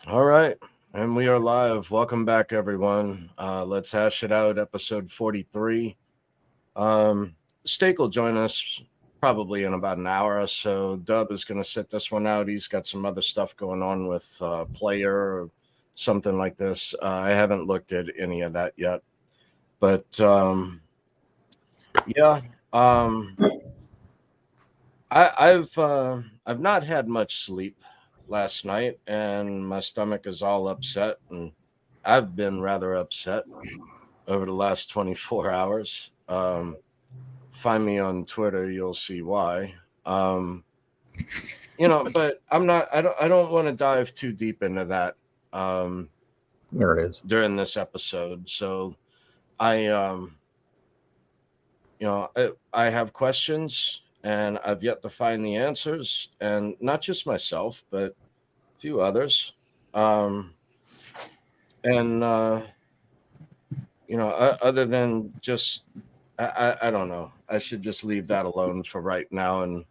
All right. And we are live. Welcome back, everyone. Let's hash it out, episode 43. Um, Steak will join us probably in about an hour or so. Dub is going to sit this one out. He's got some other stuff going on with Player or something like this. I haven't looked at any of that yet. But yeah, um, I've not had much sleep last night, and my stomach is all upset, and I've been rather upset over the last 24 hours. Find me on Twitter, you'll see why. Um, but I'm not. I don't want to dive too deep into that um, There it is. during this episode. So I I have questions, and I've yet to find the answers, and not just myself, but a few others. Um, and other than just I don't know. I should just leave that alone for right now and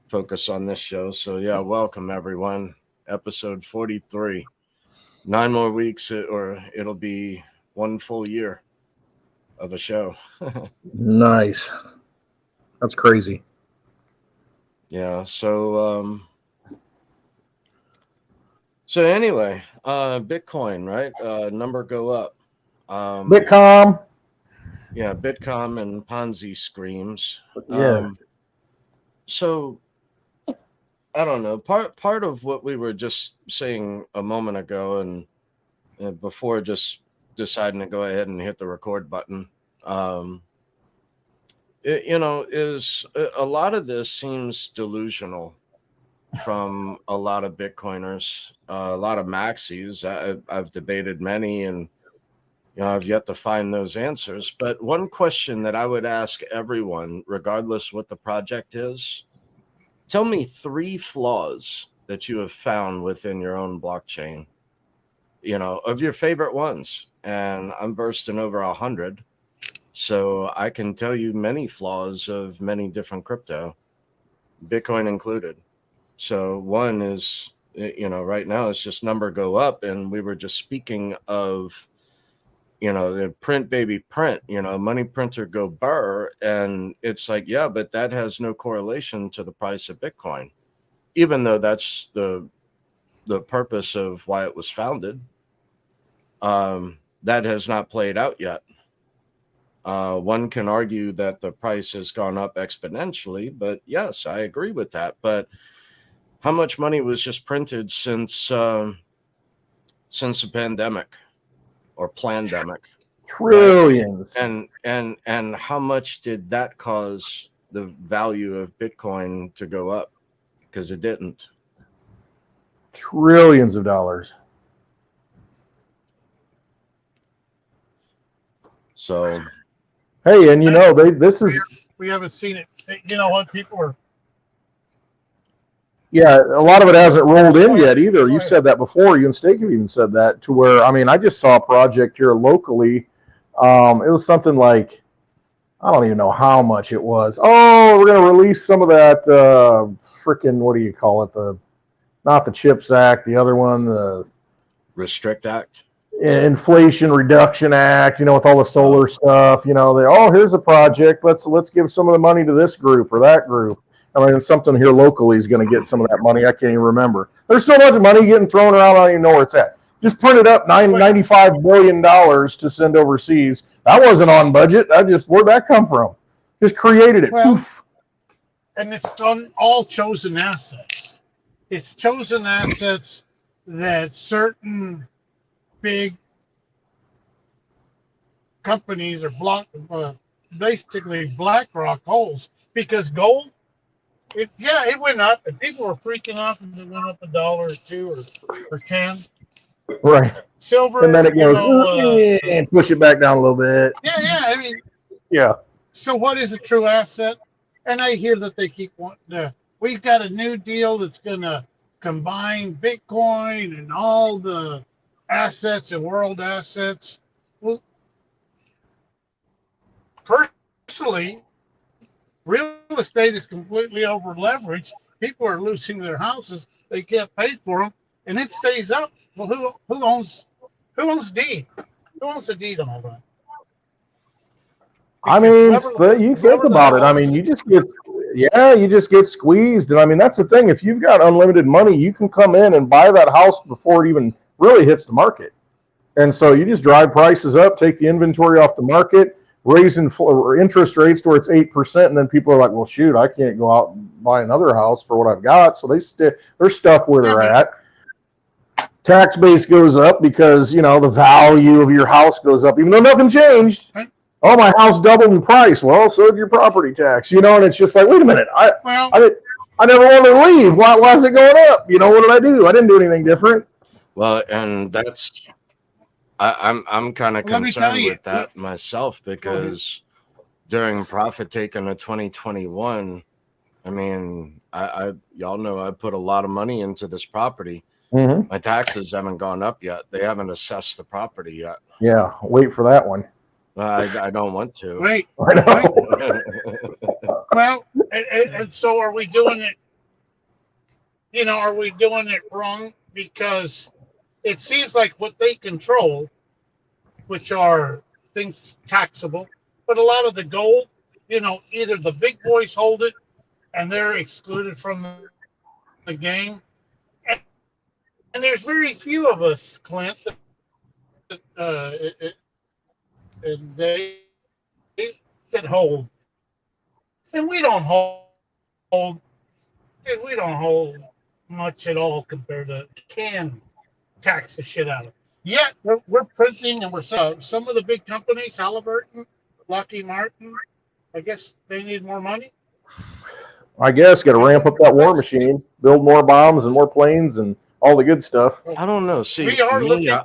focus on this show. So yeah, welcome everyone. Episode 43. 9 more weeks, or it'll be one full year of a show. Nice. That's crazy. Yeah. So anyway, Bitcoin, right? Number go up. Um, Bitcom. yeah, Bitcom and Ponzi screams. Yeah. So I don't know. Part of what we were just saying a moment ago, and before just deciding to go ahead and hit the record button, um, is a lot of this seems delusional from a lot of Bitcoiners, a lot of maxis. I've debated many, and I've yet to find those answers. But one question that I would ask everyone, regardless what the project is, tell me three flaws that you have found within your own blockchain, of your favorite ones. And I'm versed in over 100. So I can tell you many flaws of many different crypto, Bitcoin included. So one is, right now it's just number go up. And we were just speaking of, the print baby print, money printer go burr. And it's like, yeah, but that has no correlation to the price of Bitcoin, even though that's the purpose of why it was founded. That has not played out yet. One can argue that the price has gone up exponentially, but yes, I agree with that. But how much money was just printed since the pandemic or plandemic, right? Trillions. And how much did that cause the value of Bitcoin to go up? Because it didn't. Trillions of dollars. So Hey, and this is, We haven't seen it. You know what? People are. yeah, a lot of it hasn't rolled in Go ahead. yet either. Go You ahead. said that before. You and Steak have even said that, to where, I mean, I just saw a project here locally. It was something like, I don't even know how much it was. Oh, we're going to release some of that freaking, what do you call it? Not the CHIPS Act, the other one, the Restrict Act. Inflation Reduction Act, with all the solar stuff. Here's a project. Let's give some of the money to this group or that group. I mean, something here locally is going to get some of that money. I can't even remember. There's so much money getting thrown around. I don't even know where it's at. Just printed up $95 billion to send overseas. That wasn't on budget. Where'd that come from? Just created it. Well, Poof. and it's on all chosen assets. It's chosen assets that certain big companies are basically BlackRock holds because gold. It went up, and people were freaking out because it went up a dollar or two or 10. Right. And then Silver, it goes, and push it back down a little bit. yeah. I mean, Yeah. so what is a true asset? And I hear that they keep wanting to. We've got a new deal that's going to combine Bitcoin and all the assets and world assets. Well, personally, real estate is completely over leveraged. People are losing their houses. They can't pay for them, and it stays up. Well, who owns deed? Who owns the deed on all that? I Because mean, whoever you think whoever the about hell it. I owns mean, it, you just get squeezed. And I mean, that's the thing. If you've got unlimited money, you can come in and buy that house before it even really hits the market. And so you just drive prices up, take the inventory off the market, raising interest rates to where it's 8%. And then people are like, well, shoot, I can't go out and buy another house for what I've got. So they're stuck where yeah, they're but at. Tax base goes up because, the value of your house goes up, even though nothing changed. Oh, my house doubled in price. Well, so did your property tax, and it's just like, wait a minute. well, I never wanted to leave. Why is it going up? What did I do? I didn't do anything different. Well, and that's I'm kind of let me tell concerned you. with that myself Go ahead. because during profit taking of 2021, I mean, I y'all know I put a lot of money into this property. Mm-hmm. My taxes haven't gone up yet. They haven't assessed the property yet. Yeah, wait for that one. I don't want to. Wait, I know. well, and so are we doing it? Are we doing it wrong? Because it seems like what they control, which are things taxable, but a lot of the gold, either the big boys hold it and they're excluded from the game, and there's very few of us, Clint, that they that hold, and we don't hold much at all compared to can tax the shit out of it. Yet we're printing and we're some of the big companies, Halliburton, Lockheed Martin. I guess they need more money. I guess got to ramp up that war machine, build more bombs and more planes and all the good stuff. I don't know. See, We are me, looking.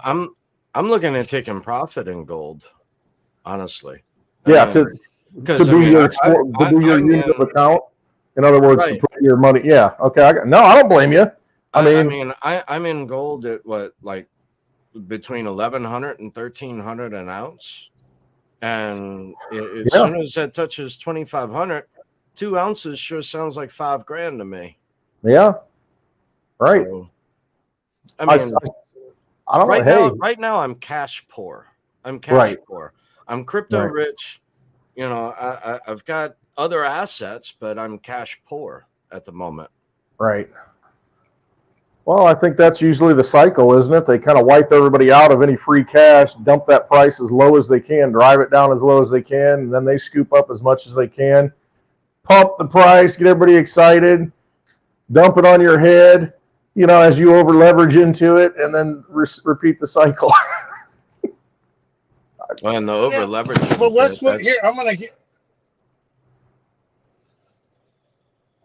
I'm looking at taking profit in gold, honestly. Yeah, mean, to because do your unit of account. In other words, Right. to put your money. Yeah, okay. I don't blame you. I'm in gold at what, like between 1,100 and 1,300 an ounce, and as Yeah. soon as that touches 2,500, 2 ounces sure sounds like $5,000 to me. Yeah. Right. So, I mean, I don't know. Right now, I'm cash poor. I'm cash Right. poor. I'm crypto Right. rich. I've got other assets, but I'm cash poor at the moment. Right. Well, I think that's usually the cycle, isn't it? They kind of wipe everybody out of any free cash, dump that price as low as they can, drive it down as low as they can, and then they scoop up as much as they can, pump the price, get everybody excited, dump it on your head, as you over leverage into it, and then repeat the cycle. And the over leveraging. Well, what here. I'm gonna get.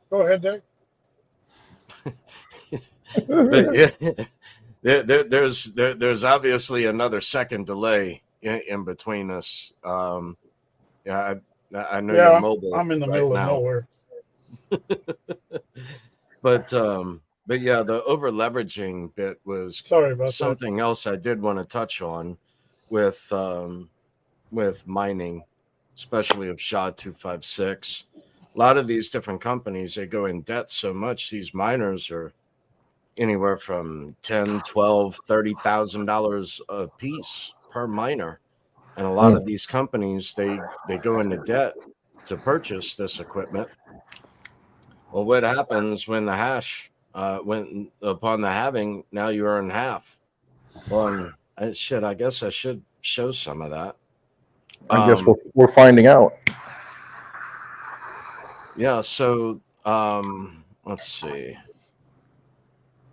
Go ahead, Dave. But there's obviously another second delay in between us. Yeah, I know you're mobile. I'm in the right middle now. of nowhere. But yeah, the over leveraging bit was Sorry about something else I did want to touch on with mining, especially of SHA-256. A lot of these different companies, they go in debt so much. These miners are anywhere from $10,000, $12,000, $30,000 a piece per miner, and a lot of these companies they go into debt to purchase this equipment. Well, what happens when the hash when upon the halving? Now you earn half. Well, I guess I should show some of that. I guess we're finding out. Yeah. So let's see.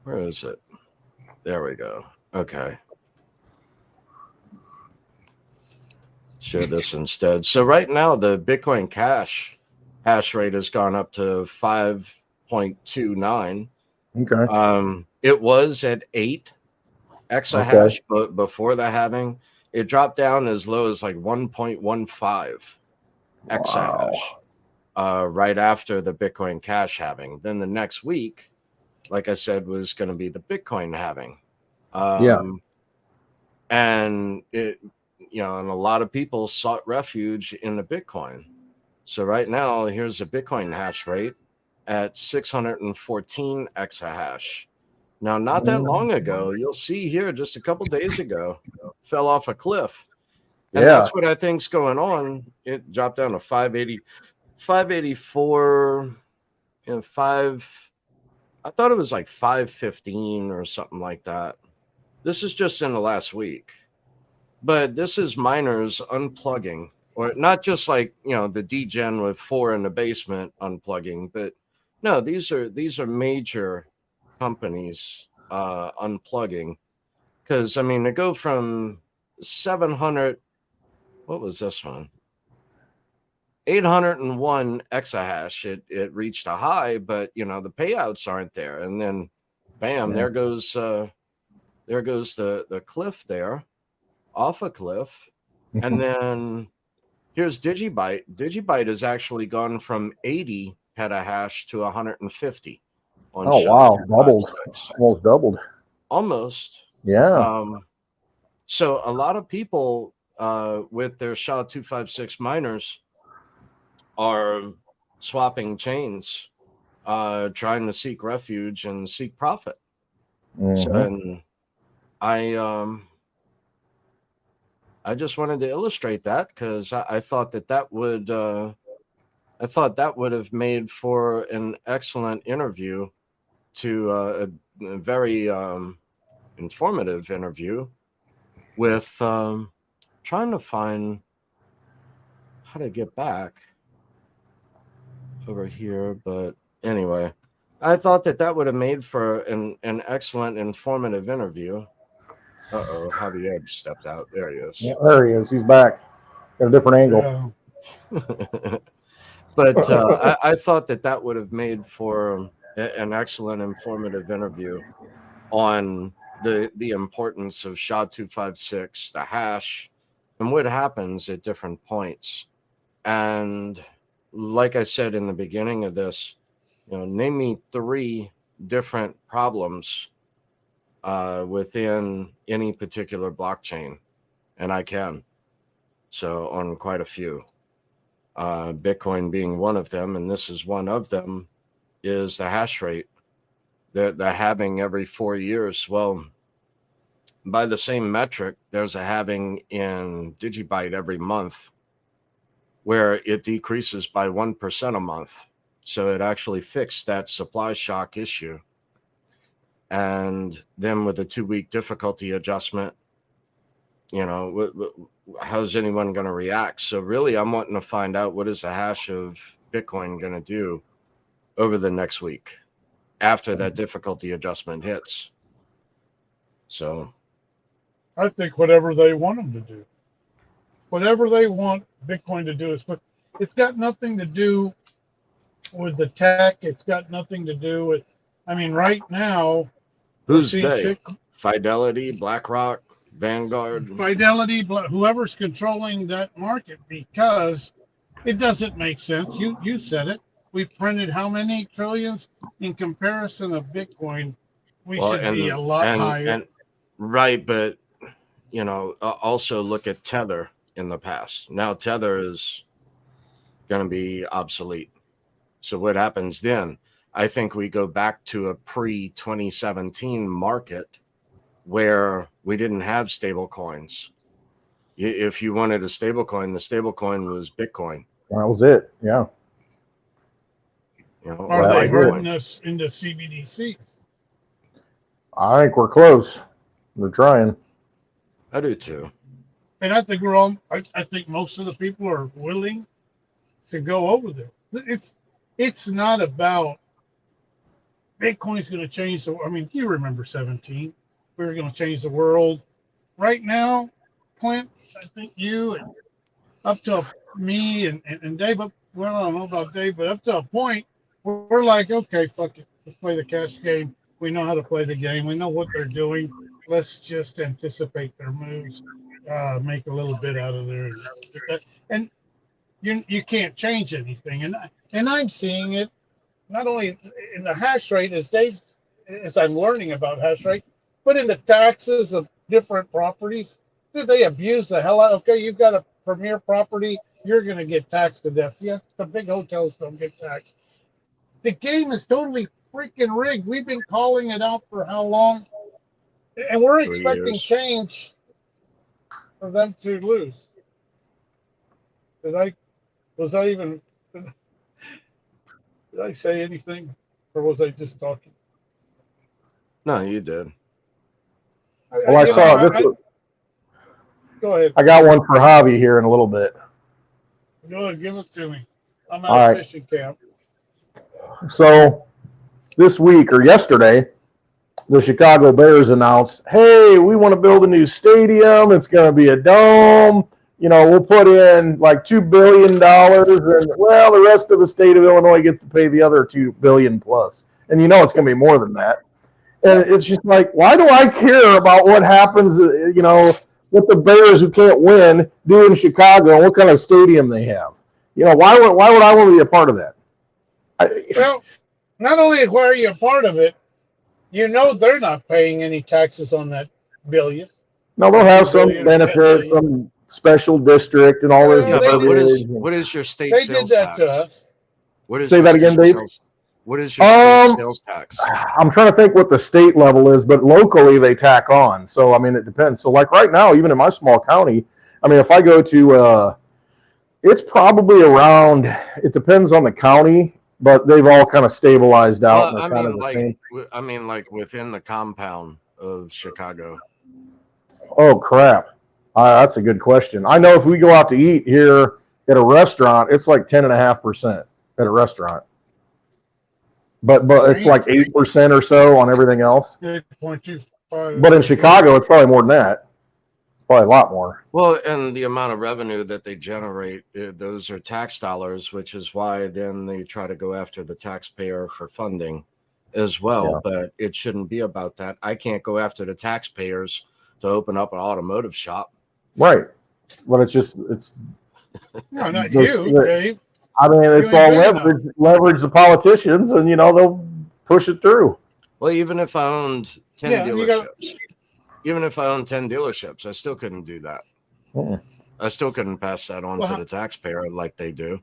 Where is it? There we go. Okay. Share this instead. So right now the Bitcoin Cash hash rate has gone up to 5.29. Okay. It was at 8 exahash, but before the halving, it dropped down as low as like 1.15 exahash. Right after the Bitcoin Cash halving. Then the next week, like I said, was going to be the Bitcoin halving. And it, and a lot of people sought refuge in the Bitcoin. So right now, here's a Bitcoin hash rate at 614 exahash. Now, not that long ago, you'll see here just a couple days ago, fell off a cliff. And Yeah. that's what I think's going on. It dropped down to 580, 584, and 5. I thought it was like 515 or something like that. This is just in the last week. But this is miners unplugging, or not just like, the degen with 4 in the basement unplugging, but no, these are major companies unplugging. Because I mean, to go from 700, what was this one? 801 exahash. It reached a high, but the payouts aren't there. And then, bam, there goes the cliff there, off a cliff. And then here's Digibyte. Digibyte has actually gone from 80 petahash to 150 on Oh wow, doubled, almost doubled. Almost. Yeah. So a lot of people with their SHA-256 miners are swapping chains, trying to seek refuge and seek profit. So, and I just wanted to illustrate that because I thought that would have made for an excellent interview, to a very informative interview with trying to find how to get back over here. But anyway, I thought that would have made for an excellent informative interview. Uh-oh, Javier stepped out. There he is. Yeah, there he is. He's back at a different angle. But I thought that would have made for an excellent informative interview on the importance of SHA-256, the hash, and what happens at different points. And like I said in the beginning of this, name me 3 different problems within any particular blockchain, and I can. So on quite a few, Bitcoin being one of them, and this is one of them, is the hash rate. They're halving every 4 years. Well, by the same metric, there's a halving in Digibyte every month, where it decreases by 1% a month. So it actually fixed that supply shock issue. And then with a 2-week difficulty adjustment, how's anyone going to react? So really, I'm wanting to find out what is the hash of Bitcoin going to do over the next week after that difficulty adjustment hits. So I think whatever they want them to do, whatever they want Bitcoin to do, it's got nothing to do with the tech. It's got nothing to do with, right now. Who's they? Fidelity, BlackRock, Vanguard? Fidelity, whoever's controlling that market, because it doesn't make sense. You said it. We printed how many trillions in comparison of Bitcoin? We should be a lot higher. Right, but also look at Tether in the past. Now Tether is going to be obsolete. So what happens then? I think we go back to a pre-2017 market where we didn't have stable coins. If you wanted a stable coin, the stable coin was Bitcoin. That was it. Yeah. Are they hurting us into CBDCs? I think we're close. We're trying. I do too. And I think I think most of the people are willing to go over there. It's not about Bitcoin's going to change you remember 17. We were going to change the world. Right now, Clint, I think you and up to me and Dave, well, I don't know about Dave, but up to a point, we're like, okay, fuck it. Let's play the cash game. We know how to play the game. We know what they're doing. Let's just anticipate their moves, make a little bit out of there. And you can't change anything. And I'm seeing it not only in the hash rate as I'm learning about hash rate, but in the taxes of different properties. Dude, they abuse the hell out. Okay, you've got a premier property, you're going to get taxed to death. Yes, the big hotels don't get taxed. The game is totally freaking rigged. We've been calling it out for how long? And we're 3 expecting years. change for them to lose. Was I even, did I say anything? Or was I just talking? No, you did. Well, I saw this. Go ahead. I got one for Javi here in a little bit. Go ahead, give it to me. I'm All at right. fishing camp. So this week or yesterday, the Chicago Bears announced, hey, we want to build a new stadium. It's going to be a dome. You know, we'll put in like $2 billion, and well, the rest of the state of Illinois gets to pay the other $2 billion plus. And you know it's going to be more than that. And it's just like, why do I care about what happens, you know, with the Bears who can't win do in Chicago and what kind of stadium they have? You know, why would I want to be a part of that? Well, not only are you a part of it, you know they're not paying any taxes on that billion. No, they'll have some Billion, benefit from special district and all this. Well, Yeah, they but did. what is your state They did sales that to tax? us. What is Say your that again, state Dave? sales- What is your state sales tax? I'm trying to think what the state level is, but locally they tack on. So, I mean, it depends. So, like right now, even in my small county, I mean, if I go to, it's probably around, it depends on the county, but they've all kind of stabilized out. Well, and they're kind of the same. like within the compound of Chicago. Oh, crap. That's a good question. I know if we go out to eat here at a restaurant, it's like 10.5% at a restaurant. But it's like 8% or so on everything else. 8.25. But in Chicago, it's probably more than that. Probably a lot more. Well, and the amount of revenue that they generate, those are tax dollars, which is why then they try to go after the taxpayer for funding as well. Yeah. But it shouldn't be about that. I can't go after the taxpayers to open up an automotive shop. Right. But it's No, not Those- you, Dave. I mean, it's You all ain't big leverage the politicians, and you know they'll push it through. Well, even if I owned 10 Yeah, you dealerships, got- even if I owned 10 dealerships, I still couldn't do that. Mm. I still couldn't pass that on Well, to the taxpayer like they do.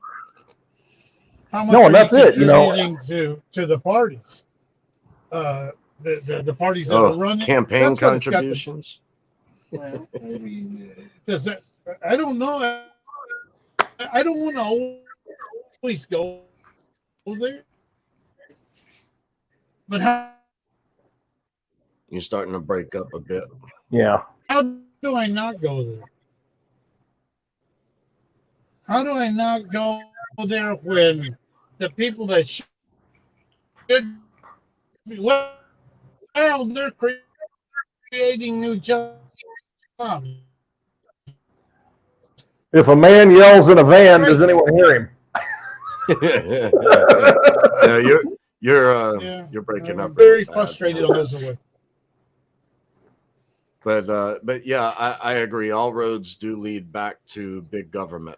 How much No, are and that's you it, you know. contributing to the parties? The parties that are Oh, running campaign that's what it's got to- contributions. Well, I mean, does that? I don't know. I don't want to always go there. But You're starting to break up a bit. Yeah. how do I not go there? How do I not go there when the people that should be, well, they're creating new jobs. If a man yells in a van, does anyone hear him? Yeah, Yeah, you're breaking I'm up. very really bad. frustrated on those away. But yeah, I agree. All roads do lead back to big government,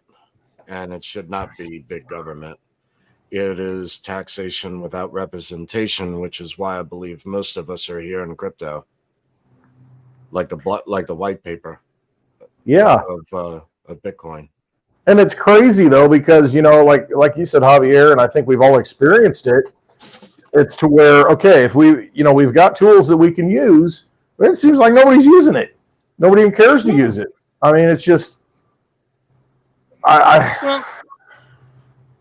and it should not be big government. It is taxation without representation, which is why I believe most of us are here in crypto, like the white paper Yeah. of Bitcoin. And it's crazy though, because you know, like you said, Javier, and I think we've all experienced it. It's to where, okay, if we've got tools that we can use, but it seems like nobody's using it. Nobody even cares to use it. I mean, it's just,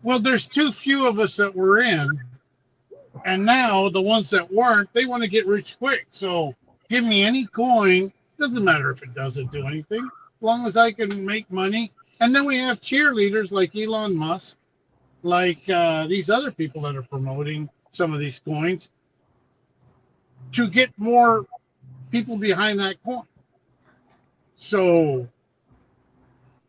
Well, there's too few of us that were in, and now the ones that weren't, they want to get rich quick. So give me any coin, doesn't matter if it doesn't do anything, as long as I can make money. And then we have cheerleaders like Elon Musk, like these other people that are promoting some of these coins to get more people behind that coin. So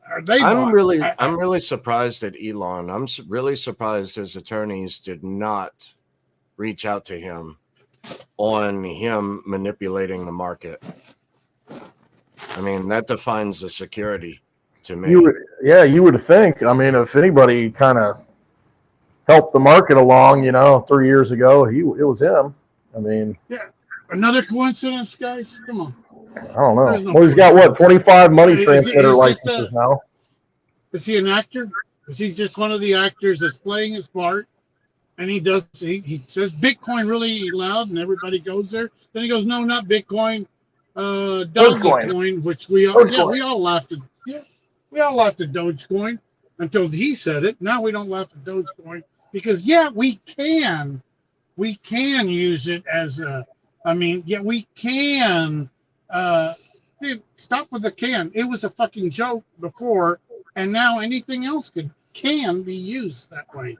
I'm really surprised at Elon. I'm really surprised his attorneys did not reach out to him on him manipulating the market. I mean, that defines the security to me. You would think. I mean, if anybody kind of helped the market along, 3 years ago, it was him. I mean, another coincidence, guys? Come on. I don't know. Well, he's got 25 money transmitter licenses now. Is he an actor? Is he just one of the actors that's playing his part and he says Bitcoin really loud, and everybody goes there. Then he goes, no, not Bitcoin, Dogecoin, which we all we all laughed at. Yeah, we all laughed at Dogecoin until he said it. Now we don't laugh at Dogecoin because we can use it as a. I mean, yeah, we can. Dude, stop with the can. It was a fucking joke before, and now anything else can be used that way.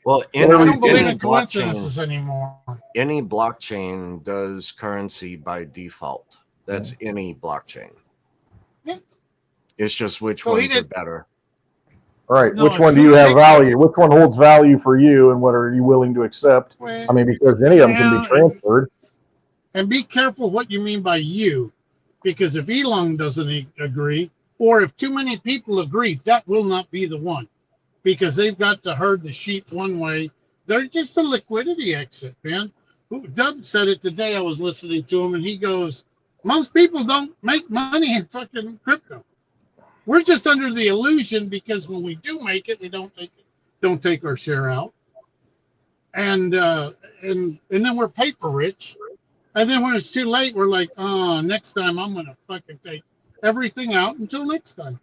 Well, I don't believe any in coincidences anymore. Any blockchain does currency by default. That's any blockchain. Yeah. It's just which So he ones are did- better. Right. No, Which it's one do you gonna have take value? Which one holds value for you, and what are you willing to accept? I mean, because any of them can be Well, transferred. And be careful what you mean by you, because if Elon doesn't agree, or if too many people agree, that will not be the one, because they've got to herd the sheep one way. They're just a liquidity exit, man. Doug said it today. I was listening to him, and he goes, "Most people don't make money in fucking crypto. We're just under the illusion because when we do make it, we don't take our share out, and then we're paper rich." And then when it's too late, we're like, oh, next time I'm going to fucking take everything out until next time.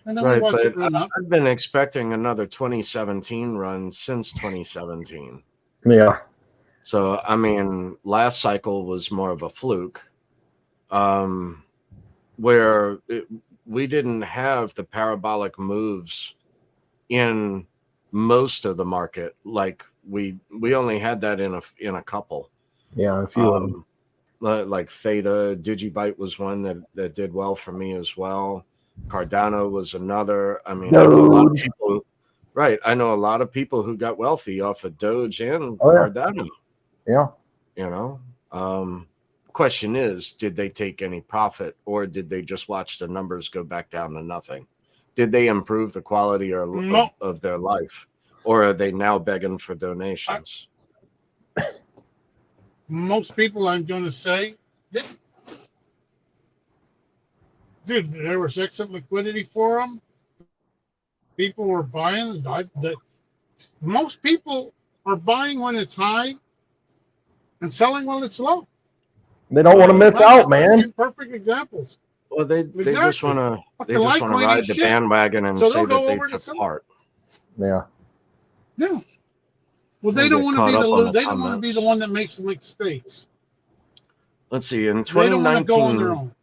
And then we Right, watch it but run up. I've been expecting another 2017 run since 2017. Yeah. So, I mean, last cycle was more of a fluke, where we didn't have the parabolic moves in most of the market. Like we only had that in a couple. Yeah, a few of them. Like Theta, Digibyte was one that did well for me as well. Cardano was another. I mean, I know a lot of people. Right, I know a lot of people who got wealthy off of Doge and Cardano. Yeah. You know, question is, did they take any profit, or did they just watch the numbers go back down to nothing? Did they improve the quality of their life, or are they now begging for donations? Most people, I'm going to say, dude, there was exit liquidity for them. People were buying. Most people are buying when it's high and selling when it's low. They don't want to miss out, man. Perfect examples. Well, they just want to ride the bandwagon and say that they took part. Yeah. Yeah. Well, they don't want to be they don't want to be the one that makes the mistakes. Let's see. In They don't want to go on their own.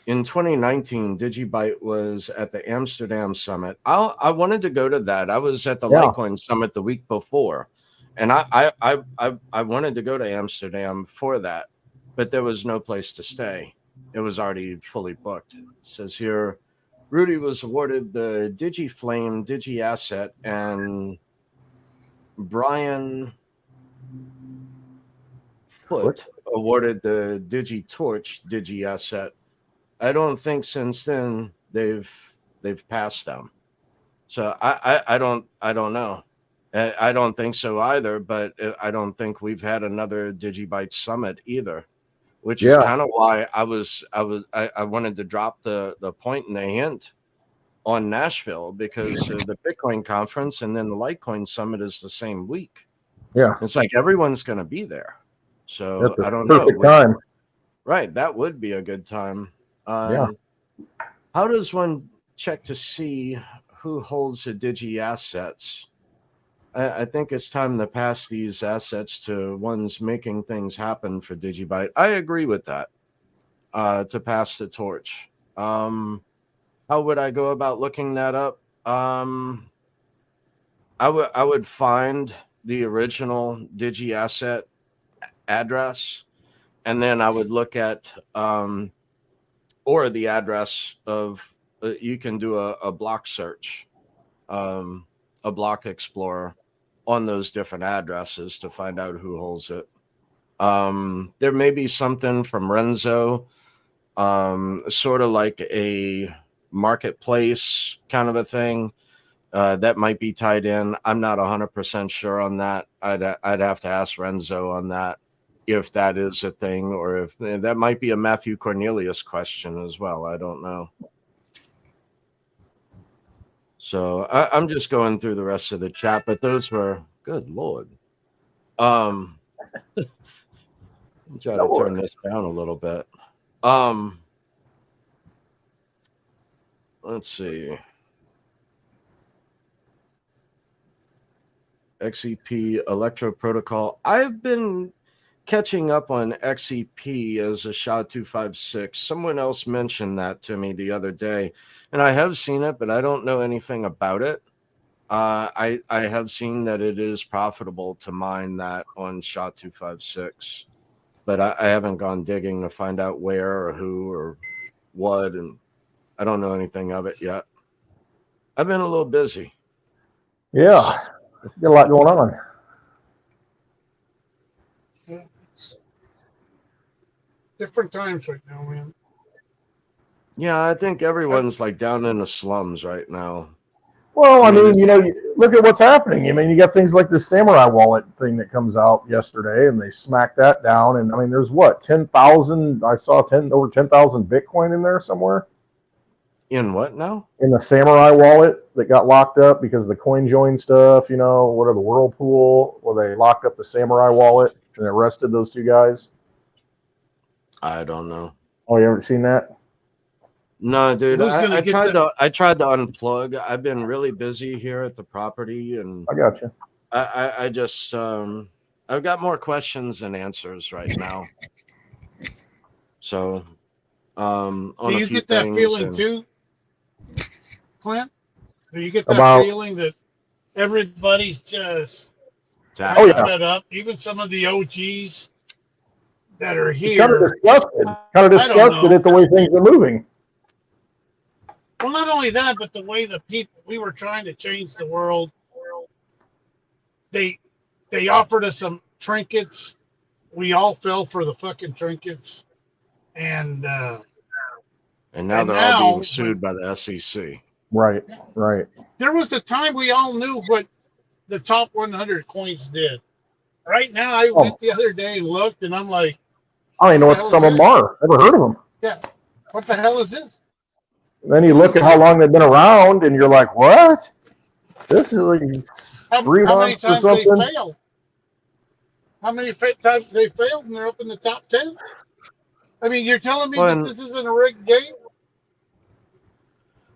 In 2019, Digibyte was at the Amsterdam Summit. I wanted to go to that. I was at the Litecoin Summit the week before, and I wanted to go to Amsterdam for that, but there was no place to stay. It was already fully booked. It says here, Rudy was awarded the DigiFlame Digi Asset, and Brian Foote awarded the DigiTorch Digi Asset. I don't think since then they've passed them. So I don't know. I don't think so either, but I don't think we've had another Digibyte Summit either, which is kind of why I wanted to drop the point and the hint on Nashville, because the Bitcoin conference and then the Litecoin Summit is the same week. Yeah. It's like everyone's going to be there. So that's I don't know. Perfect time. Right. That would be a good time. Yeah. How does one check to see who holds the Digi assets? I think it's time to pass these assets to ones making things happen for Digibyte. I agree with that. To pass the torch. How would I go about looking that up? I would find the original Digi asset address, and then I would look at or the address of you can do a block search, a block explorer on those different addresses to find out who holds it. There may be something from Renzo, sort of like a marketplace kind of a thing that might be tied in. I'm not 100% sure on that. I'd have to ask Renzo on that, if that is a thing, or if that might be a Matthew Cornelius question as well. I don't know. So I'm just going through the rest of the chat, but those were Good Lord. I'm trying to turn this down a little bit. Let's see. XEP Electro Protocol. I've been catching up on XEP as a SHA-256. Someone else mentioned that to me the other day, and I have seen it, but I don't know anything about it. I have seen that it is profitable to mine that on SHA-256, but I haven't gone digging to find out where or who or what, and I don't know anything of it yet. I've been a little busy. Yeah, got a lot going on. It's different times right now, man. Yeah, I think everyone's like down in the slums right now. Well, I mean, look at what's happening. I mean, you got things like the Samurai Wallet thing that comes out yesterday, and they smacked that down. And I mean, there's what, 10,000? I saw over 10,000 Bitcoin in there somewhere. In what now? In the Samurai Wallet that got locked up because of the CoinJoin stuff. What are the Whirlpool where they locked up the Samurai Wallet and arrested those two guys? I don't know. Oh, you haven't seen that? No, dude. I tried that? I tried to unplug. I've been really busy here at the property, and I got you. I just I've got more questions than answers right now. So, on Do you get that feeling too, Clint? Do you get that feeling that everybody's just fed up? Even some of the OGs that are here. Kind of disgusted at the way things are moving. Well, not only that, but the way the people, we were trying to change the world. They offered us some trinkets. We all fell for the fucking trinkets. And now they're all being sued by the SEC. Right. There was a time we all knew what the top 100 coins did. Right now, I went the other day and looked, and I'm like, I don't even know what some of them are. Never heard of them. Yeah. What the hell is this? And then you look at how long they've been around, and you're like, what? This is like 3 months or something. They failed? How many times they failed, and they're up in the top 10? I mean, you're telling me that this isn't a rigged game?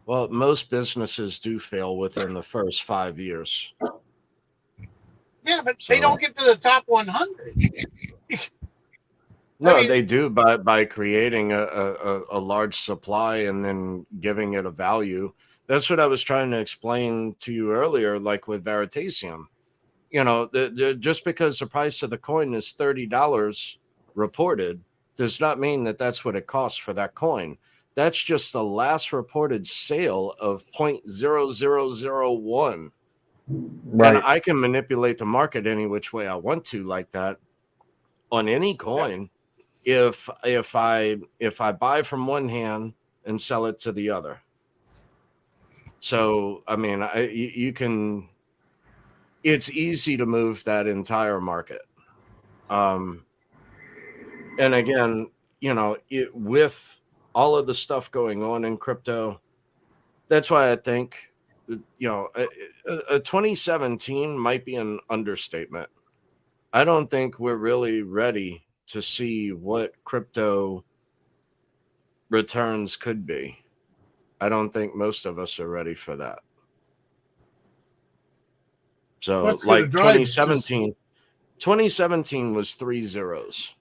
Well, most businesses do fail within the first 5 years. Yeah, but they don't get to the top 100. No, they do by creating a large supply and then giving it a value. That's what I was trying to explain to you earlier, like with Veritasium. Just because the price of the coin is $30 reported does not mean that that's what it costs for that coin. That's just the last reported sale of 0.0001. Right. And I can manipulate the market any which way I want to, like that, on any coin. If I buy from one hand and sell it to the other. So I mean, you can. It's easy to move that entire market. And again, with all of the stuff going on in crypto, that's why I think, a 2017 might be an understatement. I don't think we're really ready to see what crypto returns could be. I don't think most of us are ready for that. So like 2017 was 3 zeros.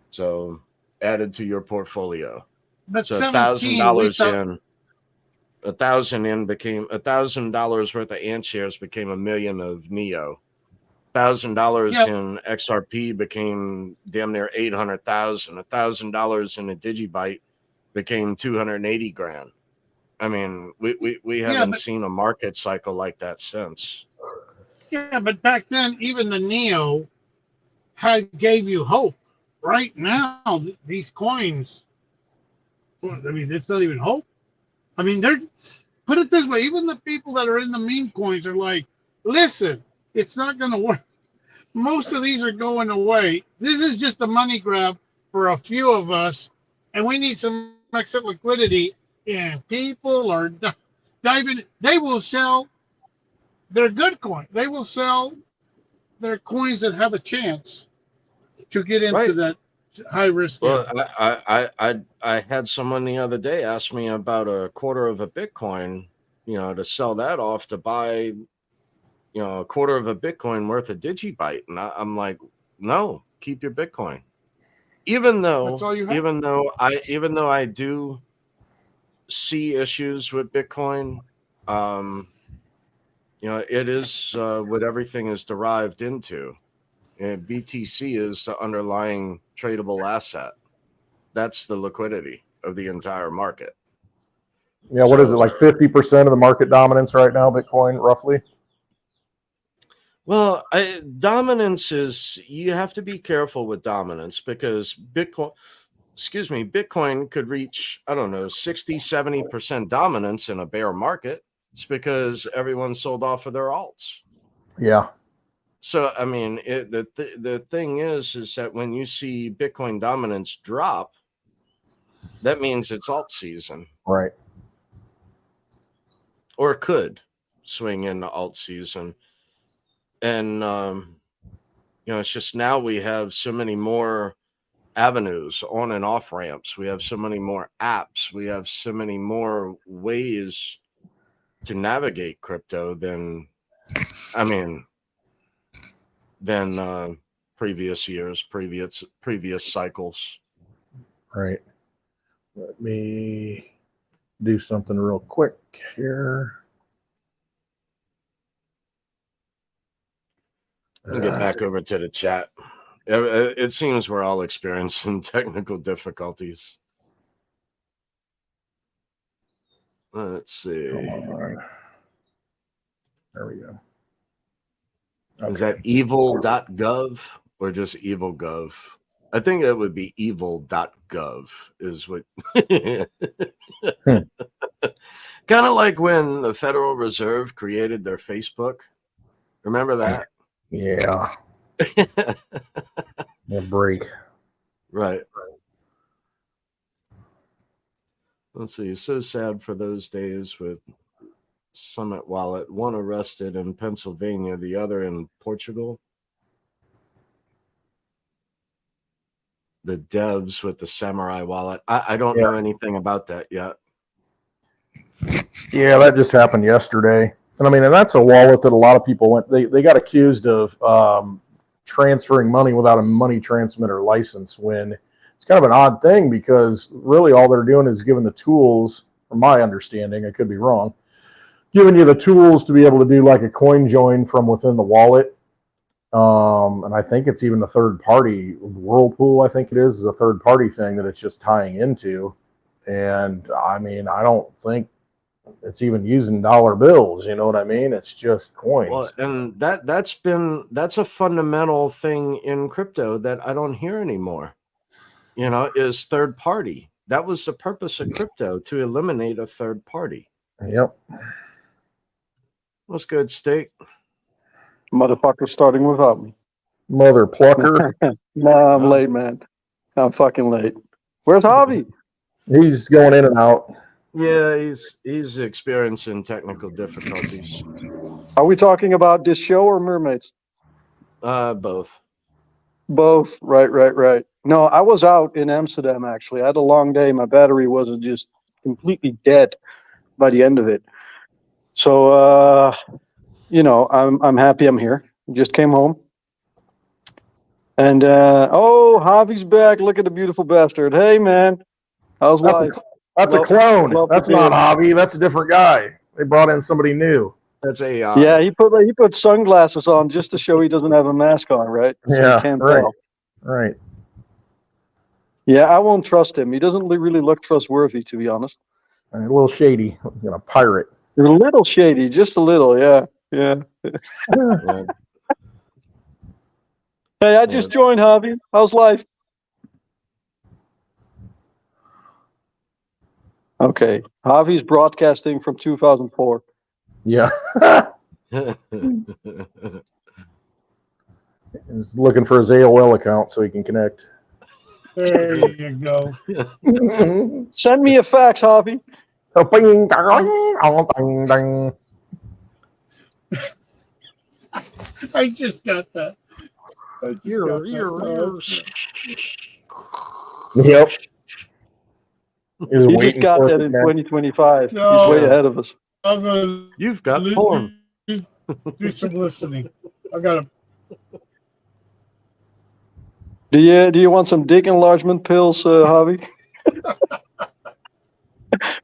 So added to your portfolio. But so $1,000 in, $1,000 worth of Ant shares became $1 million of Neo. $1,000 in XRP became damn near 800,000. $1,000 in a Digibyte became 280 grand. I mean, we haven't seen a market cycle like that since. Yeah, but back then, even the Neo gave you hope. Right now, these coins, I mean, it's not even hope. I mean, put it this way, even the people that are in the meme coins are like, listen, it's not going to work. Most of these are going away. This is just a money grab for a few of us, and we need some extra liquidity. And people are diving. They will sell they're good coins. They will sell their coins that have a chance to get into Right. that high risk Well, area. I had someone the other day ask me about a quarter of a Bitcoin, to sell that off to buy, a quarter of a Bitcoin worth of Digibyte, and I'm like, no, keep your Bitcoin. Even That's though, all you have. even though I do see issues with Bitcoin, it is what everything is derived into. And BTC is the underlying tradable asset. That's the liquidity of the entire market. Yeah, what is it, like 50% of the market dominance right now, Bitcoin, roughly? Well, dominance is, you have to be careful with dominance because Bitcoin could reach, I don't know, 60, 70% dominance in a bear market. It's because everyone sold off of their alts. Yeah. So, I mean, the thing is that when you see Bitcoin dominance drop, that means it's alt season. Right. Or could swing into alt season. And, it's just now we have so many more avenues, on and off ramps. We have so many more apps. We have so many more ways to navigate crypto than previous years, previous cycles. Right. Let me do something real quick here. And get back over to the chat. It seems we're all experiencing technical difficulties. Let's see. There we go. Okay. Is that evil.gov or just evil.gov? I think it would be evil.gov is what. Kind of like when the Federal Reserve created their Facebook. Remember that? Yeah. A break. Right. Let's see. So sad for those days with Summit Wallet. One arrested in Pennsylvania, the other in Portugal. The devs with the Samurai Wallet. I don't know anything about that yet. Yeah, that just happened yesterday. And I mean, and that's a wallet that a lot of people they got accused of transferring money without a money transmitter license, when it's kind of an odd thing, because really all they're doing is giving the tools, from my understanding, I could be wrong, giving you the tools to be able to do like a coin join from within the wallet. And I think it's even a third party, Whirlpool, I think it is a third party thing that it's just tying into. And I mean, I don't think it's even using dollar bills, you know what I mean? It's just coins. Well, and that's a fundamental thing in crypto that I don't hear anymore. Is third party. That was the purpose of crypto, to eliminate a third party. Yep. What's good, Steak? Motherfucker starting without me. Mother plucker. No, I'm late, man. I'm fucking late. Where's Javi? He's going in and out. Yeah, he's experiencing technical difficulties. Are we talking about this show or mermaids? Both. Both. Right. No, I was out in Amsterdam, actually. I had a long day. My battery wasn't just completely dead by the end of it. So, I'm happy I'm here. Just came home. And, Javi's back. Look at the beautiful bastard. Hey, man. How's life? That's a clone. That's not Javi. That's a different guy. They brought in somebody new. That's AI. Yeah, he put sunglasses on just to show he doesn't have a mask on, right? So yeah, you can't right. tell. Right. Yeah, I won't trust him. He doesn't really look trustworthy, to be honest. A little shady. Pirate. You're a little shady, just a little, yeah. Yeah. Hey, I just joined, Javi. How's life? Okay, Javi's broadcasting from 2004. Yeah. He's looking for his AOL account so he can connect. There you go. Send me a fax, Javi. I just got that. I just got that. Yep. Is He waiting just got for that it, in man. 2025. No. He's way ahead of us. I'm gonna You've got do, porn. do some listening. I got Do you want some dick enlargement pills, Javi?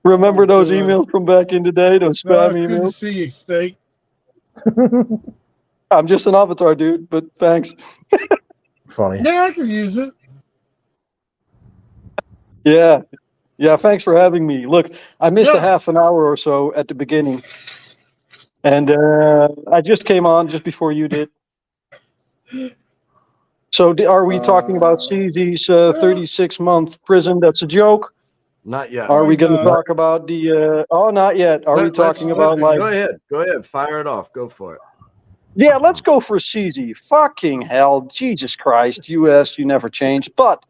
Remember those God. emails from back in the day, those spam Good to emails? see you, Steak. I'm just an avatar, dude, but thanks. Funny. Yeah, I can use it. Yeah. Yeah, thanks for having me. Look, I missed Yeah. a half an hour or so at the beginning. And I just came on just before you did. So are we talking about CZ's 36-month prison? That's a joke. Not yet. Are we going to God. talk about the... oh, not yet. Are we talking about like... Go ahead. Go ahead. Fire it off. Go for it. Yeah, let's go for CZ. Fucking hell. Jesus Christ. U.S., you never change. But,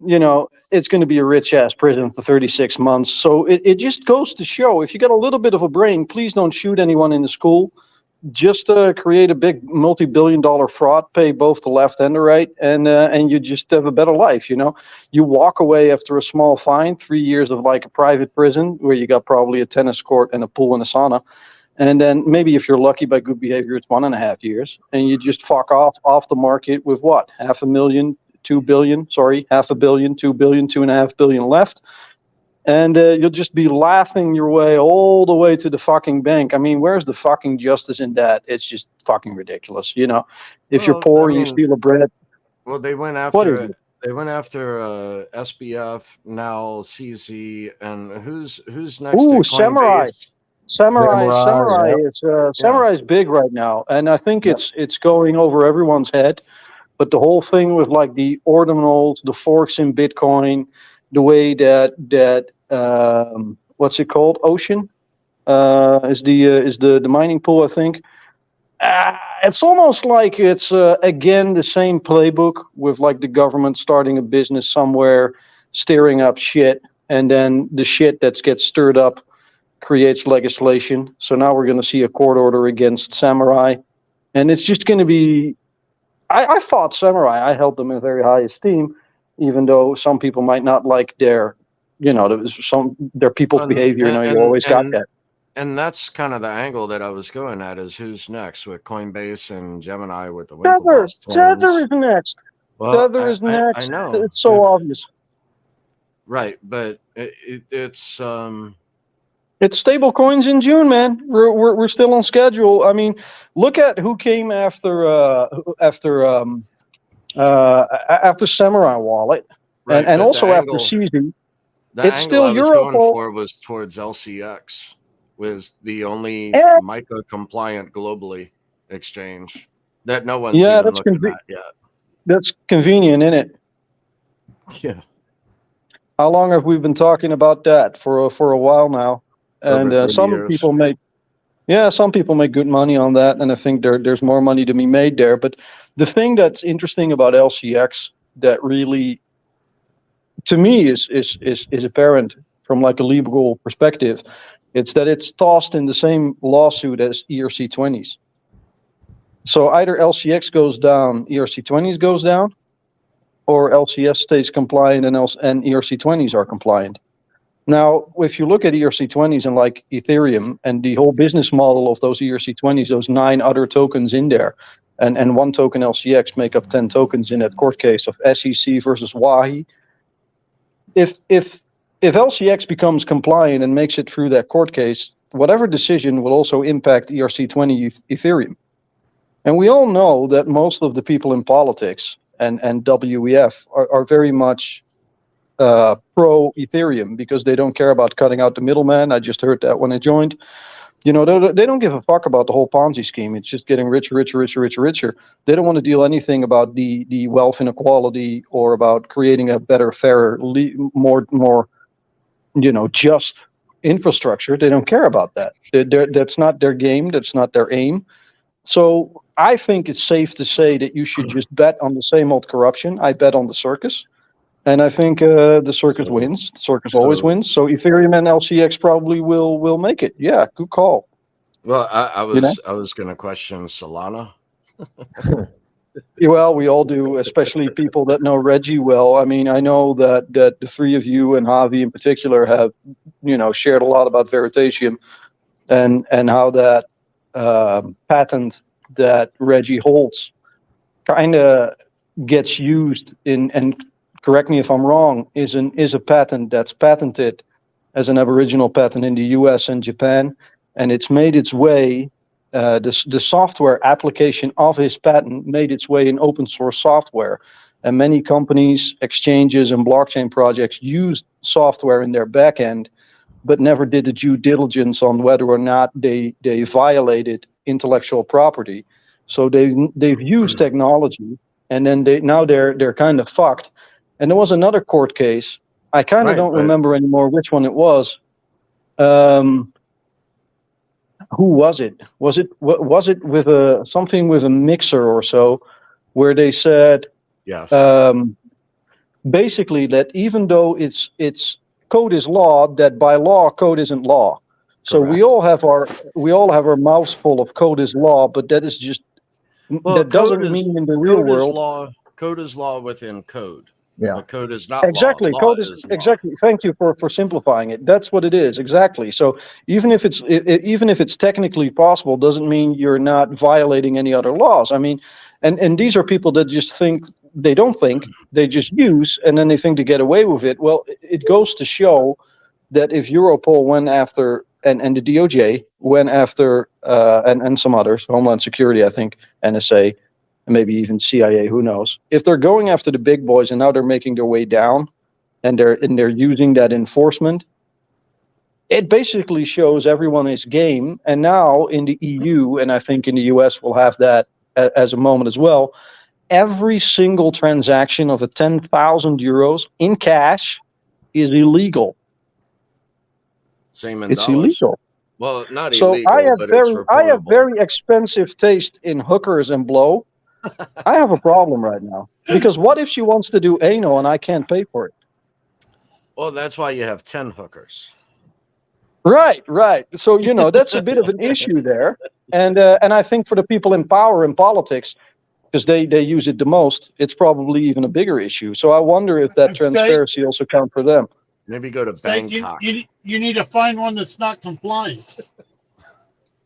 you know, it's going to be a rich-ass prison for 36 months. So it just goes to show, if you got a little bit of a brain, please don't shoot anyone in the school. Just create a big multi-billion-dollar fraud, pay both the left and the right, and you just have a better life, you know? You walk away after a small fine, 3 years of like a private prison where you got probably a tennis court and a pool and a sauna. And then maybe if you're lucky by good behavior, it's 1.5 years. And you just fuck off the market with what? 500,000, 2 billion, sorry, 500 million, 2 billion, 2.5 billion left. And you'll just be laughing your way all the way to the fucking bank. I mean, where's the fucking justice in that? It's just fucking ridiculous. You know, if you're poor and you steal a bread. Well, they went What is after it? they went after SBF, now CZ, and who's next? Ooh, at Samurai. Coinbase? Samurai Yep. is Samurai's big right now, and I think it's going over everyone's head. But the whole thing with like the ordinals, the forks in Bitcoin, the way that what's it called? Ocean is the mining pool, I think. It's almost like it's again the same playbook with like the government starting a business somewhere, stirring up shit, and then the shit that gets stirred up creates legislation. So now we're going to see a court order against Samurai, and it's just going to be. I fought Samurai. I held them in very high esteem, even though some people might not like their, you know, their people's behavior. You know, you always got that. And that's kind of the angle that I was going at, is who's next with Coinbase and Gemini with the Tether Winklevoss twins. is next. Well, Tether is next. I know. It's so obvious. Right, but it's It's stable coins in June, man. We're still on schedule. I mean, look at who came after Samurai Wallet, right, and but also the after angle, CZ. the It's angle still I was Europol. going for was towards LCX, was the only Yeah. MiCA compliant globally exchange that no one's Yeah, even that's looking at yet. That's convenient, isn't it? Yeah, How long have we been talking about that? For a while now, and Over 30 some years. people make good money on that, and I think there's more money to be made there. But the thing that's interesting about LCX that really, to me, is apparent from like a legal perspective, it's that it's tossed in the same lawsuit as ERC20s. So either LCX goes down, ERC20s goes down, or LCS stays compliant and ERC20s are compliant. Now, if you look at ERC20s and like Ethereum and the whole business model of those ERC20s, those 9 other tokens in there, and 1 token LCX make up 10 tokens in that court case of SEC versus Wahi. If LCX becomes compliant and makes it through that court case, whatever decision will also impact ERC20 Ethereum. And we all know that most of the people in politics and WEF are very much pro Ethereum because they don't care about cutting out the middleman. I just heard that when I joined. You know, they don't give a fuck about the whole Ponzi scheme. It's just getting richer. They don't want to deal anything about the wealth inequality or about creating a better, fairer, more you know, just infrastructure. They don't care about that. That's not their game. That's not their aim. So I think it's safe to say that you should just bet on the same old corruption. I bet on the circus. And I think the circus wins. The circus always wins. So Ethereum and LCX probably will make it. Yeah, good call. Well, I You know? was going to question Solana. Yeah, well, we all do, especially people that know Reggie well. I mean, I know that the three of you and Javi in particular have, shared a lot about Veritasium and how that patent that Reggie holds kind of gets used in, and correct me if I'm wrong, is a patent that's patented as an Aboriginal patent in the U.S. and Japan, and it's made its way. The software application of his patent made its way in open source software, and many companies, exchanges, and blockchain projects used software in their backend, but never did the due diligence on whether or not they violated intellectual property. So they've used technology, and then they're kind of fucked. And there was another court case. I kind of Right, don't but- remember anymore which one it was. Who was it? Was it with something with a mixer or so, where they said Yes. basically that even though it's code is law, that by law code isn't law. So we Correct. all have our mouths full of code is law, but that is just that doesn't mean in the real world. Code is law within code. Yeah. But code is not Exactly. law. Code Law is law. exactly. Thank you for simplifying it. That's what it is. Exactly. So even if it's technically possible, doesn't mean you're not violating any other laws. I mean, and these are people that just think they don't think, they just use, and then they think to get away with it. Well, it goes to show that if Europol went after and the DOJ went after and some others, Homeland Security, I think, NSA, and maybe even CIA, who knows? If they're going after the big boys and now they're making their way down, and they're using that enforcement, it basically shows everyone is game. And now in the EU, and I think in the US we'll have that as a moment as well, every single transaction of a 10,000 euros in cash is illegal. Same in It's dollars. illegal. Well, not So illegal, I have but it's reportable. very expensive taste in hookers and blow. I have a problem right now because what if she wants to do anal and I can't pay for it? Well, that's why you have 10 hookers. Right. So that's a bit of an issue there, and I think for the people in power in politics, because they use it the most, it's probably even a bigger issue. So I wonder if that I'd say- transparency also counts for them. Maybe go to It's like Bangkok. you need to find one that's not compliant.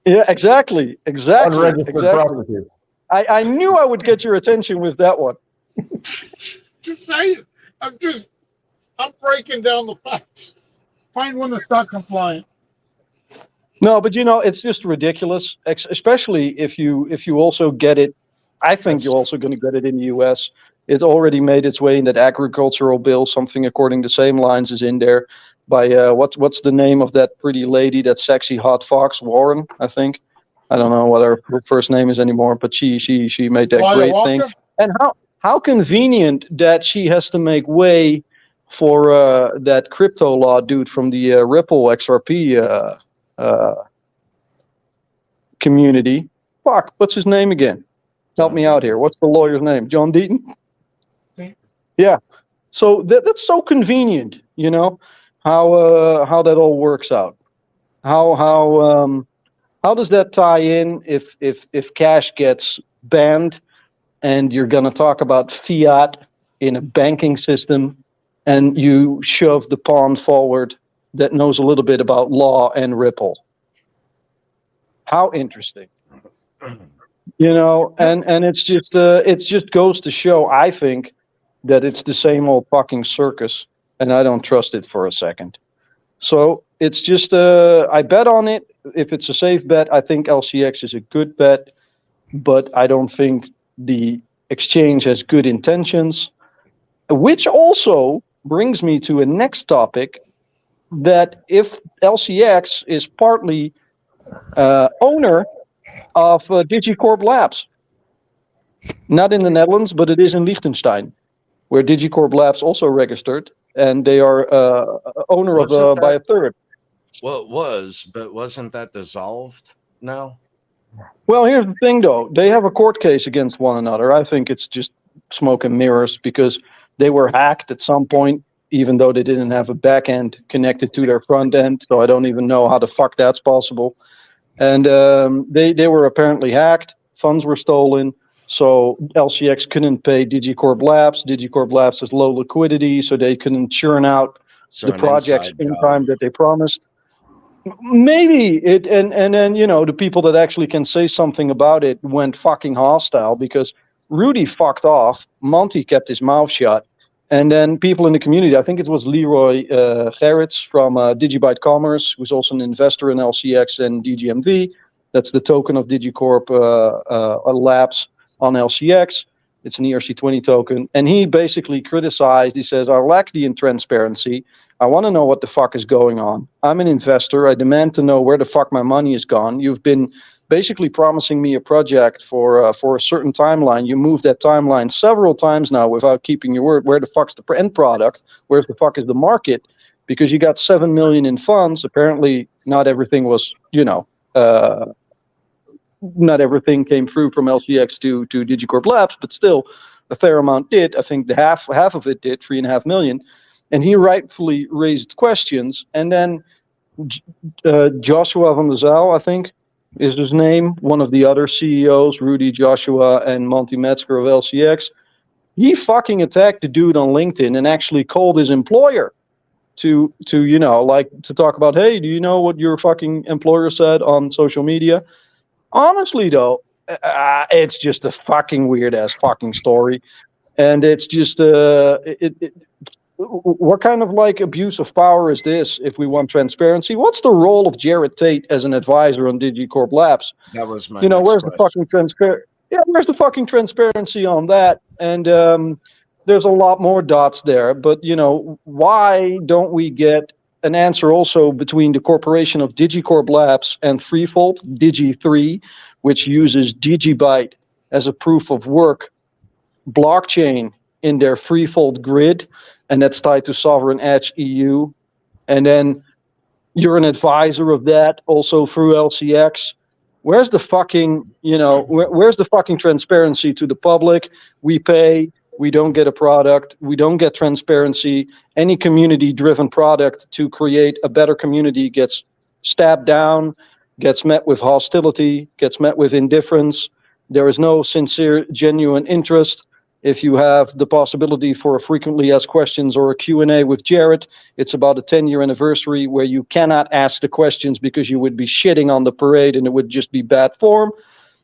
Yeah, exactly. Unregistered property. I knew I would get your attention with that one. Just say it. I'm breaking down the facts. Find one that's not compliant. No, but it's just ridiculous, especially if you also get it. I think you're also going to get it in the U.S. It's already made its way in that agricultural bill. Something according to the same lines is in there by what's the name of that pretty lady, that sexy hot fox, Warren, I think. I don't know what her first name is anymore, but she made that Wally great Walker? thing. And how convenient that she has to make way for that crypto law dude from the Ripple XRP community. Fuck, what's his name again? Help me out here. What's the lawyer's name? John Deaton? Yeah. So that's so convenient, how that all works out. How does that tie in if cash gets banned and you're going to talk about fiat in a banking system and you shove the pawn forward that knows a little bit about law and Ripple? How interesting. And it's just goes to show, I think, that it's the same old fucking circus, and I don't trust it for a second. So it's just, I bet on it. If it's a safe bet, I think LCX is a good bet, but I don't think the exchange has good intentions, which also brings me to a next topic, that if LCX is partly owner of Digicorp Labs, not in the Netherlands, but it is in Liechtenstein, where Digicorp Labs also registered, and they are owner of by a third. Well, it was, but wasn't that dissolved now? Well, here's the thing, though. They have a court case against one another. I think it's just smoke and mirrors because they were hacked at some point, even though they didn't have a back end connected to their front end. So I don't even know how the fuck that's possible. And they were apparently hacked. Funds were stolen. So LCX couldn't pay Digicorp Labs. Digicorp Labs has low liquidity, so they couldn't churn out So the an projects inside in job. time that they promised. Maybe it, and then, you know, the people that actually can say something about it went fucking hostile because Rudy fucked off. Monty kept his mouth shut. And then people in the community, I think it was Leroy Gerrits from Digibyte Commerce, who's also an investor in LCX and DGMV. That's the token of Digicorp Labs on LCX. It's an ERC20 token. And he basically criticized, he says, I lack the transparency. I want to know what the fuck is going on. I'm an investor. I demand to know where the fuck my money is gone. You've been basically promising me a project for a certain timeline. You moved that timeline several times now without keeping your word. Where the fuck's the end product? Where the fuck is the market? Because you got 7 million in funds. Apparently, not everything was, you know, not everything came through from LCX to Digicorp Labs, but still, a fair amount did. I think the half of it did, 3.5 million. And he rightfully raised questions. And then Joshua van der Zijl, I think, is his name, one of the other CEOs, Rudy, Joshua, and Monty Metzger of LCX. He fucking attacked the dude on LinkedIn and actually called his employer to you know, like, to talk about, hey, do you know what your fucking employer said on social media? Honestly, though, it's just a fucking weird ass fucking story. And it's just, what kind of like abuse of power is this if we want transparency? What's the role of Jared Tate as an advisor on Digicorp Labs? That was my You know, next where's question. the fucking where's the fucking transparency on that? And there's a lot more dots there. But, you know, why don't we get an answer also between the corporation of Digicorp Labs and Threefold, Digi3, which uses Digibyte as a proof of work blockchain in their Threefold grid, and that's tied to Sovereign Edge EU. And then you're an advisor of that also through LCX. Where's the fucking, you know, where's the fucking transparency to the public? We pay, we don't get a product, we don't get transparency. Any community-driven product to create a better community gets stabbed down, gets met with hostility, gets met with indifference. There is no sincere, genuine interest. If you have the possibility for a frequently asked questions or a Q&A with Jared, it's about a 10-year anniversary where you cannot ask the questions because you would be shitting on the parade and it would just be bad form.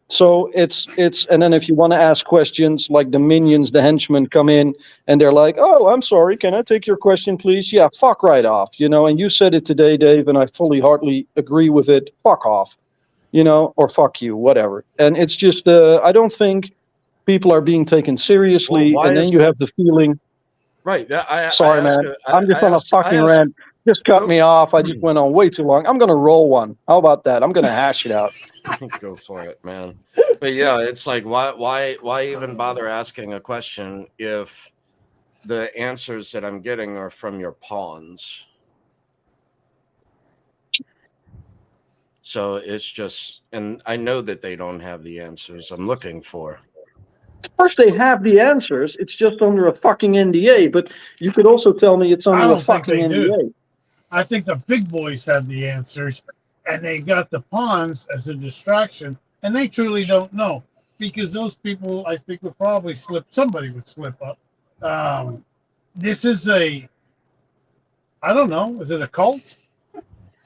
So it's and then if you want to ask questions, like the minions, the henchmen come in and they're like, oh, I'm sorry, can I take your question, please? Yeah, fuck right off, you know, and you said it today, Dave, and I fully heartily agree with it. Fuck off, you know, or fuck you, whatever. And it's just, I don't think people are being taken seriously, Well, why and then is you have the feeling, Right. sorry, man, I'm just on a fucking rant. Just cut me off. I just went on way too long. I'm going to roll one. How about that? I'm going to hash it out. Go for it, man. But yeah, it's like, why even bother asking a question if the answers that I'm getting are from your pawns? So it's just, and I know that they don't have the answers I'm looking for. Of course they have the answers. It's just under a fucking NDA. But you could also tell me it's I under a don't think fucking they do. NDA. I think the big boys have the answers, and they got the pawns as a distraction, and they truly don't know because those people, I think, would probably slip. Somebody would slip up. This is I don't know. Is it a cult?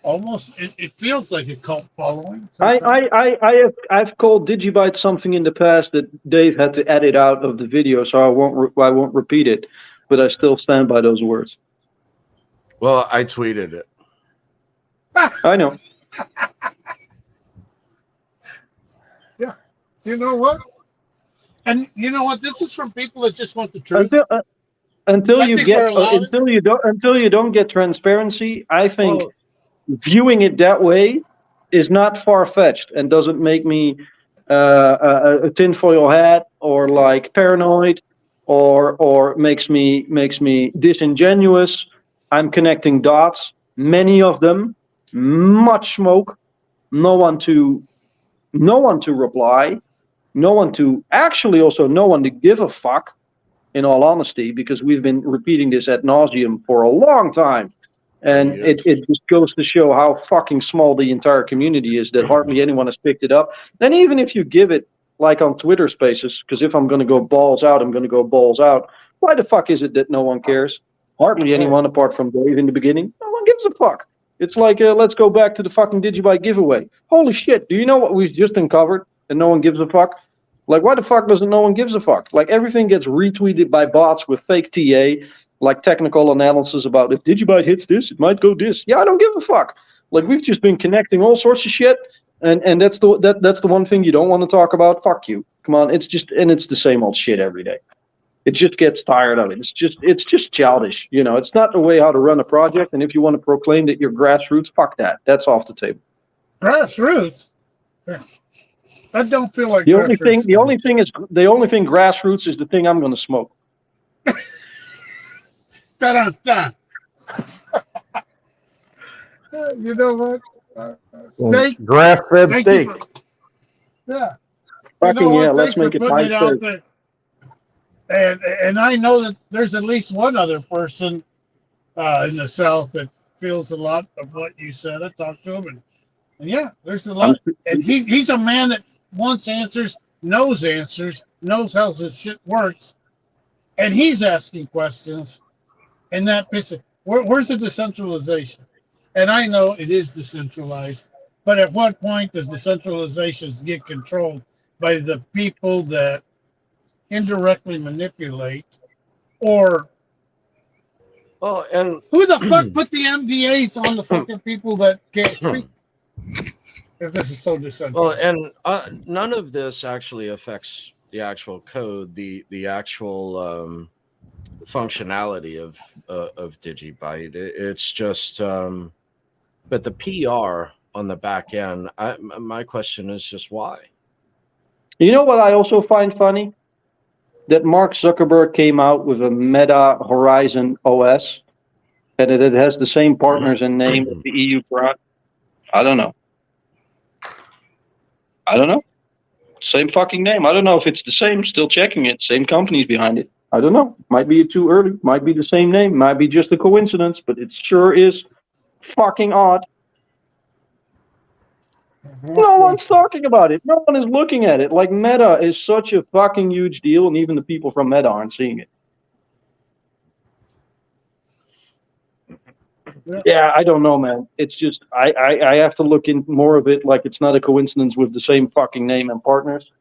Almost. It feels like a cult following. I've called Digibyte something in the past that Dave had to edit out of the video, so I won't repeat it. But I still stand by those words. Well, I tweeted it. I know. Yeah. You know what? And you know what? This is from people that just want the truth. Until I you think get we're allowed until you don't get transparency, I think Well, viewing it that way is not far-fetched and doesn't make me a tinfoil hat or like paranoid or makes me disingenuous. I'm connecting dots, many of them, much smoke, no one to reply, no one to give a fuck, in all honesty, because we've been repeating this ad nauseum for a long time. And it just goes to show how fucking small the entire community is, that hardly anyone has picked it up. And even if you give it, like on Twitter Spaces, because if I'm going to go balls out, I'm going to go balls out. Why the fuck is it that no one cares? Hardly anyone, apart from Dave in the beginning. No one gives a fuck. It's like, let's go back to the fucking Digibyte giveaway. Holy shit, do you know what we've just uncovered and no one gives a fuck? Like, why the fuck doesn't no one gives a fuck? Like, everything gets retweeted by bots with fake TA, like technical analysis about if Digibyte hits this, it might go this. Yeah, I don't give a fuck. Like, we've just been connecting all sorts of shit, and that's the one thing you don't want to talk about. Fuck you. Come on, it's the same old shit every day. It just gets tired of it. It's just childish. You know, it's not the way how to run a project. And if you want to proclaim that you're grassroots, fuck that. That's off the table. Grassroots. I don't feel like the only thing grassroots is the thing I'm going to smoke. Da-da-da. You know what? Steak. Grass-fed steak. Yeah. Fucking yeah, let's Thanks make it for putting out there. And I know that there's at least one other person in the South that feels a lot of what you said. I talked to him, and yeah, there's a lot. And he's a man that wants answers, knows how this shit works, and he's asking questions. And that pisses. Where's the decentralization? And I know it is decentralized, but at what point does decentralization get controlled by the people that indirectly manipulate, or and who the fuck put the MDAs on the fucking people that can't speak? If this is so decentralized. And none of this actually affects the actual code, the actual functionality of Digibyte. It's just, but the PR on the back end. My question is just why. You know what I also find funny? That Mark Zuckerberg came out with a Meta Horizon OS, and it has the same partners and name as the EU product. I don't know. Same fucking name. I don't know if it's the same. Still checking it. Same companies behind it. I don't know. Might be too early. Might be the same name. Might be just a coincidence, but it sure is fucking odd. No one's talking about it. No one is looking at it. Like, Meta is such a fucking huge deal, and even the people from Meta aren't seeing it. Yeah, I don't know, man. It's just I have to look in more of it. Like, it's not a coincidence with the same fucking name and partners,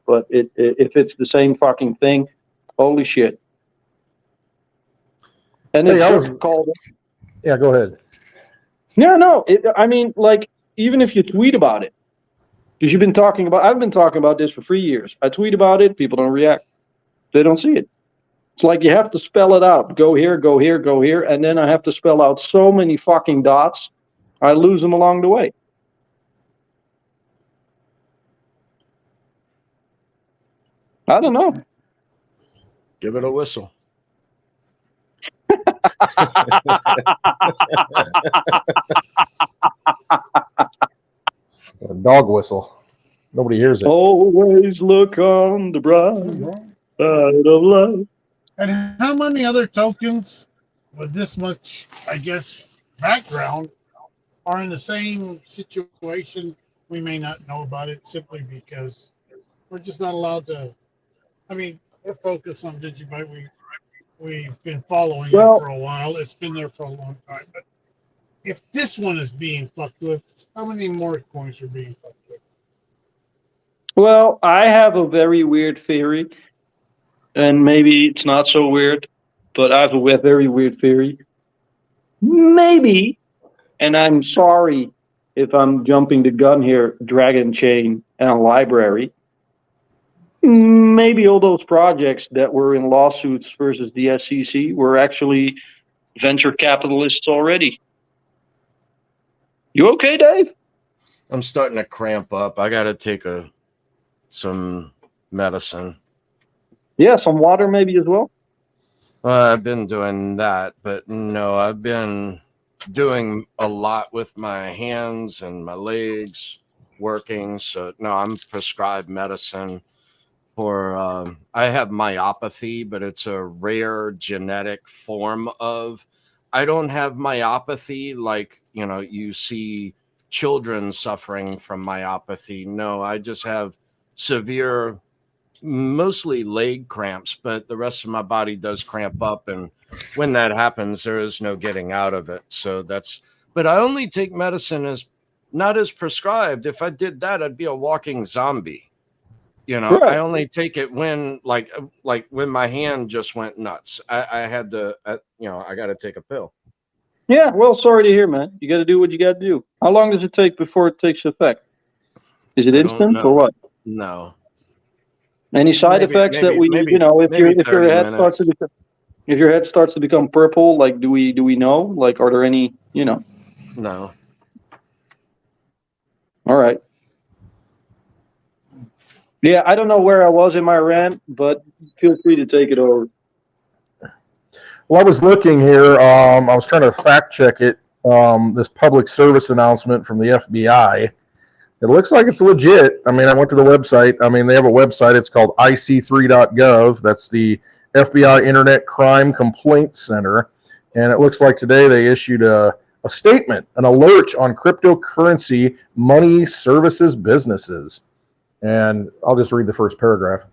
but if it's the same fucking thing, holy shit. And it's just called. Yeah, go ahead. Yeah, no. I mean, like, even if you tweet about it, because I've been talking about this for 3 years. I tweet about it, people don't react. They don't see it. It's like you have to spell it out. Go here, go here, go here, and then I have to spell out so many fucking dots, I lose them along the way. I don't know. Give it a whistle. A dog whistle. Nobody hears it. Always look on the bright side of life. And how many other tokens with this much, I guess, background are in the same situation? We may not know about it simply because we're just not allowed to. I mean, we're focused on Digibyte. We've been following it for a while. It's been there for a long time. But if this one is being fucked with, how many more coins are being fucked with? Well, I have a very weird theory, and maybe it's not so weird, but I have a very weird theory. Maybe, and I'm sorry if I'm jumping the gun here, Dragon Chain and Library, maybe all those projects that were in lawsuits versus the SEC were actually venture capitalists already. You okay, Dave? I'm starting to cramp up. I got to take some medicine. Yeah, some water maybe as well. I've been doing that, but no, I've been doing a lot with my hands and my legs working. So no, I'm prescribed medicine for, I have myopathy, but it's a rare genetic form of I don't have myopathy like, you see children suffering from myopathy. No, I just have severe, mostly leg cramps, but the rest of my body does cramp up. And when that happens, there is no getting out of it. So but I only take medicine not as prescribed. If I did that, I'd be a walking zombie. Right. I only take it when like when my hand just went nuts. I had to, I got to take a pill. Yeah, well, sorry to hear, man. You got to do what you got to do. How long does it take before it takes effect? Is it I don't instant know. or what? No. Any side effects that we, if your head starts to become, if your head starts to become purple, like do we know? Like, are there any, No. All right. Yeah, I don't know where I was in my rant, but feel free to take it over. Well, I was looking here. I was trying to fact check it. This public service announcement from the FBI. It looks like it's legit. I mean, I went to the website. I mean, they have a website. It's called ic3.gov. That's the FBI Internet Crime Complaint Center. And it looks like today they issued a statement, an alert on cryptocurrency money services businesses. And I'll just read the first paragraph.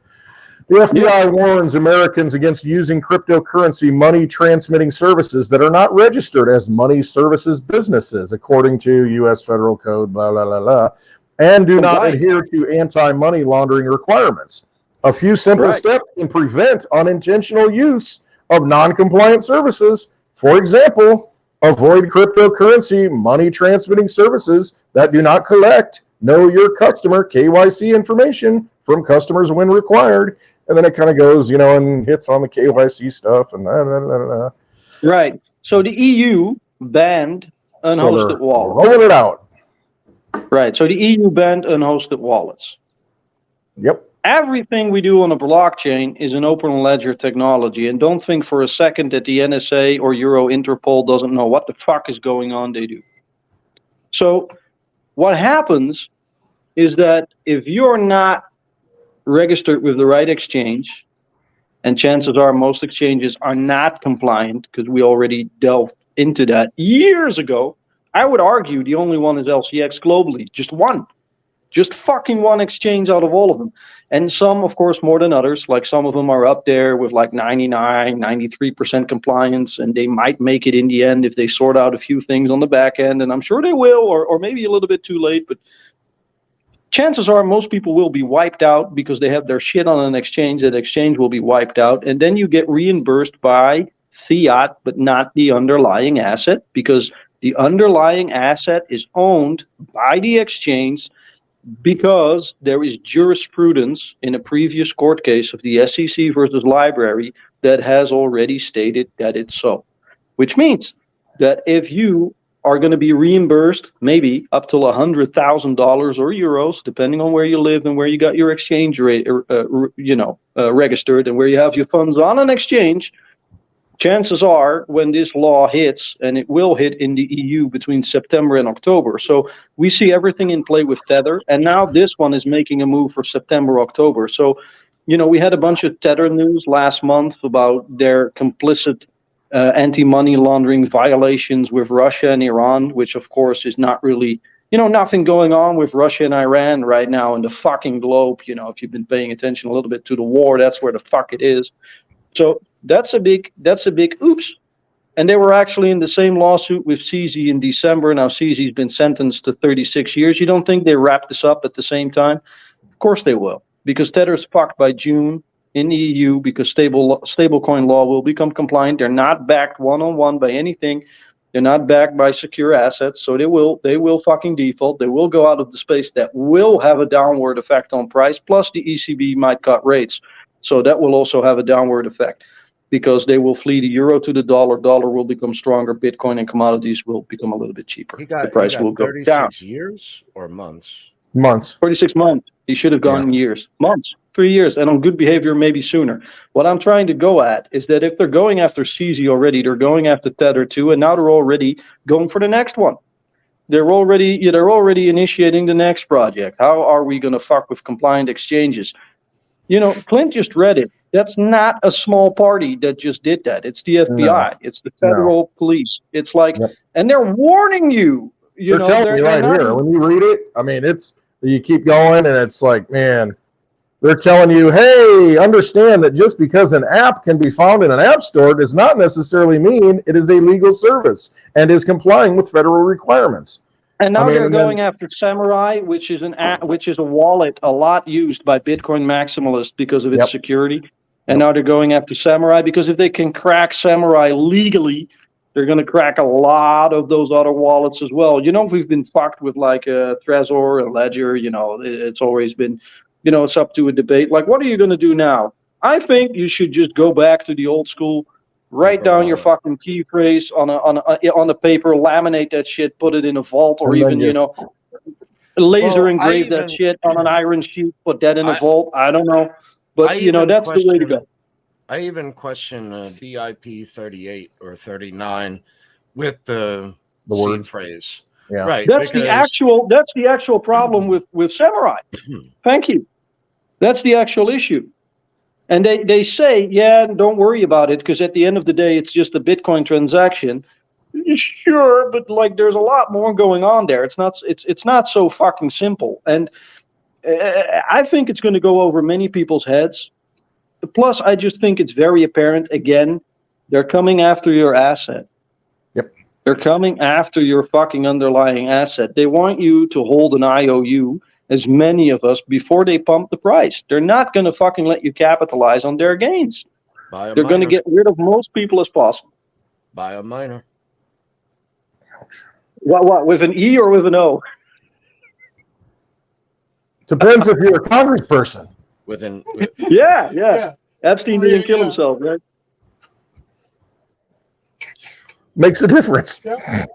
The FBI warns Americans against using cryptocurrency money transmitting services that are not registered as money services businesses, according to U.S. Federal Code, blah, blah, blah, blah, and do not adhere to anti-money laundering requirements. A few simple steps can prevent unintentional use of non-compliant services. For example, avoid cryptocurrency money transmitting services that do not collect know your customer KYC information from customers when required. And then it kind of goes, and hits on the KYC stuff and Right. So the EU banned unhosted wallets. Rolling it out. Right. So the EU banned unhosted wallets. Yep. Everything we do on a blockchain is an open ledger technology. And don't think for a second that the NSA or Euro Interpol doesn't know what the fuck is going on. They do. So what happens is that if you're not registered with the right exchange, and chances are most exchanges are not compliant because we already delved into that years ago. I would argue the only one is LCX globally, just one. Just fucking one exchange out of all of them. And some, of course, more than others. Like some of them are up there with like 99, 93% compliance, and they might make it in the end if they sort out a few things on the back end, and I'm sure they will, or maybe a little bit too late, but chances are most people will be wiped out because they have their shit on an exchange. That exchange will be wiped out, and then you get reimbursed by fiat, but not the underlying asset, because the underlying asset is owned by the exchange, because there is jurisprudence in a previous court case of the SEC versus Library that has already stated that it's so. Which means that if you are going to be reimbursed maybe up to $100,000 or euros, depending on where you live and where you got your exchange rate, registered, and where you have your funds on an exchange, chances are when this law hits, and it will hit in the EU between September and October. So we see everything in play with Tether, and now this one is making a move for September, October. So, we had a bunch of Tether news last month about their complicit anti-money laundering violations with Russia and Iran, which of course is not really, nothing going on with Russia and Iran right now in the fucking globe. If you've been paying attention a little bit to the war, that's where the fuck it is. So that's a big oops. And they were actually in the same lawsuit with CZ in December. Now CZ's been sentenced to 36 years. You don't think they wrap this up at the same time? Of course they will, because Tether's fucked by June in the EU, because stablecoin law will become compliant. They're not backed one-on-one by anything. They're not backed by secure assets, so they will fucking default. They will go out of the space. That will have a downward effect on price. Plus the ECB might cut rates, so that will also have a downward effect, because they will flee the euro to the dollar. Dollar will become stronger. Bitcoin and commodities will become a little bit cheaper. The price will go down. 36 years or months? Months. 36 months. He should have gone in years. Months. 3 years. And on good behavior, maybe sooner. What I'm trying to go at is that if they're going after CZ already, they're going after Tether too, and now they're already going for the next one. They're already initiating the next project. How are we going to fuck with compliant exchanges? Clint just read it. That's not a small party that just did that. It's the FBI. It's the federal police. It's like, and they're warning you. They're telling you right here. When you read it, I mean, you keep going, and it's like, man, they're telling you, hey, understand that just because an app can be found in an app store does not necessarily mean it is a legal service and is complying with federal requirements. And now they're going after Samurai, which is an app, which is a wallet a lot used by Bitcoin maximalists because of its security. And now they're going after Samurai because if they can crack Samurai legally, they're going to crack a lot of those other wallets as well. You know, we've been fucked with like Trezor and Ledger. You know, it's always been, you know, it's up to a debate. Like, what are you going to do now? I think you should just go back to the old school. Write down your fucking key phrase on a paper, laminate that shit, put it in a vault, or even, you know, laser engrave that shit on an iron sheet, put that in a vault. I don't know. But, you know, that's the way to go. I even question BIP 38 or 39 with the word phrase. Yeah. Right. That's the actual problem with Samurai. Thank you. That's the actual issue. And they say, yeah, don't worry about it, because at the end of the day, it's just a Bitcoin transaction. Sure, but like there's a lot more going on there. It's not so fucking simple. And I think it's going to go over many people's heads. Plus, I just think it's very apparent, again, they're coming after your asset. Yep. They're coming after your fucking underlying asset. They want you to hold an IOU, as many of us, before they pump the price. They're not going to fucking let you capitalize on their gains. They're going to get rid of most people as possible. Buy a miner. What, with an E or with an O? Depends if you're a congressperson. Yeah. Epstein didn't kill himself, right? Makes a difference. Yeah.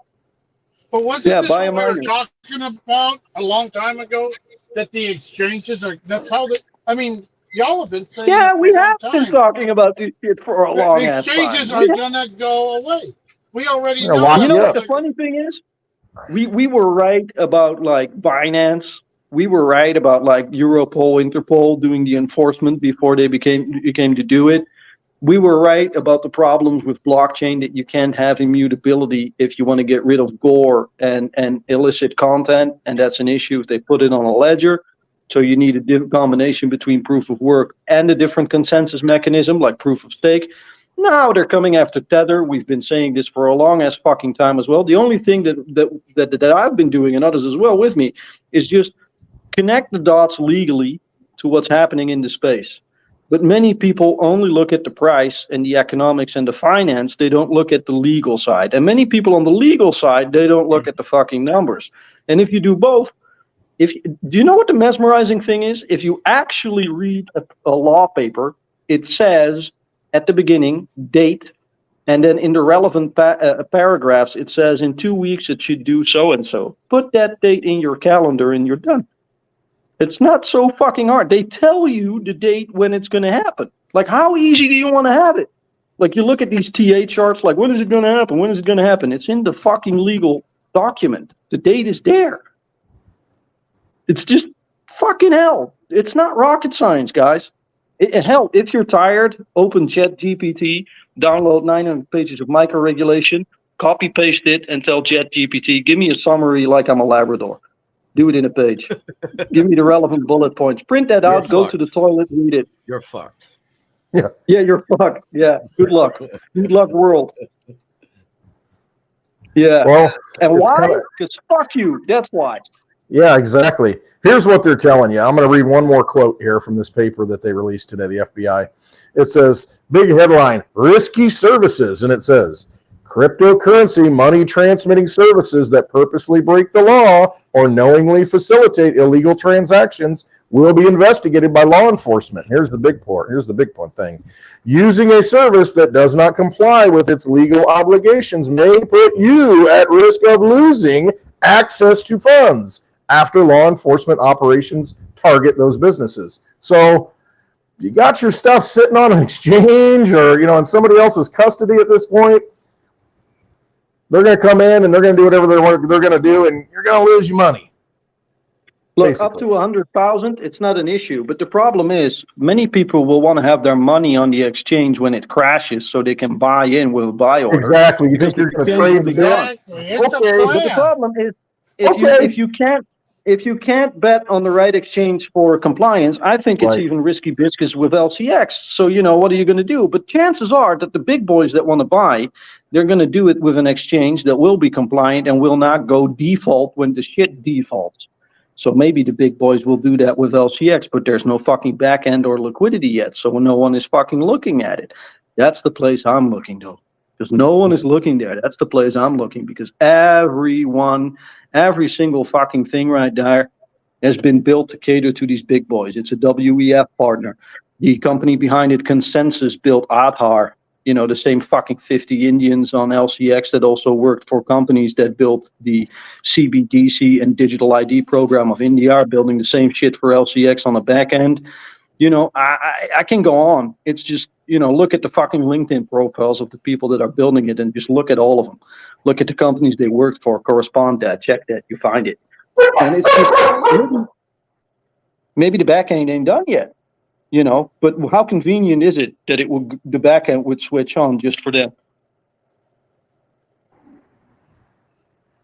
But wasn't this what we were talking about a long time ago? That the exchanges are, that's how I mean, y'all have been saying. Yeah, we have been talking about this shit for a long time. The exchanges are going to go away. We already know. You know what the funny thing is? We were right about like Binance. We were right about like Europol, Interpol doing the enforcement before they became to do it. We were right about the problems with blockchain, that you can't have immutability if you want to get rid of gore and illicit content, and that's an issue if they put it on a ledger. So you need a different combination between proof of work and a different consensus mechanism like proof of stake. Now they're coming after Tether. We've been saying this for a long ass fucking time as well. The only thing that I've been doing, and others as well with me, is just connect the dots legally to what's happening in the space. But many people only look at the price and the economics and the finance. They don't look at the legal side. And many people on the legal side, they don't look at the fucking numbers. And if you do both, do you know what the mesmerizing thing is? If you actually read a law paper, it says at the beginning, date, and then in the relevant paragraphs, it says in 2 weeks it should do so and so. Put that date in your calendar and you're done. It's not so fucking hard. They tell you the date when it's going to happen. Like, how easy do you want to have it? Like, you look at these TA charts, like, when is it going to happen? When is it going to happen? It's in the fucking legal document. The date is there. It's just fucking hell. It's not rocket science, guys. Hell, if you're tired, open ChatGPT, download 900 pages of microregulation, copy paste it, and tell ChatGPT, give me a summary like I'm a Labrador. Do it in a page. Give me the relevant bullet points. Print that out, go to the toilet, read it. You're fucked. Yeah, you're fucked. Yeah, good luck. Good luck, world. Yeah. Well, and why? Because fuck you. That's why. Yeah, exactly. Here's what they're telling you. I'm going to read one more quote here from this paper that they released today, the FBI. It says, big headline, risky services. And it says, cryptocurrency money transmitting services that purposely break the law or knowingly facilitate illegal transactions will be investigated by law enforcement. Here's the big part. Here's the big point thing. Using a service that does not comply with its legal obligations may put you at risk of losing access to funds after law enforcement operations target those businesses. So you got your stuff sitting on an exchange or, in somebody else's custody at this point. They're going to come in and they're going to do whatever they're going to do, and you're going to lose your money. Look, up basically. to 100,000, it's not an issue. But the problem is, many people will want to have their money on the exchange when it crashes, so they can buy in with a buy order. Exactly. You Because think you're the going to exchange trade will the be bit? gone. Exactly. It's Okay, a but But the plan. problem is, if Okay. you can't bet on the right exchange for compliance, I think it's Right. even risky business with LCX. So what are you going to do? But chances are that the big boys that want to buy, they're going to do it with an exchange that will be compliant and will not go default when the shit defaults. So maybe the big boys will do that with LCX, but there's no fucking back end or liquidity yet, so no one is fucking looking at it. That's the place I'm looking, though. Because no one is looking there. That's the place I'm looking, because every single fucking thing right there has been built to cater to these big boys. It's a WEF partner. The company behind it, Consensus, built Aadhaar. The same fucking 50 Indians on LCX that also worked for companies that built the CBDC and digital ID program of India are building the same shit for LCX on the back end. I can go on. It's just, look at the fucking LinkedIn profiles of the people that are building it and just look at all of them. Look at the companies they worked for, correspond that, check that, you find it. And it's just, maybe the back end ain't done yet, but how convenient is it that the back end would switch on just for them?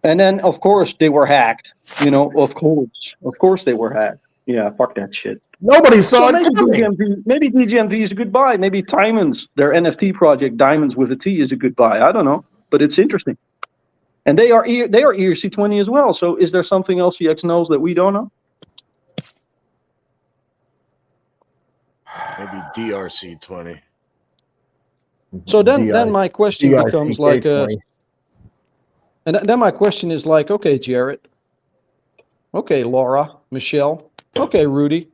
And then, of course, they were hacked. Of course they were hacked. Yeah, fuck that shit. Nobody saw So it coming. maybe DGMV is a good buy. Maybe Diamonds, their NFT project, Diamonds with a T, is a good buy. I don't know, but it's interesting. And they are ERC20 as well. So is there something else CX knows that we don't know? Maybe DRC20. So then my question becomes like, and then my question is like, okay, Jarrett, okay, Laura, Michelle, okay, Rudy,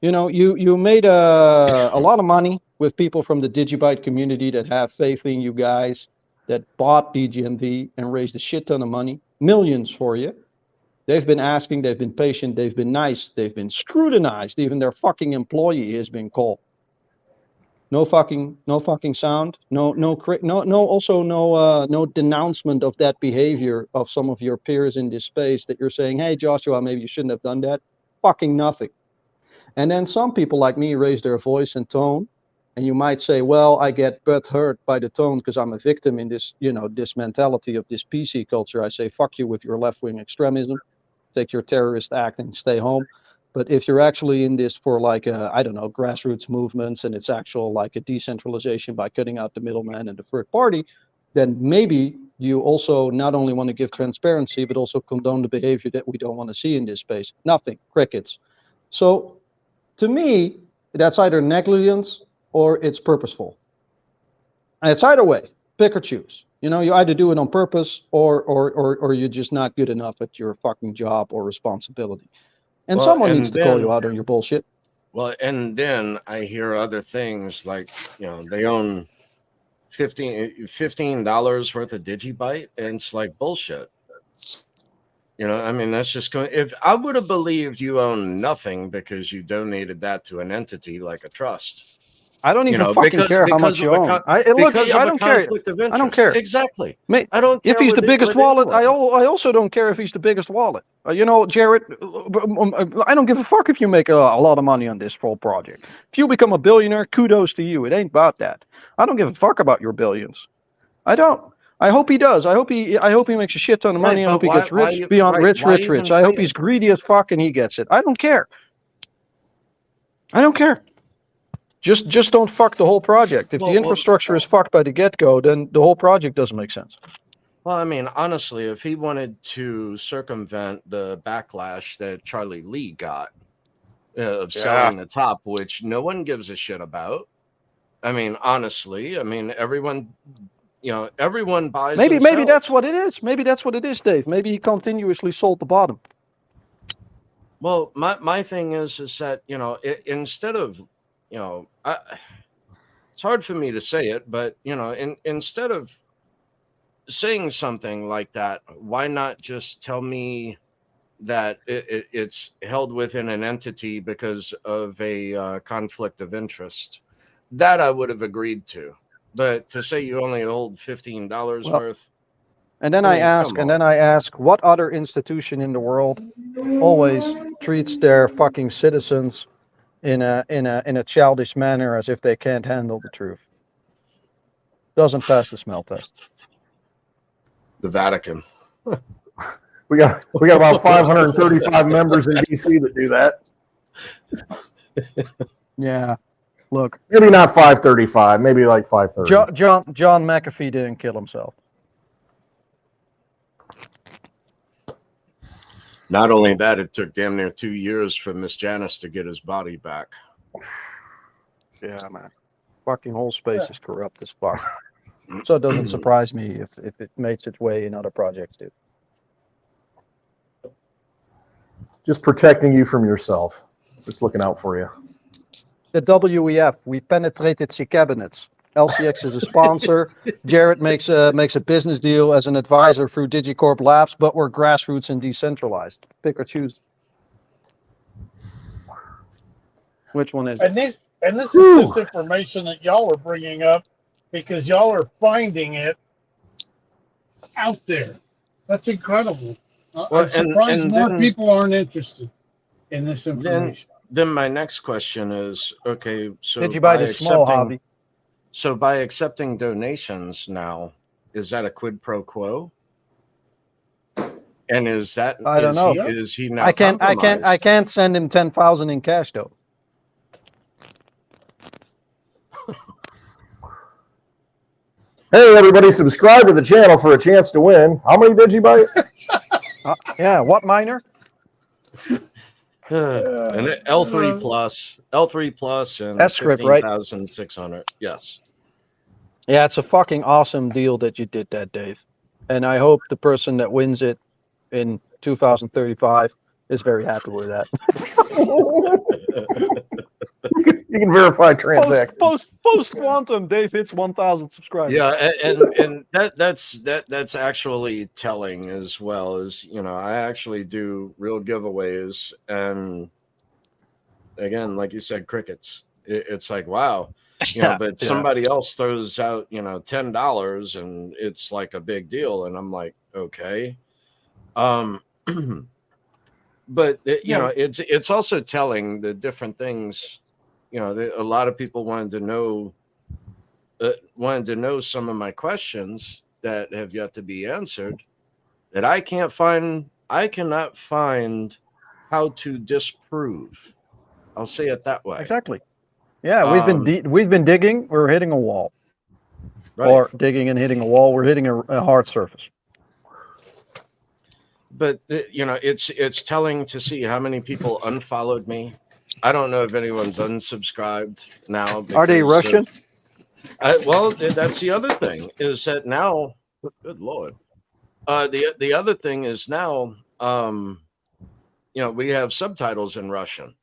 you made a lot of money with people from the Digibyte community that have faith in you guys, that bought DGMV and raised a shit ton of money, millions for you. They've been asking, they've been patient, they've been nice, they've been scrutinized. Even their fucking employee has been called. No fucking sound. No denouncement of that behavior of some of your peers in this space that you're saying, hey, Joshua, maybe you shouldn't have done that. Fucking nothing. And then some people like me raise their voice and tone. And you might say, well, I get hurt by the tone because I'm a victim in this, this mentality of this PC culture. I say, fuck you with your left-wing extremism. Take your terrorist act and stay home. But if you're actually in this for like, I don't know, grassroots movements, and it's actual like a decentralization by cutting out the middleman and the third party, then maybe you also not only want to give transparency, but also condone the behavior that we don't want to see in this space. Nothing, crickets. So to me, that's either negligence or it's purposeful. And it's either way, pick or choose. You either do it on purpose or you're just not good enough at your fucking job or responsibility. And someone needs to call you out on your bullshit. Well, and then I hear other things like, they own $15 worth of Digibyte, and it's like bullshit. I mean, that's just going. If I would have believed you own nothing because you donated that to an entity like a trust, I don't even fucking care how much you own. I don't care. I don't care. Exactly. I don't care if he's the biggest wallet. I also don't care if he's the biggest wallet. Jarrett, I don't give a fuck if you make a lot of money on this whole project. If you become a billionaire, kudos to you. It ain't about that. I don't give a fuck about your billions. I don't. I hope he does. I hope he makes a shit ton of money. I hope he gets rich beyond rich. I hope he's greedy as fuck and he gets it. I don't care. I don't care. Just don't fuck the whole project. If the infrastructure is fucked by the get-go, then the whole project doesn't make sense. Well, I mean, honestly, if he wanted to circumvent the backlash that Charlie Lee got of selling the top, which no one gives a shit about. I mean, honestly, everyone buys. Maybe that's what it is. Maybe that's what it is, Dave. Maybe he continuously sold the bottom. Well, my thing is that, instead of, it's hard for me to say it, but, instead of saying something like that, why not just tell me that it's held within an entity because of a conflict of interest? That I would have agreed to. But to say you only hold $15 worth. And then I I mean, ask, come and on. then I ask, what other institution in the world always treats their fucking citizens in a childish manner as if they can't handle the truth? Doesn't pass the smell test. The Vatican. We got about 535 members in DC that do that. Yeah. Look, Maybe not 535, maybe like 530. John McAfee didn't kill himself. Not only that, it took damn near 2 years for Miss Janice to get his body back. Yeah, man. Fucking whole space is corrupt as fuck. So it doesn't surprise me if it makes its way in other projects too. Just protecting you from yourself. Just looking out for you. The WEF, we penetrated the cabinets. LCX is a sponsor. Jared makes a business deal as an advisor through Digicorp Labs, but we're grassroots and decentralized. Pick or choose. Which one is it? And this is just information that y'all are bringing up because y'all are finding it out there. That's incredible. Well, I'm surprised and more then- people aren't interested in this information. Then my next question is, okay, so Did you buy by the small accepting- hobby? So by accepting donations now, is that a quid pro quo? And is that I don't know. Is he now I compromised? can't send him 10,000 in cash though. Hey, everybody, subscribe to the channel for a chance to win. How many did you buy? Yeah, what minor? And L3 plus, and S-script, right? 15,600. Yes. Yeah, it's a fucking awesome deal that you did that, Dave. And I hope the person that wins it in 2035 is very happy with that. You can verify transactions. Post quantum, Dave hits 1,000 subscribers. Yeah, and that's actually telling as well. As you know, I actually do real giveaways, and again, like you said, crickets. It's like, wow, you know, but somebody else throws out, you know, $10, and it's like a big deal, and I'm like, okay. But you know, it's also telling the different things. You know, a lot of people wanted to know some of my questions that have yet to be answered. That I cannot find how to disprove. I'll say it that way. Exactly. Yeah, we've been digging. We're hitting a wall, Right. or digging and hitting a wall. We're hitting a hard surface. But you know, it's telling to see how many people unfollowed me. I don't know if anyone's unsubscribed now. Are they Russian? Well, that's the other thing is that now. Good Lord. The other thing is now, you know, we have subtitles in Russian.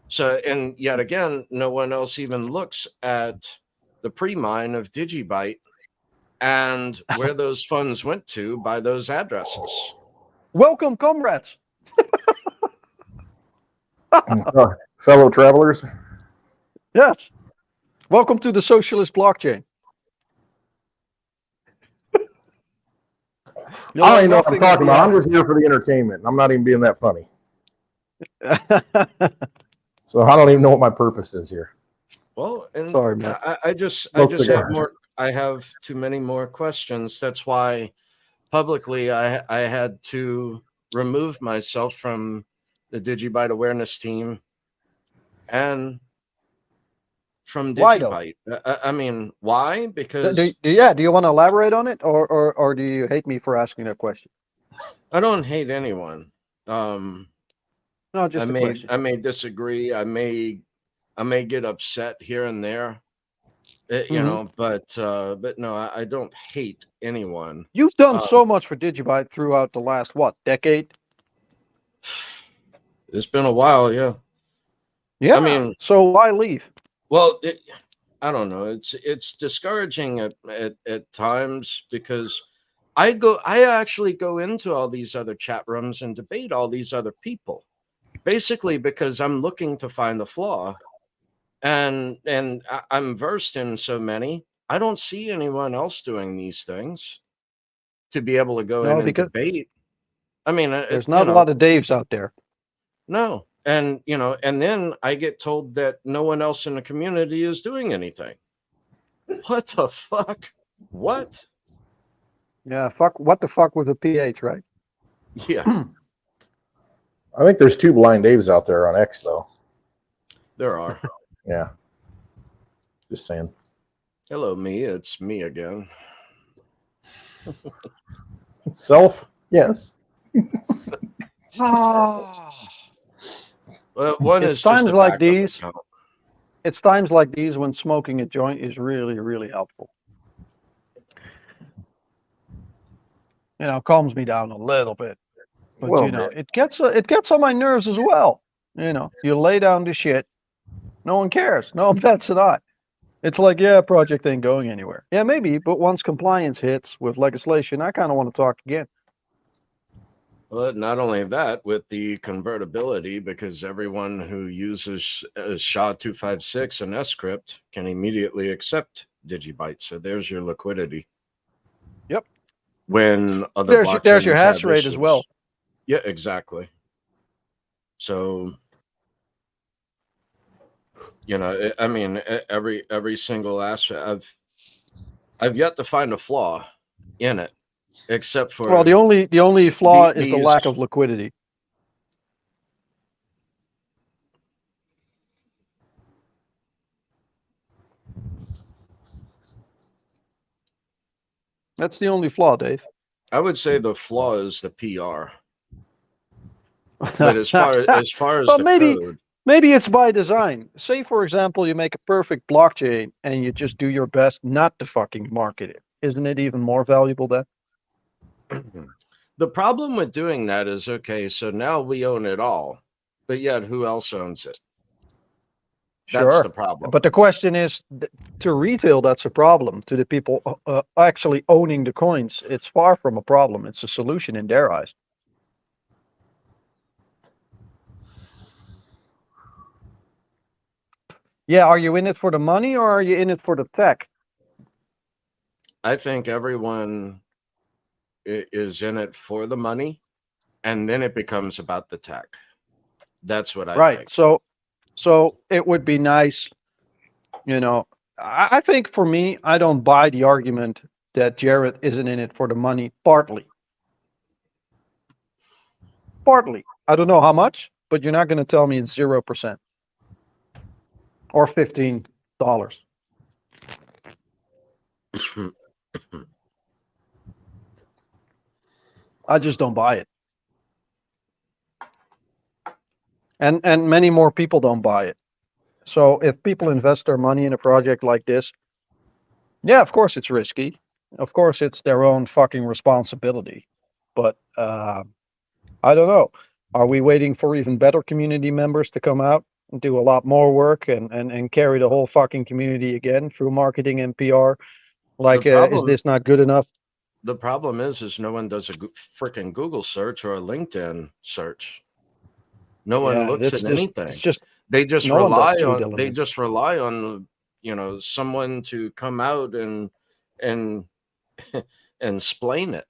So, and yet again, no one else even looks at the pre-mine of Digibyte and where those funds went to by those addresses. Welcome, comrades. Fellow travelers. Yes. Welcome to the socialist blockchain. I don't even know what I'm talking about. I'm just here for the entertainment. I'm not even being that funny. So I don't even know what my purpose is here. Well, and Sorry, man. I just Smoke have cigars. more. I have too many more questions. That's why publicly I had to remove myself from the Digibyte awareness team and from Why though? Digibyte. I mean, why? Because do you want to elaborate on it, or do you hate me for asking that question? I don't hate anyone. No, just a question. I may disagree. I may get upset here and there. You know, but no, I don't hate anyone. You've done so much for Digibyte throughout the last decade? It's been a while, yeah. Yeah. I mean, so why leave? well, I don't know. It's discouraging at times because I actually go into all these other chat rooms and debate all these other people, basically because I'm looking to find the flaw, and I'm versed in so many. I don't see anyone else doing these things. to be able to go No, in and because debate. I mean, there's not a lot of Daves out there. no. And, and then I get told that no one else in the community is doing anything. What the fuck? What? Yeah, what the fuck with the PH, right? Yeah, I think there's 2 blind Daves out there on X though. there are. Yeah. Just saying. Hello, me. It's me again. Self, yes. Ah. Well, one It's is just times a like backup these. account. It's times like these when smoking a joint is really, really helpful. Calms me down a little bit. But Little bit. it gets on my nerves as well. You lay down the shit. No one cares. No one bets an eye. It's like, yeah, project ain't going anywhere. Yeah, maybe, but once compliance hits with legislation, I kind of want to talk again. Well, not only that, with the convertibility, because everyone who uses SHA-256 and script can immediately accept Digibyte. So there's your liquidity. Yep. When other There's your blockchains hash have rate as well. issues. Yeah, exactly. So, I mean, every single aspect. I've yet to find a flaw in it, except for Well, the only flaw is the these- lack of liquidity. That's the only flaw, Dave. I would say the flaw is the PR. But as far as Well, the maybe code, maybe it's by design. Say, for example, you make a perfect blockchain and you just do your best not to fucking market it. Isn't it even more valuable then? the problem with doing that is, okay, so now we own it all, but yet who else owns it? That's Sure. the problem. But the question is, to retail, that's a problem. To the people actually owning the coins, it's far from a problem. It's a solution in their eyes. Yeah, are you in it for the money or are you in it for the tech? I think everyone is in it for the money, and then it becomes about the tech. That's what I Right. think. So it would be nice, I think for me, I don't buy the argument that Jared isn't in it for the money, partly. I don't know how much, but you're not going to tell me it's 0% or $15. I just don't buy it. And many more people don't buy it. So if people invest their money in a project like this, yeah, of course it's risky. Of course it's their own fucking responsibility. But I don't know. Are we waiting for even better community members to come out and do a lot more work and carry the whole fucking community again through marketing and PR? Like, is this not good enough? The problem is no one does a freaking Google search or a LinkedIn search. No one looks at anything. They just rely on someone to come out and explain it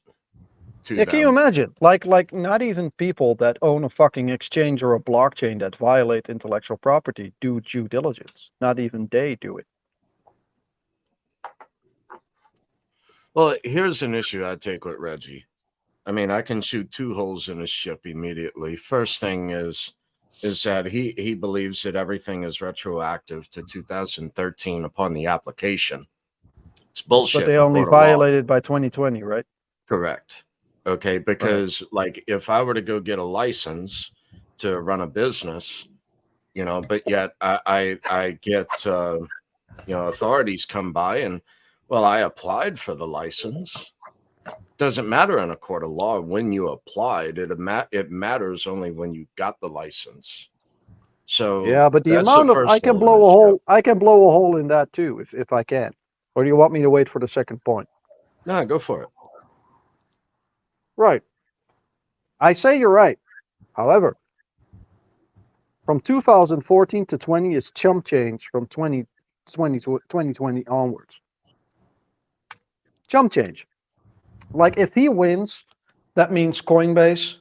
to them. Can you imagine? Like not even people that own a fucking exchange or a blockchain that violate intellectual property do due diligence. Not even they do it. Well, here's an issue I take with Reggie. I mean, I can shoot 2 holes in his ship immediately. First thing is that he believes that everything is retroactive to 2013 upon the application. It's bullshit. But they only violated by 2020, right? Correct. Okay, because like if I were to go get a license to run a business, but yet I get authorities come by and, well, I applied for the license. Doesn't matter in a court of law when you applied. It matters only when you got the license. So yeah, but the amount of I can blow a hole in that too if I can. Or do you want me to wait for the second point? No, go for it. Right. I say you're right. However, from 2014 to 20 is chump change from 2020 onwards. Chump change. Like if he wins, that means Coinbase,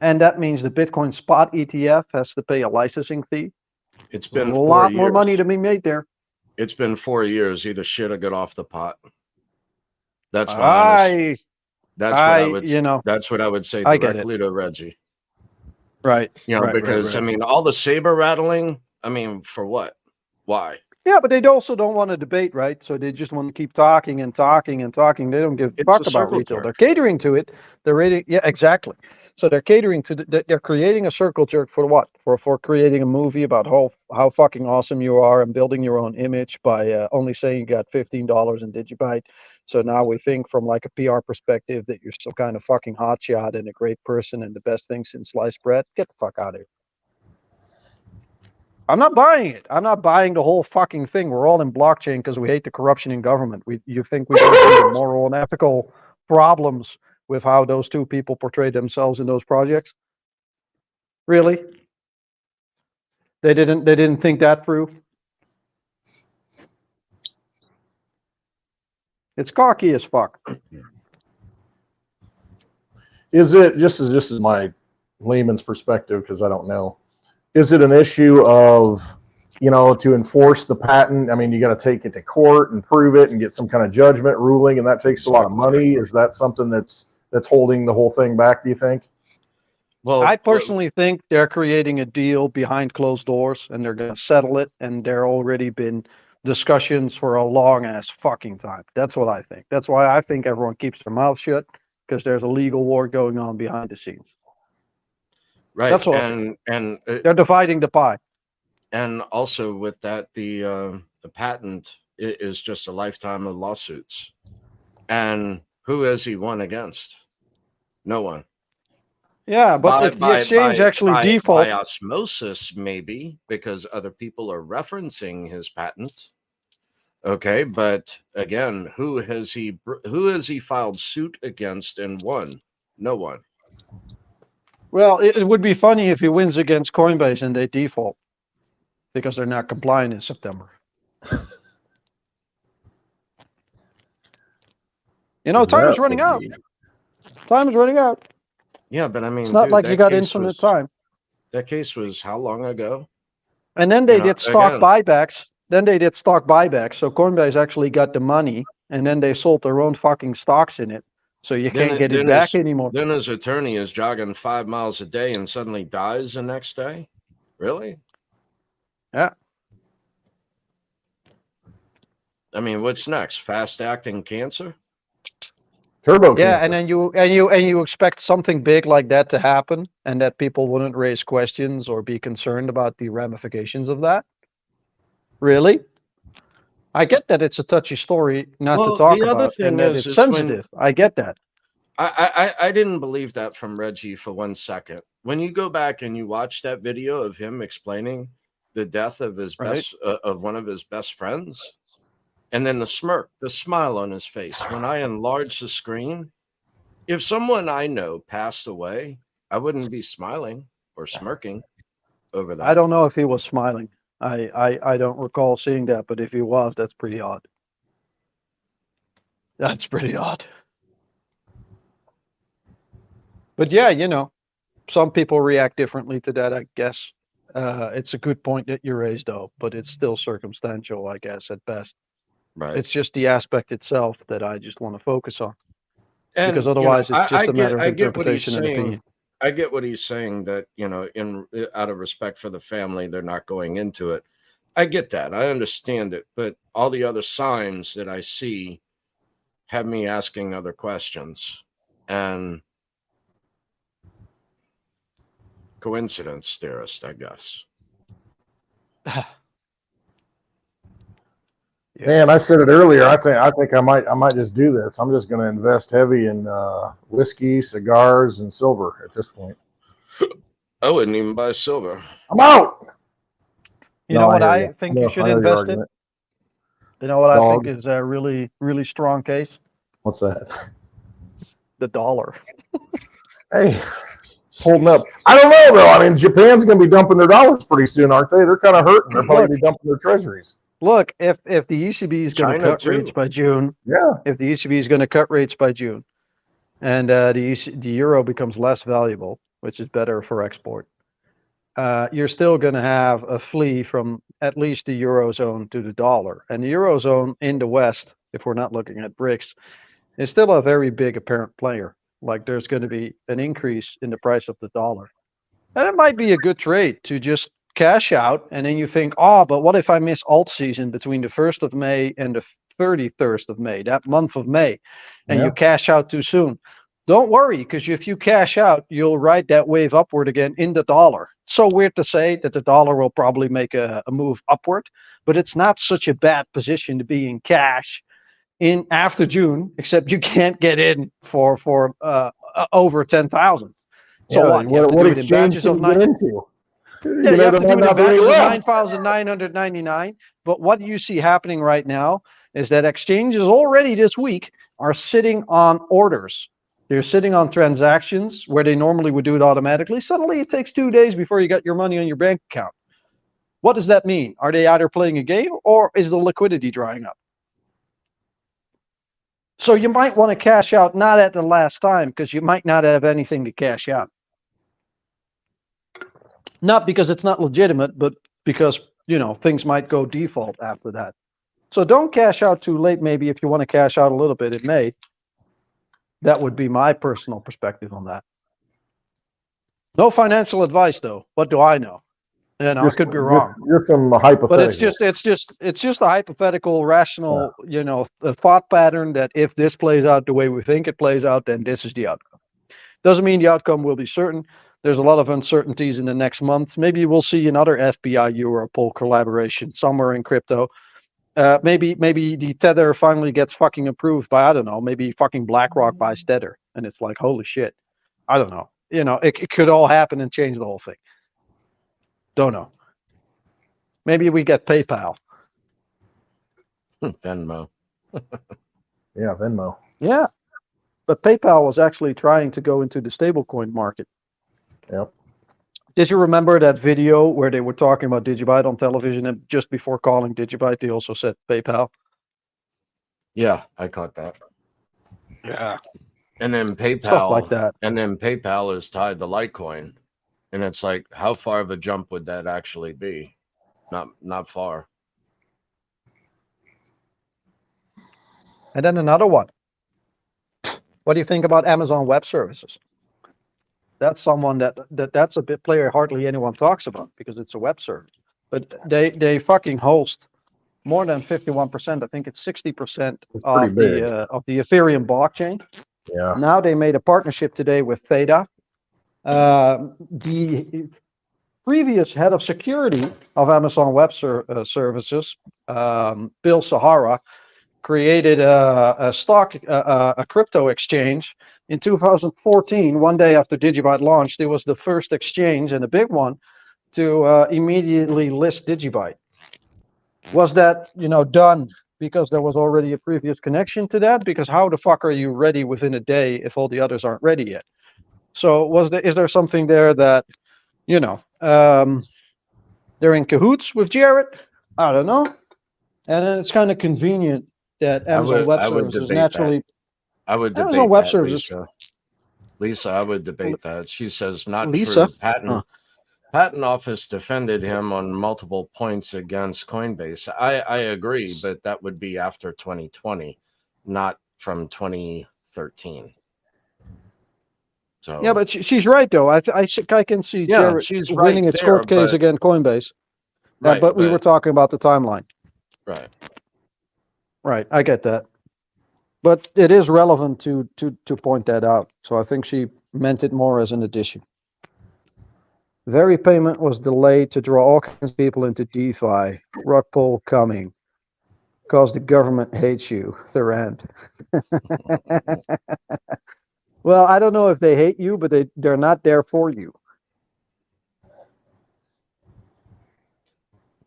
and that means the Bitcoin spot ETF has to pay a licensing fee. It's There's been a 4 lot years. more money to be made there. It's been 4 years. Either shit or get off the pot. That's my honest. That's what I would say I get directly to Reggie. Right. Because I mean, all the saber rattling. I mean, for what? Why? Yeah, but they also don't want to debate, right? So they just want to keep talking and talking and talking. They don't give a It's fuck a about circle retail. jerk. They're catering to it. They're rating. Yeah, exactly. So they're catering to. They're creating a circle jerk for what? For creating a movie about how fucking awesome you are and building your own image by only saying you got $15 in Digibyte. So now we think from like a PR perspective that you're some kind of fucking hotshot and a great person and the best thing since sliced bread. Get the fuck out of here. I'm not buying it. I'm not buying the whole fucking thing. We're all in blockchain because we hate the corruption in government. You think we don't see the moral and ethical problems with how those two people portray themselves in those projects? Really? They didn't think that through. It's cocky as fuck. Is it just as my layman's perspective, because I don't know, is it an issue of, to enforce the patent? I mean, you got to take it to court and prove it and get some kind of judgment ruling, and that takes a lot of money. Is that something that's holding the whole thing back, do you think? Well, I personally think they're creating a deal behind closed doors and they're going to settle it, and there already been discussions for a long ass fucking time. That's what I think. That's why I think everyone keeps their mouth shut, because there's a legal war going on behind the scenes. right. That's what and they're dividing the pie. And also with that, the patent is just a lifetime of lawsuits. And who has he won against? No one. Yeah, but if the exchange actually defaults, by osmosis, maybe, because other people are referencing his patent. Okay, but again, who has he filed suit against and won? No one. well, it would be funny if he wins against Coinbase and they default because they're not compliant in September. Time is running out. Time is running out. Yeah, but I mean, It's not dude, like you that got case infinite time. That case was how long ago? And then they did stock again. buybacks. So Coinbase actually got the money, and then they sold their own fucking stocks in it. So you can't get it back anymore. Then his attorney is jogging 5 miles a day and suddenly dies the next day. Really? Yeah. I mean, what's next? Fast acting cancer? Turbo Yeah, cancer. and then you expect something big like that to happen, and that people wouldn't raise questions or be concerned about the ramifications of that. Really? I get that it's a touchy story not to talk the other about, thing and that is it's when- sensitive. I get that. I didn't believe that from Reggie for 1 second. When you go back and you watch that video of him explaining the death of his of one of his best friends, and then the smile on his face, when I enlarged the screen, if someone I know passed away, I wouldn't be smiling or smirking over that. I don't know if he was smiling. I don't recall seeing that, but if he was, that's pretty odd. That's pretty odd. But yeah, some people react differently to that, I guess. It's a good point that you raised, though, but it's still circumstantial, I guess, at best. Right. It's just the aspect itself that I just want to focus on. And, because otherwise it's just a matter of I get what he's interpretation and saying. opinion. I get what he's saying, that, out of respect for the family, they're not going into it. I get that. I understand it. But all the other signs that I see have me asking other questions. And coincidence theorist, I guess. Man, I said it earlier. I think I might just do this. I'm just going to invest heavy in whiskey, cigars, and silver at this point. I wouldn't even buy silver. I'm out. You know what I think you should invest in? You know what I think is a really, really strong case? What's that? The dollar. Hey, holding up. I don't know, though. I mean, Japan's going to be dumping their dollars pretty soon, aren't they? They're kind of hurting. They're probably going to be dumping their treasuries. look, if the ECB is going to China cut rates too. by June, Yeah. if the ECB is going to cut rates by June, and the euro becomes less valuable, which is better for export, you're still going to have a flee from at least the eurozone to the dollar, and the eurozone in the West, if we're not looking at BRICS, is still a very big apparent player. Like there's going to be an increase in the price of the dollar, and it might be a good trade to just cash out, and then you think, oh, but what if I miss alt season between the 1st of May and the 31st of May, that month of May, and Yeah. you cash out too soon? Don't worry, because if you cash out, you'll ride that wave upward again in the dollar. It's so weird to say that the dollar will probably make a move upward, but it's not such a bad position to be in cash in after June, except you can't get in for over 10,000. So Yeah, what? You have to what do it in exchange batches can of you get 9. into? Yeah, you have to there do might it in not be any batches of left. 9,999. But what you see happening right now is that exchanges already this week are sitting on orders. They're sitting on transactions where they normally would do it automatically. Suddenly it takes 2 days before you get your money on your bank account. What does that mean? Are they either playing a game or is the liquidity drying up? So you might want to cash out not at the last time because you might not have anything to cash out. Not because it's not legitimate, but because, things might go default after that. So don't cash out too late. Maybe if you want to cash out a little bit in May. That would be my personal perspective on that. No financial advice, though. What do I know? I could be wrong. You're some hypothetical. But it's just a hypothetical, rational, a thought pattern that if this plays out the way we think it plays out, then this is the outcome. Doesn't mean the outcome will be certain. There's a lot of uncertainties in the next month. Maybe we'll see another FBI Europol collaboration somewhere in crypto. Maybe the Tether finally gets fucking approved by, I don't know, maybe fucking BlackRock buys Tether. And it's like, holy shit. I don't know. It could all happen and change the whole thing. Don't know. Maybe we get PayPal. Venmo. Yeah, Venmo. Yeah. But PayPal was actually trying to go into the stablecoin market. Yep. Did you remember that video where they were talking about Digibyte on television, and just before calling Digibyte, they also said PayPal? Yeah, I caught that. Yeah. And then PayPal, Stuff like that. And then PayPal is tied to Litecoin, and it's like, how far of a jump would that actually be? Not far. And then another one. What do you think about Amazon Web Services? That's someone that's a bit player hardly anyone talks about because it's a web service. But they fucking host more than 51%. I think it's 60% of the Ethereum blockchain. Yeah. Now they made a partnership today with Theta. The previous head of security of Amazon Web Services, Bill Sahara, created a crypto exchange in 2014. One day after Digibyte launched, it was the first exchange and a big one to immediately list Digibyte. Was that done because there was already a previous connection to that? Because how the fuck are you ready within a day if all the others aren't ready yet? So is there something there that they're in cahoots with Jarrett? I don't know. And then it's kind of convenient that Amazon Web Services naturally. I would debate Amazon Web that, Services. Lisa, I would debate that. She says not Lisa? true. Patent office defended him on multiple points against Coinbase. I agree, but that would be after 2020, not from 2013. So yeah, but she's right though. I can see Jarrett she's winning right its court case against Coinbase. Right, but we were talking about the timeline. Right, I get that. But it is relevant to point that out. So I think she meant it more as an addition. Very payment was delayed to draw all kinds of people into DeFi. Rug pull coming. Because the government hates you. Their end. Well, I don't know if they hate you, but they're not there for you.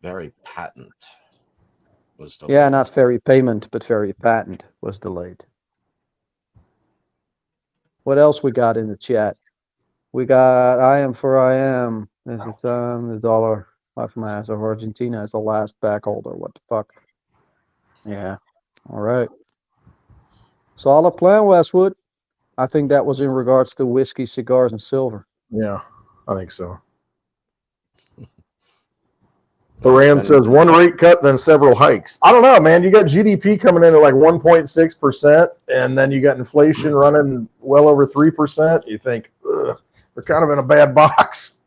Very patent was delayed. Yeah, not very payment, but very patent was delayed. What else we got in the chat? We got I am for I am. This is the dollar. Left mass of Argentina is the last backholder. What the fuck? Yeah. All right. Solid plan, Westwood. I think that was in regards to whiskey, cigars, and silver. Yeah, I think so. Duran says one rate cut, then several hikes. I don't know, man. You got GDP coming in at like 1.6%, and then you got inflation running well over 3%. You think, ugh, they're kind of in a bad box.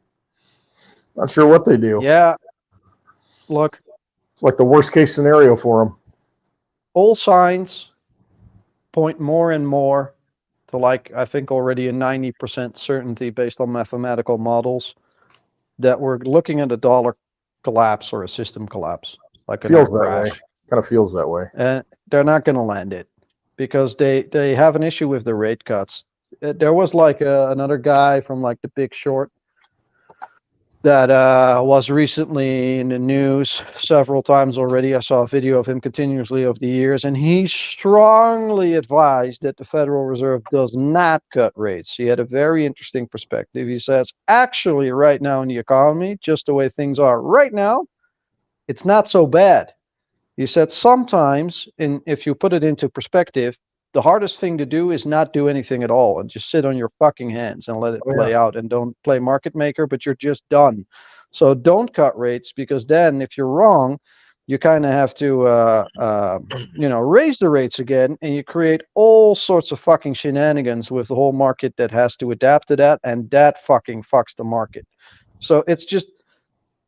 Not sure what they do. Yeah. Look, It's like the worst case scenario for them. all signs point more and more to, like, I think already a 90% certainty based on mathematical models that we're looking at a dollar collapse or a system collapse, like a Feels that way. crash. Kind of feels that way. And they're not going to land it because they have an issue with the rate cuts. There was like another guy from like The Big Short that was recently in the news several times already. I saw a video of him continuously over the years, and he strongly advised that the Federal Reserve does not cut rates. He had a very interesting perspective. He says, actually, right now in the economy, just the way things are right now, it's not so bad. He said sometimes, if you put it into perspective, the hardest thing to do is not do anything at all and just sit on your fucking hands and let it play out and don't play market maker, but you're just done. So don't cut rates, because then if you're wrong, you kind of have to, raise the rates again, and you create all sorts of fucking shenanigans with the whole market that has to adapt to that, and that fucking fucks the market. So it's just,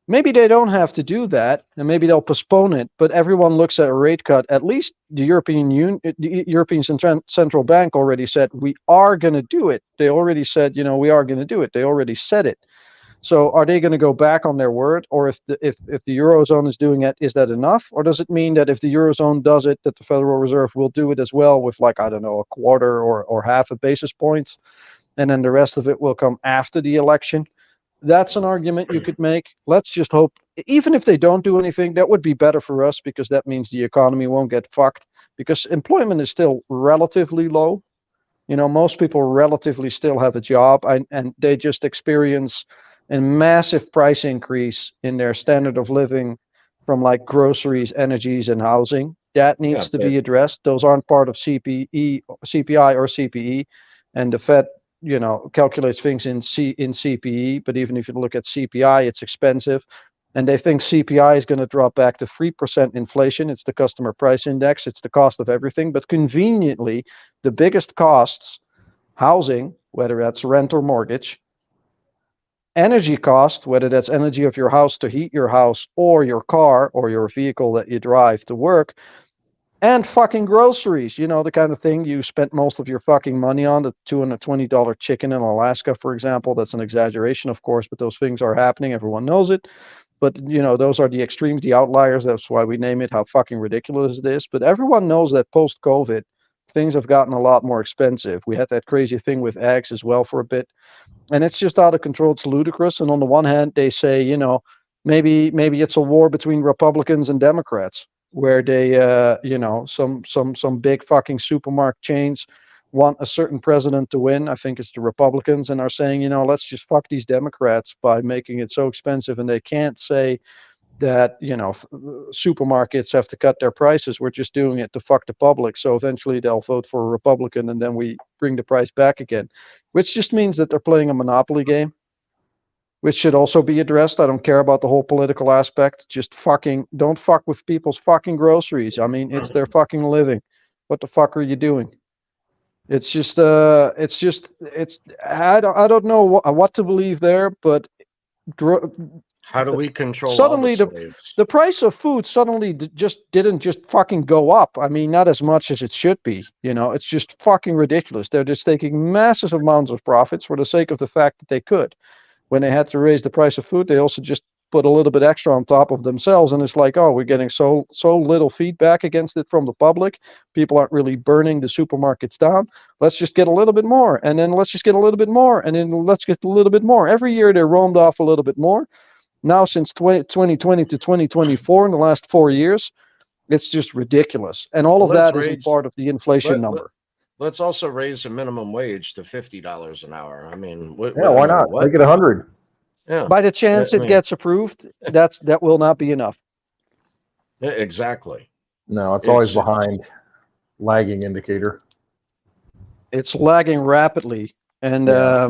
maybe they don't have to do that, and maybe they'll postpone it. But everyone looks at a rate cut. At least the European Central Bank already said we are going to do it. They already said, we are going to do it. They already said it. So are they going to go back on their word? Or if the Eurozone is doing it, is that enough? Or does it mean that if the Eurozone does it, that the Federal Reserve will do it as well with, like, I don't know, a quarter or half a basis points, and then the rest of it will come after the election? That's an argument you could make. Let's just hope, even if they don't do anything, that would be better for us, because that means the economy won't get fucked, because employment is still relatively low. Most people relatively still have a job, and they just experience a massive price increase in their standard of living from, like, groceries, energies, and housing. That needs to be addressed. Those aren't part of CPI or CPE, and the Fed calculates things in CPE, but even if you look at CPI, it's expensive. And they think CPI is going to drop back to 3% inflation. It's the customer price index. It's the cost of everything. But conveniently, the biggest costs, housing, whether that's rent or mortgage, energy cost, whether that's energy of your house to heat your house or your car or your vehicle that you drive to work, and fucking groceries, the kind of thing you spent most of your fucking money on, the $220 chicken in Alaska, for example. That's an exaggeration, of course, but those things are happening. Everyone knows it. But, those are the extremes, the outliers. That's why we name it how fucking ridiculous it is. But everyone knows that post-COVID, things have gotten a lot more expensive. We had that crazy thing with eggs as well for a bit. And it's just out of control. It's ludicrous. And on the one hand, they say, maybe it's a war between Republicans and Democrats, where they, some big fucking supermarket chains want a certain president to win. I think it's the Republicans, and are saying, let's just fuck these Democrats by making it so expensive. And they can't say that, supermarkets have to cut their prices. We're just doing it to fuck the public. So eventually they'll vote for a Republican, and then we bring the price back again, which just means that they're playing a monopoly game, which should also be addressed. I don't care about the whole political aspect. Just don't fuck with people's fucking groceries. I mean, it's their fucking living. What the fuck are you doing? I don't know what to believe there, but how do we control suddenly all the slaves? The price of food suddenly didn't just fucking go up. I mean, not as much as it should be. It's just fucking ridiculous. They're just taking massive amounts of profits for the sake of the fact that they could. When they had to raise the price of food, they also just put a little bit extra on top of themselves. And it's like, oh, we're getting so little feedback against it from the public. People aren't really burning the supermarkets down. Let's just get a little bit more. And then let's just get a little bit more. And then let's get a little bit more. Every year they roamed off a little bit more. Now, since 2020 to 2024, in the last 4 years, it's just ridiculous. And all of that isn't part of the inflation number. Let's also raise the minimum wage to $50 an hour. I mean, why not? Make it 100. Yeah, By the chance I it mean- gets approved, that will not be enough. exactly. No, it's always It's- behind. Lagging indicator. It's lagging rapidly. And Yeah.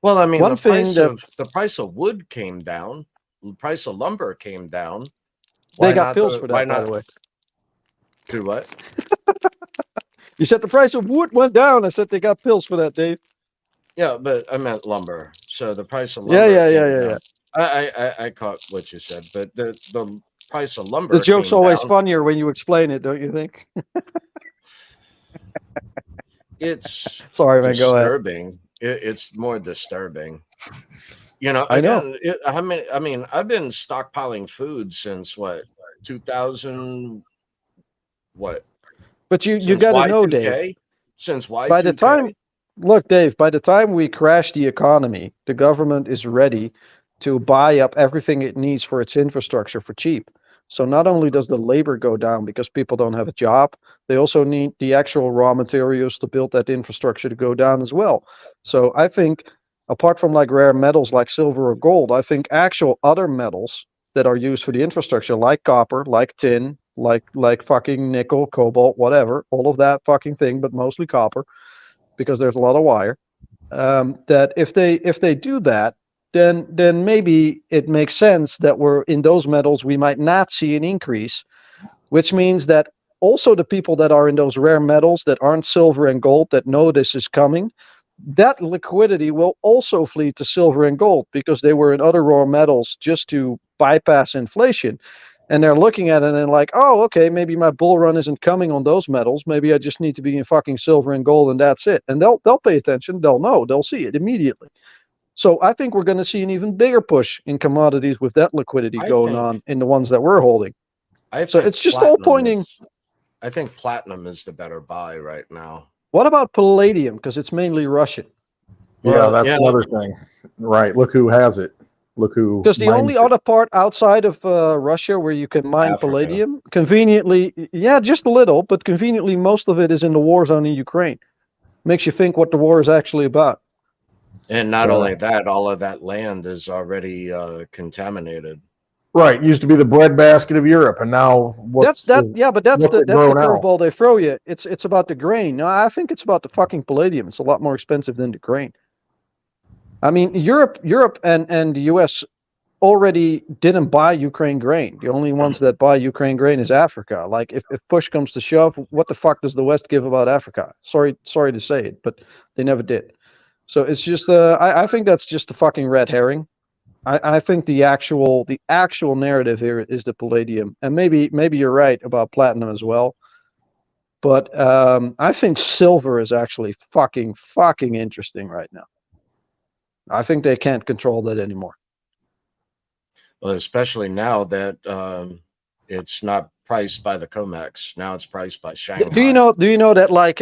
Well, I mean, One thing that- the price of wood came down, the price of lumber came down. they Why got not pills the- for why that, by not- the way. Do what? You said the price of wood went down. I said they got pills for that, Dave. Yeah, but I meant lumber. So the price of Yeah, lumber. yeah, came yeah, yeah, down. yeah. I caught what you said, but the price of lumber. The joke's came always down. funnier when you explain it, don't you think? It's Sorry, man. Go ahead. disturbing. It's more disturbing. You know, I know. again, I mean, I've been stockpiling food since what 2000. What? But you Since got to know, Y2K? Dave. Since Y2K. By the time, look, Dave. By the time we crash the economy, the government is ready to buy up everything it needs for its infrastructure for cheap. So not only does the labor go down because people don't have a job, they also need the actual raw materials to build that infrastructure to go down as well. So I think, apart from like rare metals like silver or gold, I think actual other metals that are used for the infrastructure, like copper, like tin, like fucking nickel, cobalt, whatever, all of that fucking thing, but mostly copper, because there's a lot of wire. That if they do that, then maybe it makes sense that we're in those metals we might not see an increase, which means that also the people that are in those rare metals that aren't silver and gold that know this is coming, that liquidity will also flee to silver and gold because they were in other raw metals just to bypass inflation. And they're looking at it and like, oh, okay, maybe my bull run isn't coming on those metals. Maybe I just need to be in fucking silver and gold, and that's it. And they'll pay attention. They'll know. They'll see it immediately. So I think we're going to see an even bigger push in commodities with that liquidity I going think- on in the ones that we're holding. So think it's just all platinum pointing. I think platinum is the better buy right now. What about palladium? Because it's mainly Russian. Yeah, Well, that's yeah. another thing. Right. Look who has it. Look who. Because the mines only it. other part outside of Russia where you can mine Africa. palladium, conveniently, yeah, just a little, but conveniently, most of it is in the war zone in Ukraine. Makes you think what the war is actually about. And not Yeah. only that, all of that land is already contaminated. Right. Used to be the breadbasket of Europe, and now what's Yeah, but that's what's the it grow now? curveball they throw you. It's about the grain. No, I think it's about the fucking palladium. It's a lot more expensive than the grain. I mean, Europe and the US already didn't buy Ukraine grain. The only ones that buy Ukraine grain is Africa. Like if push comes to shove, what the fuck does the West give about Africa? Sorry to say it, but they never did. So it's just I think that's just a fucking red herring. I think the actual narrative here is the palladium, and maybe you're right about platinum as well. But I think silver is actually fucking interesting right now. I think they can't control that anymore. Well, especially now that it's not priced by the COMEX. Now it's priced by Shanghai. Do you know that like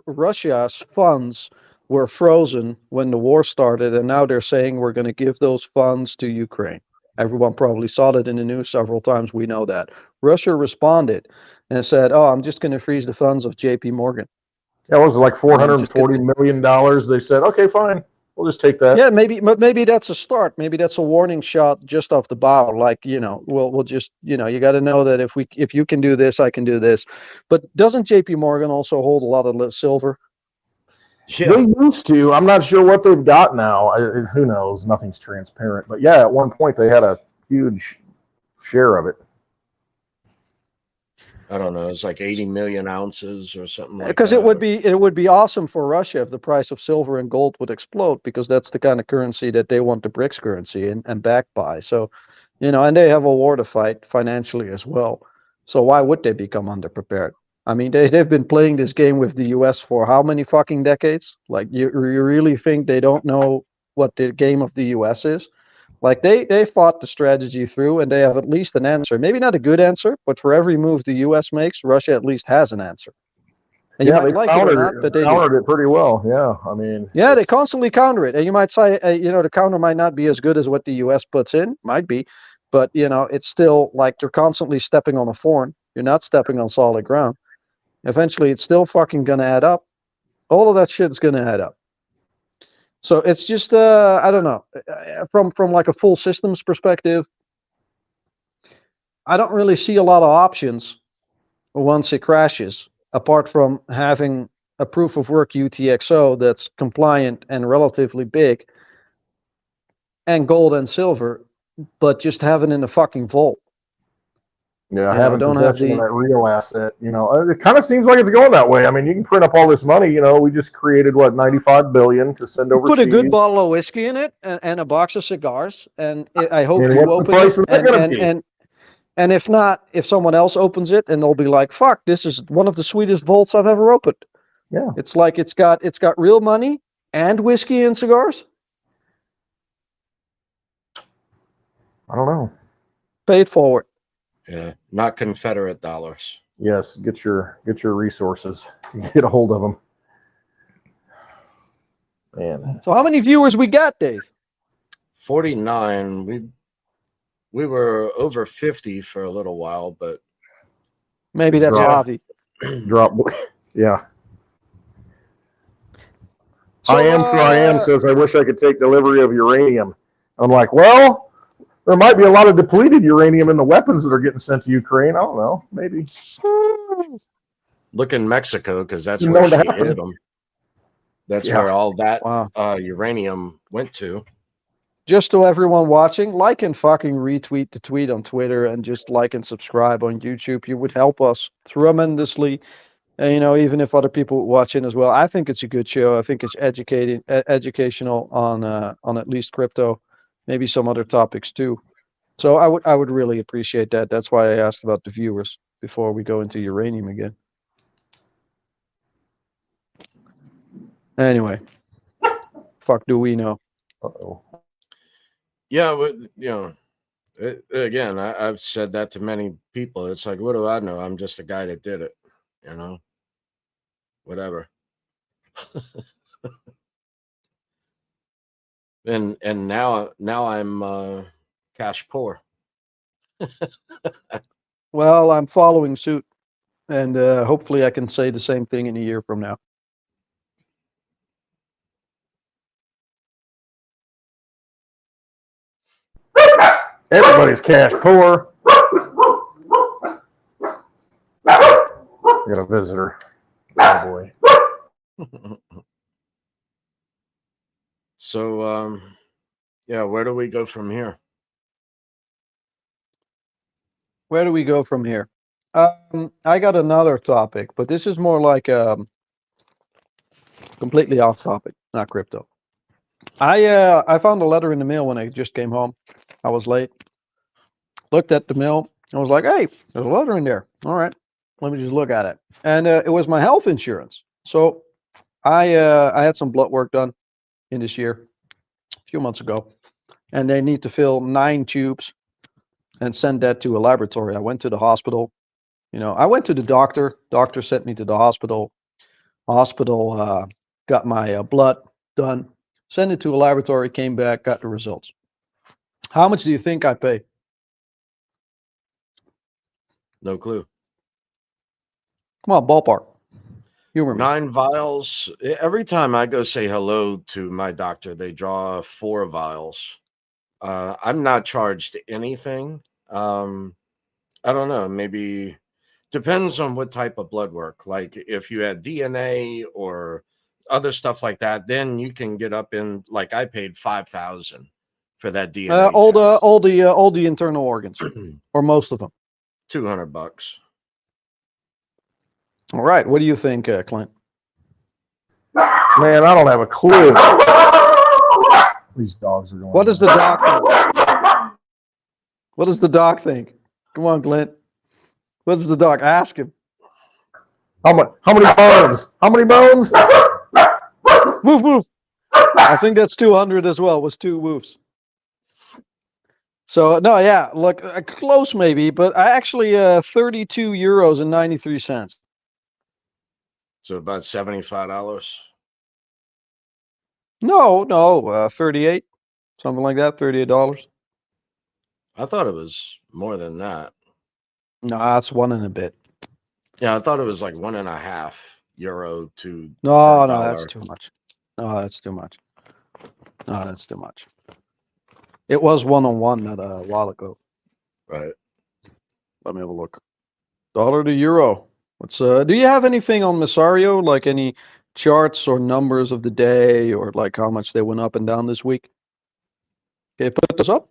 Russia's funds were frozen when the war started, and now they're saying we're going to give those funds to Ukraine. Everyone probably saw that in the news several times. We know that Russia responded and said, "Oh, I'm just going to freeze the funds of J.P. Morgan." Yeah, what was it like $440 million? They said, okay, fine, we'll just take that. Yeah, maybe that's a start. Maybe that's a warning shot just off the bow. Like, we'll just, you got to know that if you can do this, I can do this. But doesn't J.P. Morgan also hold a lot of silver? Yeah. They used to. I'm not sure what they've got now. Who knows? Nothing's transparent. But yeah, at one point they had a huge share of it. I don't know. It's like 80 million ounces or something like that. Because it would be awesome for Russia if the price of silver and gold would explode, because that's the kind of currency that they want the BRICS currency and backed by. So, and they have a war to fight financially as well. So why would they become underprepared? I mean, they've been playing this game with the US for how many fucking decades? Like, you really think they don't know what the game of the US is? Like, they fought the strategy through, and they have at least an answer. Maybe not a good answer, but for every move the US makes, Russia at least has an answer. And Yeah, you might they like it or countered not, but they do. countered it pretty well. Yeah, I mean, Yeah, they constantly counter it. And you might say, the counter might not be as good as what the US puts in, might be, but, it's still like you're constantly stepping on a thorn. You're not stepping on solid ground. Eventually, it's still fucking going to add up. All of that shit's going to add up. So it's just I don't know. From like a full systems perspective, I don't really see a lot of options once it crashes, apart from having a proof of work UTXO that's compliant and relatively big, and gold and silver, but just have it in a fucking vault. Yeah, You know, having don't have possession of the that real asset. You know, it kind of seems like it's going that way. I mean, you can print up all this money. You know, we just created what 95 billion to send overseas. put a good bottle of whiskey in it and a box of cigars, and I hope And you what's the open price it, of that and gonna and be? and if not, if someone else opens it, and they'll be like, "Fuck, this is one of the sweetest vaults I've ever opened." Yeah, It's like it's got real money and whiskey and cigars. I don't know. Paid forward. Yeah, not Confederate dollars. Yes, get your resources. Get a hold of them. Man, So how many viewers we got, Dave? 49. We were over 50 for a little while, but Maybe that's Drop. Javi. drop. Yeah, So, I am says I wish I could take delivery of uranium. I'm like, well, there might be a lot of depleted uranium in the weapons that are getting sent to Ukraine. I don't know, maybe. look in Mexico because that's You know where what she happened. hid them. That's Yeah. where all that Wow. uranium went to. Just to everyone watching, like and fucking retweet the tweet on Twitter, and just like and subscribe on YouTube. You would help us tremendously. And, you know, even if other people watching as well, I think it's a good show. I think it's educational on at least crypto, maybe some other topics too. So I would really appreciate that. That's why I asked about the viewers before we go into uranium again. Anyway, fuck do we know? Uh-oh. Yeah, you know, again, I've said that to many people. It's like, what do I know? I'm just a guy that did it, you know, whatever. and now I'm cash poor. Well, I'm following suit, and hopefully I can say the same thing in a year from now. Everybody's cash poor. Got a visitor. Oh boy. So, yeah, where do we go from here? Where do we go from here? I got another topic, but this is more like completely off topic, not crypto. I found a letter in the mail when I just came home. I was late. Looked at the mail. I was like, "Hey, there's a letter in there. All right, let me just look at it." And it was my health insurance. So I had some blood work done in this year, a few months ago, and they need to fill 9 tubes and send that to a laboratory. I went to the hospital. You know, I went to the doctor. Doctor sent me to the hospital. Hospital got my blood done. Sent it to a laboratory. Came back. Got the results. How much do you think I pay? No clue. Come on, ballpark. Humor me. 9 vials. Every time I go say hello to my doctor, they draw 4 vials. I'm not charged anything. I don't know. Maybe depends on what type of blood work. Like if you had DNA or other stuff like that, then you can get up in. Like I paid 5,000 for that DNA test. All the internal organs, or most of them. $200. All right. What do you think, Clint? Man, I don't have a clue. These dogs are going. What does the doc think? What does the doc think? Come on, Clint. What does the doc ask him? How many bones? How many bones? Woof woof. I think that's 200 as well. Was 2 woofs. So no, yeah, look, close maybe, but I actually 32 euros and 93 cents. So about $75. No, 38, something like that, $38. I thought it was more than that. No, that's 1 and a bit. Yeah, I thought it was like €1.50 to No, per that's dollar. too much. No, that's too much. No, that's too much. It was 101 not a while ago. Right. Let me have a look. Dollar to euro. What's do you have anything on Massario, like any charts or numbers of the day, or like how much they went up and down this week? Okay, put those up.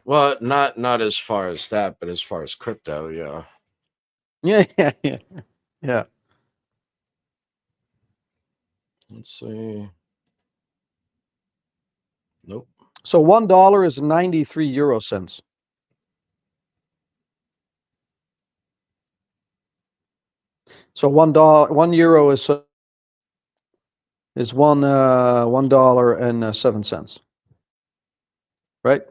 Well, not as far as that, but as far as crypto, yeah. Yeah. Let's see. Nope. So $1 is 93 euro cents. So $1, €1 is $1.07, right?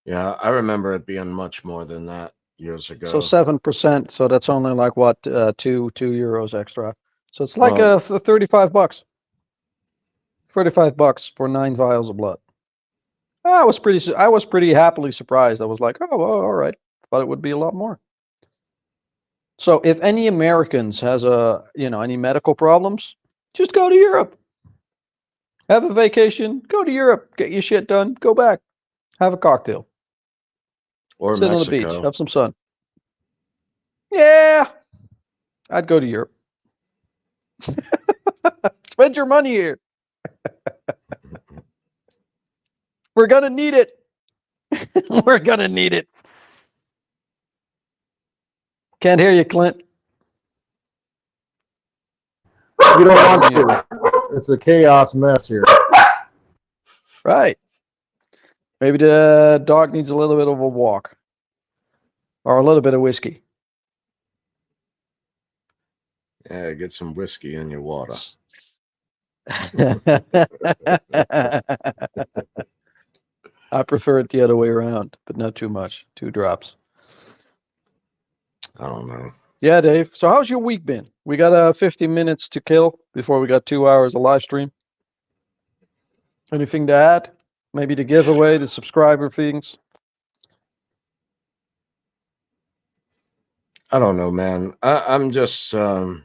Yeah, I remember it being much more than that years ago. So 7%. So that's only like what, two euros extra. So it's like Well, $35. $35 for 9 vials of blood. I was pretty happily surprised. I was like, oh, well, all right. Thought it would be a lot more. So if any Americans has any medical problems, just go to Europe. Have a vacation, go to Europe, get your shit done, go back, have a cocktail, or sit on the beach, Mexico. have some sun. Yeah, I'd go to Europe. Spend your money here. We're gonna need it. We're gonna need it. Can't hear you, Clint. You don't want to. It's a chaos mess here. Right. Maybe the dog needs a little bit of a walk. Or a little bit of whiskey. Yeah, get some whiskey in your water. I prefer it the other way around, but not too much. 2 drops. I don't know. Yeah, Dave. So how's your week been? We got 50 minutes to kill before we got 2 hours of live stream. Anything to add? Maybe the giveaway, the subscriber things? I don't know, man. I'm just well,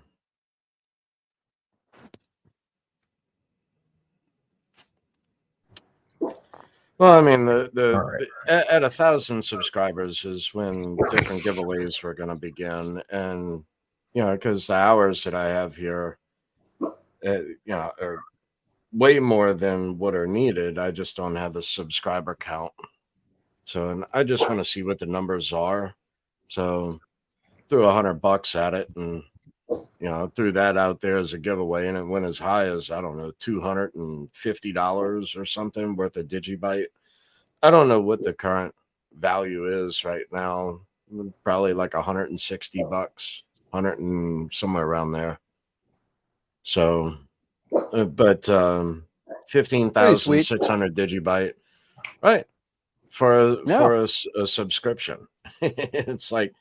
I mean, at 1,000 subscribers is when different giveaways were going to begin, and because the hours that I have here, are way more than what are needed. I just don't have the subscriber count, so and I just want to see what the numbers are. So threw $100 at it, and threw that out there as a giveaway, and it went as high as, I don't know, $250 or something worth of Digibyte. I don't know what the current value is right now. Probably like $160, 100 and somewhere around there. So, but 15,600 Digibyte, right? For a subscription. It's like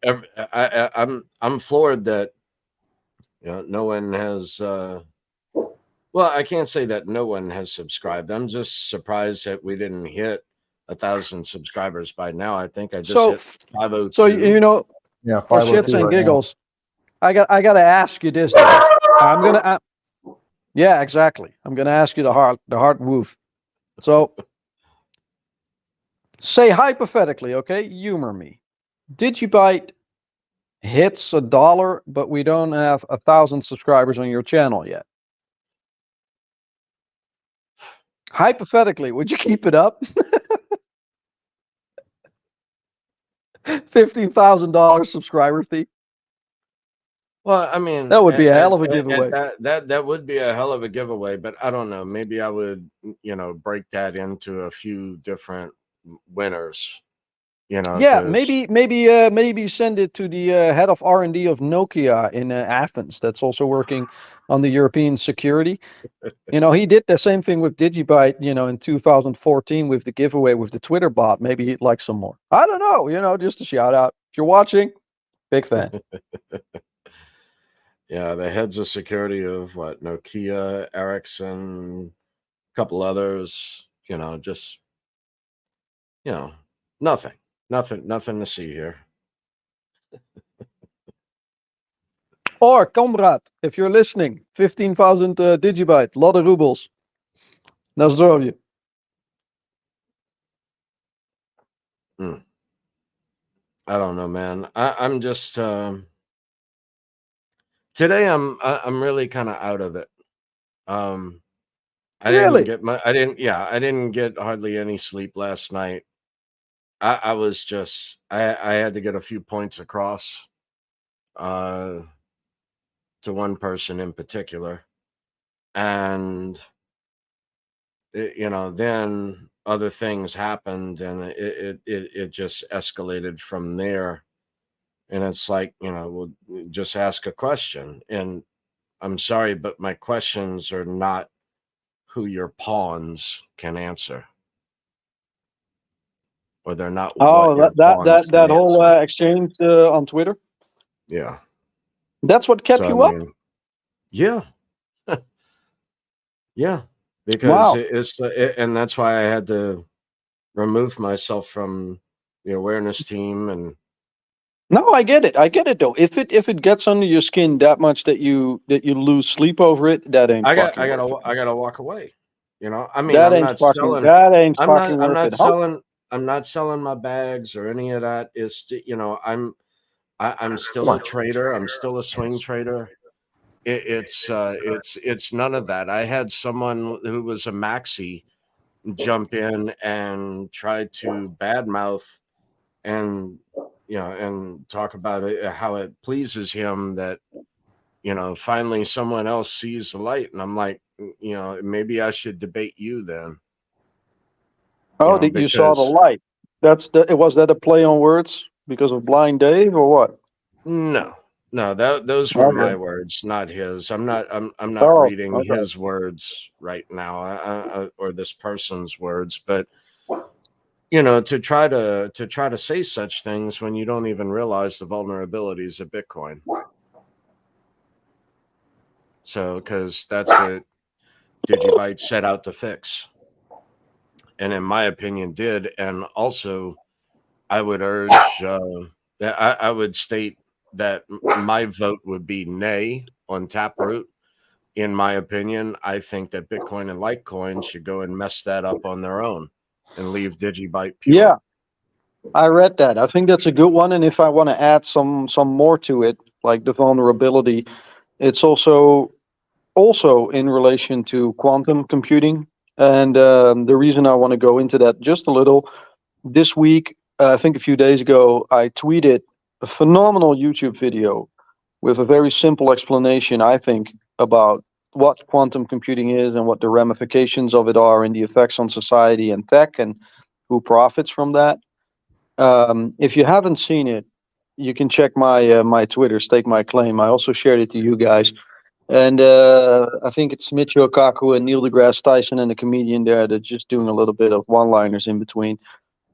I'm floored that no one has. Well, I can't say that no one has subscribed. I'm just surprised that we didn't hit 1,000 subscribers by now. I think I just hit 502. So Yeah, for shits and giggles, I got to ask you this. Dave. Yeah, exactly. I'm gonna ask you the hard woof. So, say hypothetically, okay, humor me. Digibyte hits $1, but we don't have 1,000 subscribers on your channel yet. Hypothetically, would you keep it up? $15,000 subscriber fee. Well, I mean, that would be a hell of a giveaway. That would be a hell of a giveaway, but I don't know. Maybe I would, break that into a few different winners. Yeah, maybe send it to the head of R&D of Nokia in Athens. That's also working on the European security. He did the same thing with Digibyte, in 2014 with the giveaway with the Twitter bot. Maybe he'd like some more. I don't know, just a shout out. If you're watching, big fan. Yeah, the heads of security of what? Nokia, Ericsson, a couple others, just, nothing to see here. Or Comrade, if you're listening, 15,000 digibyte, lot of rubles. Na zdrowie. I don't know, man. I'm just today. I'm really kind of out of it. I Really? didn't get hardly any sleep last night. I was just I had to get a few points across uh to one person in particular, and then other things happened, and it just escalated from there. And it's like, well, just ask a question. And I'm sorry, but my questions are not who your pawns can answer, or they're not what Oh, your pawns that can whole answer. exchange on Twitter. Yeah. That's what kept So I you up. mean, yeah, yeah, because Wow. and that's why I had to remove myself from the awareness team. And No, I get it. I get it though. If it gets under your skin that much that you lose sleep over it, that ain't fucking worth it. I gotta walk away. I mean, That ain't fucking I'm worth not it. How? selling, my bags or any of that. I'm Come still a on. trader. I'm still a swing trader. It's none of that. I had someone who was a maxi jump in and try to badmouth and and talk about it, how it pleases him that finally someone else sees the light. And I'm like, maybe I should debate you then, Oh, that you saw the because light. Was that a play on words because of Blind Dave or what? no, those were my Okay. words, not his. I'm not Oh, reading okay. his words right now, or this person's words. But to try to say such things when you don't even realize the vulnerabilities of Bitcoin. So, because that's what Digibyte set out to fix, and in my opinion did. And also, I would urge that I would state that my vote would be nay on Taproot. In my opinion, I think that Bitcoin and Litecoin should go and mess that up on their own and leave Digibyte pure. Yeah, I read that. I think that's a good one. And if I want to add some more to it, like the vulnerability, it's also in relation to quantum computing. And the reason I want to go into that just a little, this week, I think a few days ago, I tweeted a phenomenal YouTube video with a very simple explanation, I think, about what quantum computing is and what the ramifications of it are and the effects on society and tech and who profits from that. If you haven't seen it, you can check my Twitter, Stake My Claim. I also shared it to you guys. And I think it's Michio Kaku and Neil deGrasse Tyson and a comedian there that's just doing a little bit of one-liners in between.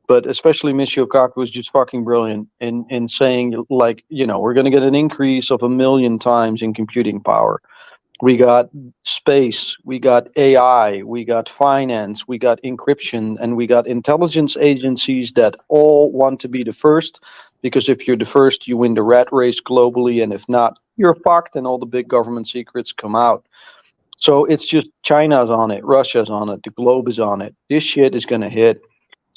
But especially Michio Kaku is just fucking brilliant in saying, like, we're going to get an increase of 1,000,000 times in computing power. We got space, we got AI, we got finance, we got encryption, and we got intelligence agencies that all want to be the first. Because if you're the first, you win the rat race globally, and if not, you're fucked, and all the big government secrets come out. So it's just China's on it, Russia's on it, the globe is on it. This shit is going to hit.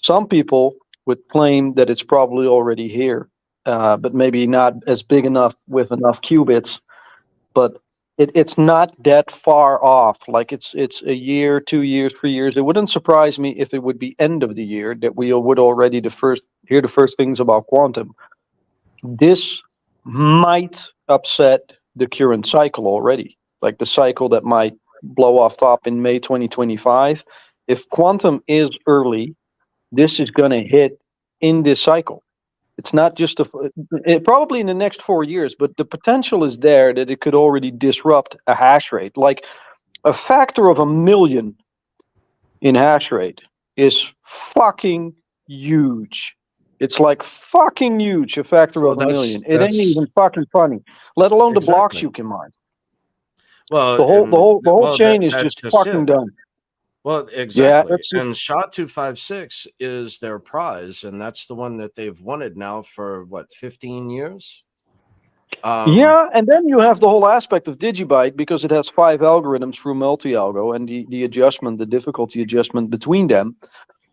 Some people would claim that it's probably already here, but maybe not as big enough with enough qubits. But it's not that far off. Like it's a year, 2 years, 3 years. It wouldn't surprise me if it would be end of the year that we would already hear the first things about quantum. This might upset the current cycle already, like the cycle that might blow off top in May 2025. If quantum is early, this is going to hit in this cycle. It's not just probably in the next 4 years, but the potential is there that it could already disrupt a hash rate. Like a factor of 1,000,000 in hash rate is fucking huge. It's like fucking huge, a factor Well, of 1,000,000. It ain't that's even fucking funny, let alone the blocks exactly. you can mine. Well, The whole the and whole the whole chain is that's just just fucking it. done. Well, Yeah, exactly. that's just And SHA-256 is their prize, and that's the one that they've wanted now for what, 15 years? Yeah, and then you have the whole aspect of Digibyte because it has 5 algorithms through multi-algo and the adjustment, the difficulty adjustment between them,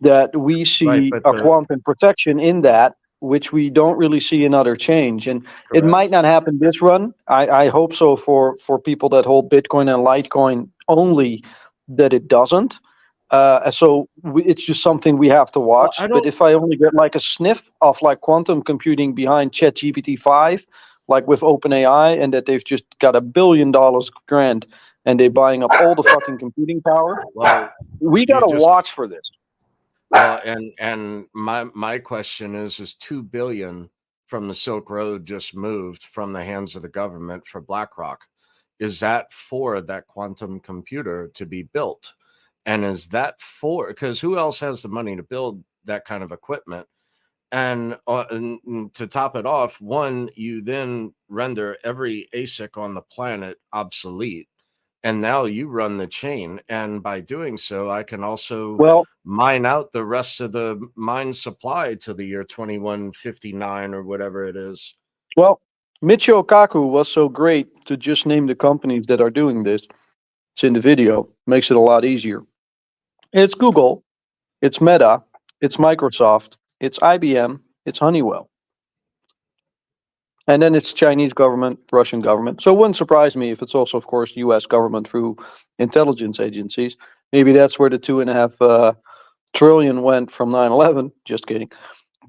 that we Right, see but a quantum protection in that, which we don't really see in other change. And it correct. might not happen this run. I hope so for people that hold Bitcoin and Litecoin only, that it doesn't. It's just something we have to watch. I But don't. if I only get like a sniff of like quantum computing behind ChatGPT 5, like with OpenAI, and that they've just got $1 billion grant and they're buying up all the fucking computing power, Well, we you gotta just watch for this. well, and my question is 2 billion from the Silk Road just moved from the hands of the government for BlackRock. Is that for that quantum computer to be built? And is that for, because who else has the money to build that kind of equipment? And to top it off, one, you then render every ASIC on the planet obsolete. And now you run the chain. And by doing so, I can also Well, mine out the rest of the mine supply to the year 2159 or whatever it is. Well, Michio Kaku was so great to just name the companies that are doing this. It's in the video. Makes it a lot easier. It's Google, it's Meta, it's Microsoft, it's IBM, it's Honeywell. And then it's Chinese government, Russian government. So it wouldn't surprise me if it's also, of course, US government through intelligence agencies. Maybe that's where the 2.5 trillion went from 9/11. Just kidding.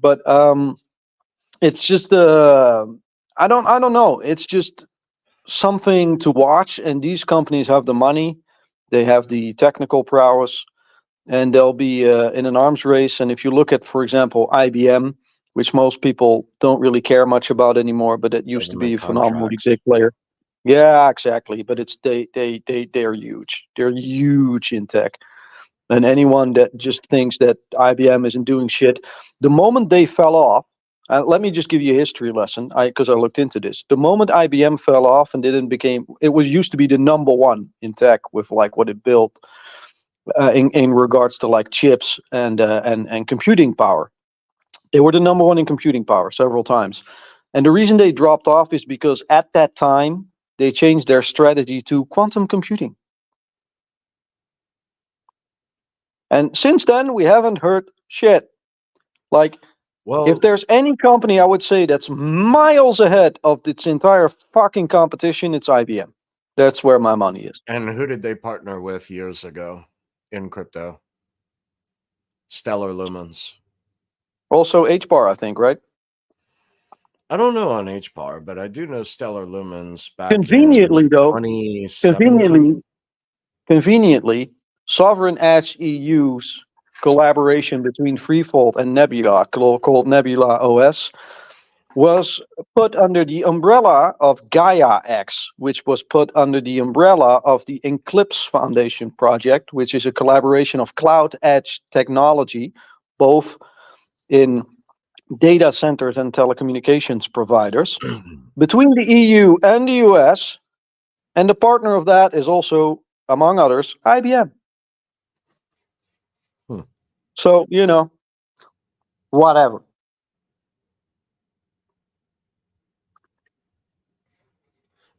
But it's just I don't know. It's just something to watch, and these companies have the money, they have the technical prowess, and they'll be in an arms race. And if you look at, for example, IBM, which most people don't really care much about anymore, but it used to be Government a phenomenally contracts. big player. Yeah, exactly. But it's they're huge. They're huge in tech. And anyone that just thinks that IBM isn't doing shit, the moment they fell off, let me just give you a history lesson, because I looked into this. The moment IBM fell off and didn't became, it was used to be the number one in tech with like what it built in regards to like chips and computing power. They were the number one in computing power several times. And the reason they dropped off is because at that time, they changed their strategy to quantum computing. And since then, we haven't heard shit. Like, Well, if there's any company I would say that's miles ahead of its entire fucking competition, it's IBM. That's where my money is. and who did they partner with years ago in crypto? Stellar Lumens. Also, HBAR, I think, right? I don't know on HBAR, but I do know Stellar Lumens back Conveniently, in though, 2017. conveniently, Sovereign Edge EU's collaboration between Freefold and Nebula, called Nebula OS, was put under the umbrella of Gaia X, which was put under the umbrella of the Eclipse Foundation project, which is a collaboration of cloud edge technology, both in data centers and telecommunications providers, between the EU and the US. And the partner of that is also, among others, IBM. So, whatever.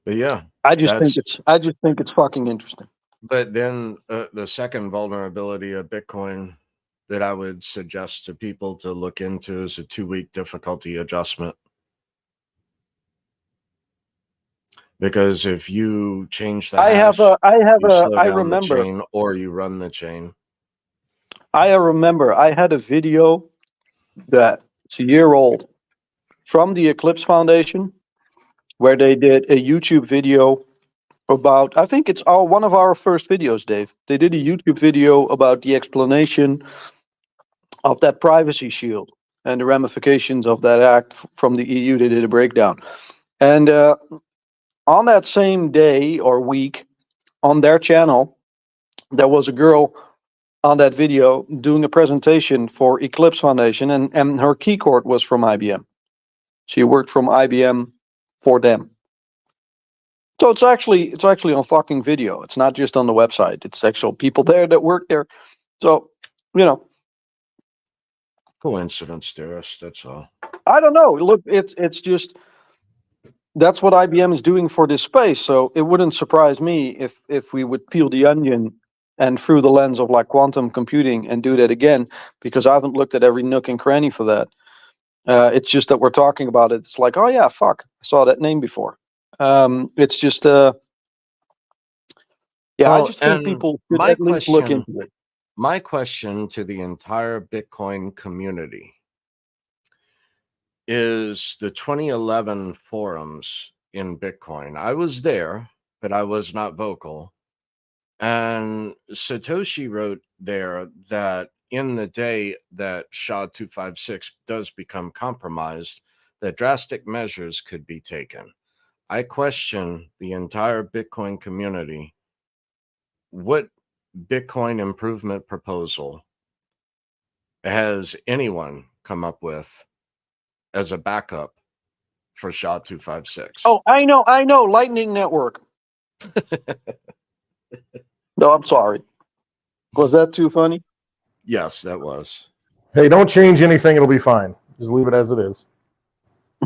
But yeah, I just that's think it's fucking interesting. but then the second vulnerability of Bitcoin that I would suggest to people to look into is a 2-week difficulty adjustment. Because if you change the hash, you slow I down the remember, chain or you run the chain. I had a video that's a year old from the Eclipse Foundation where they did a YouTube video about, I think it's one of our first videos, Dave. They did a YouTube video about the explanation of that privacy shield and the ramifications of that act from the EU. They did a breakdown. And on that same day or week, on their channel, there was a girl on that video doing a presentation for Eclipse Foundation, and her keycord was from IBM. She worked from IBM for them. So it's actually on fucking video. It's not just on the website. It's actual people there that work there. So, Coincidence, dearest. That's all. I don't know. Look, it's just that's what IBM is doing for this space. So it wouldn't surprise me if we would peel the onion and through the lens of like quantum computing and do that again, because I haven't looked at every nook and cranny for that. It's just that we're talking about it. It's like, oh yeah, fuck, I saw that name before. It's just, yeah, I Well, just think and people should my at least look question, into it. my question to the entire Bitcoin community is the 2011 forums in Bitcoin. I was there, but I was not vocal. And Satoshi wrote there that in the day that SHA-256 does become compromised, that drastic measures could be taken. I question the entire Bitcoin community. What Bitcoin improvement proposal has anyone come up with as a backup for SHA-256? Oh, I know, Lightning Network. No, I'm sorry. Was that too funny? Yes, that was. Hey, don't change anything. It'll be fine. Just leave it as it is.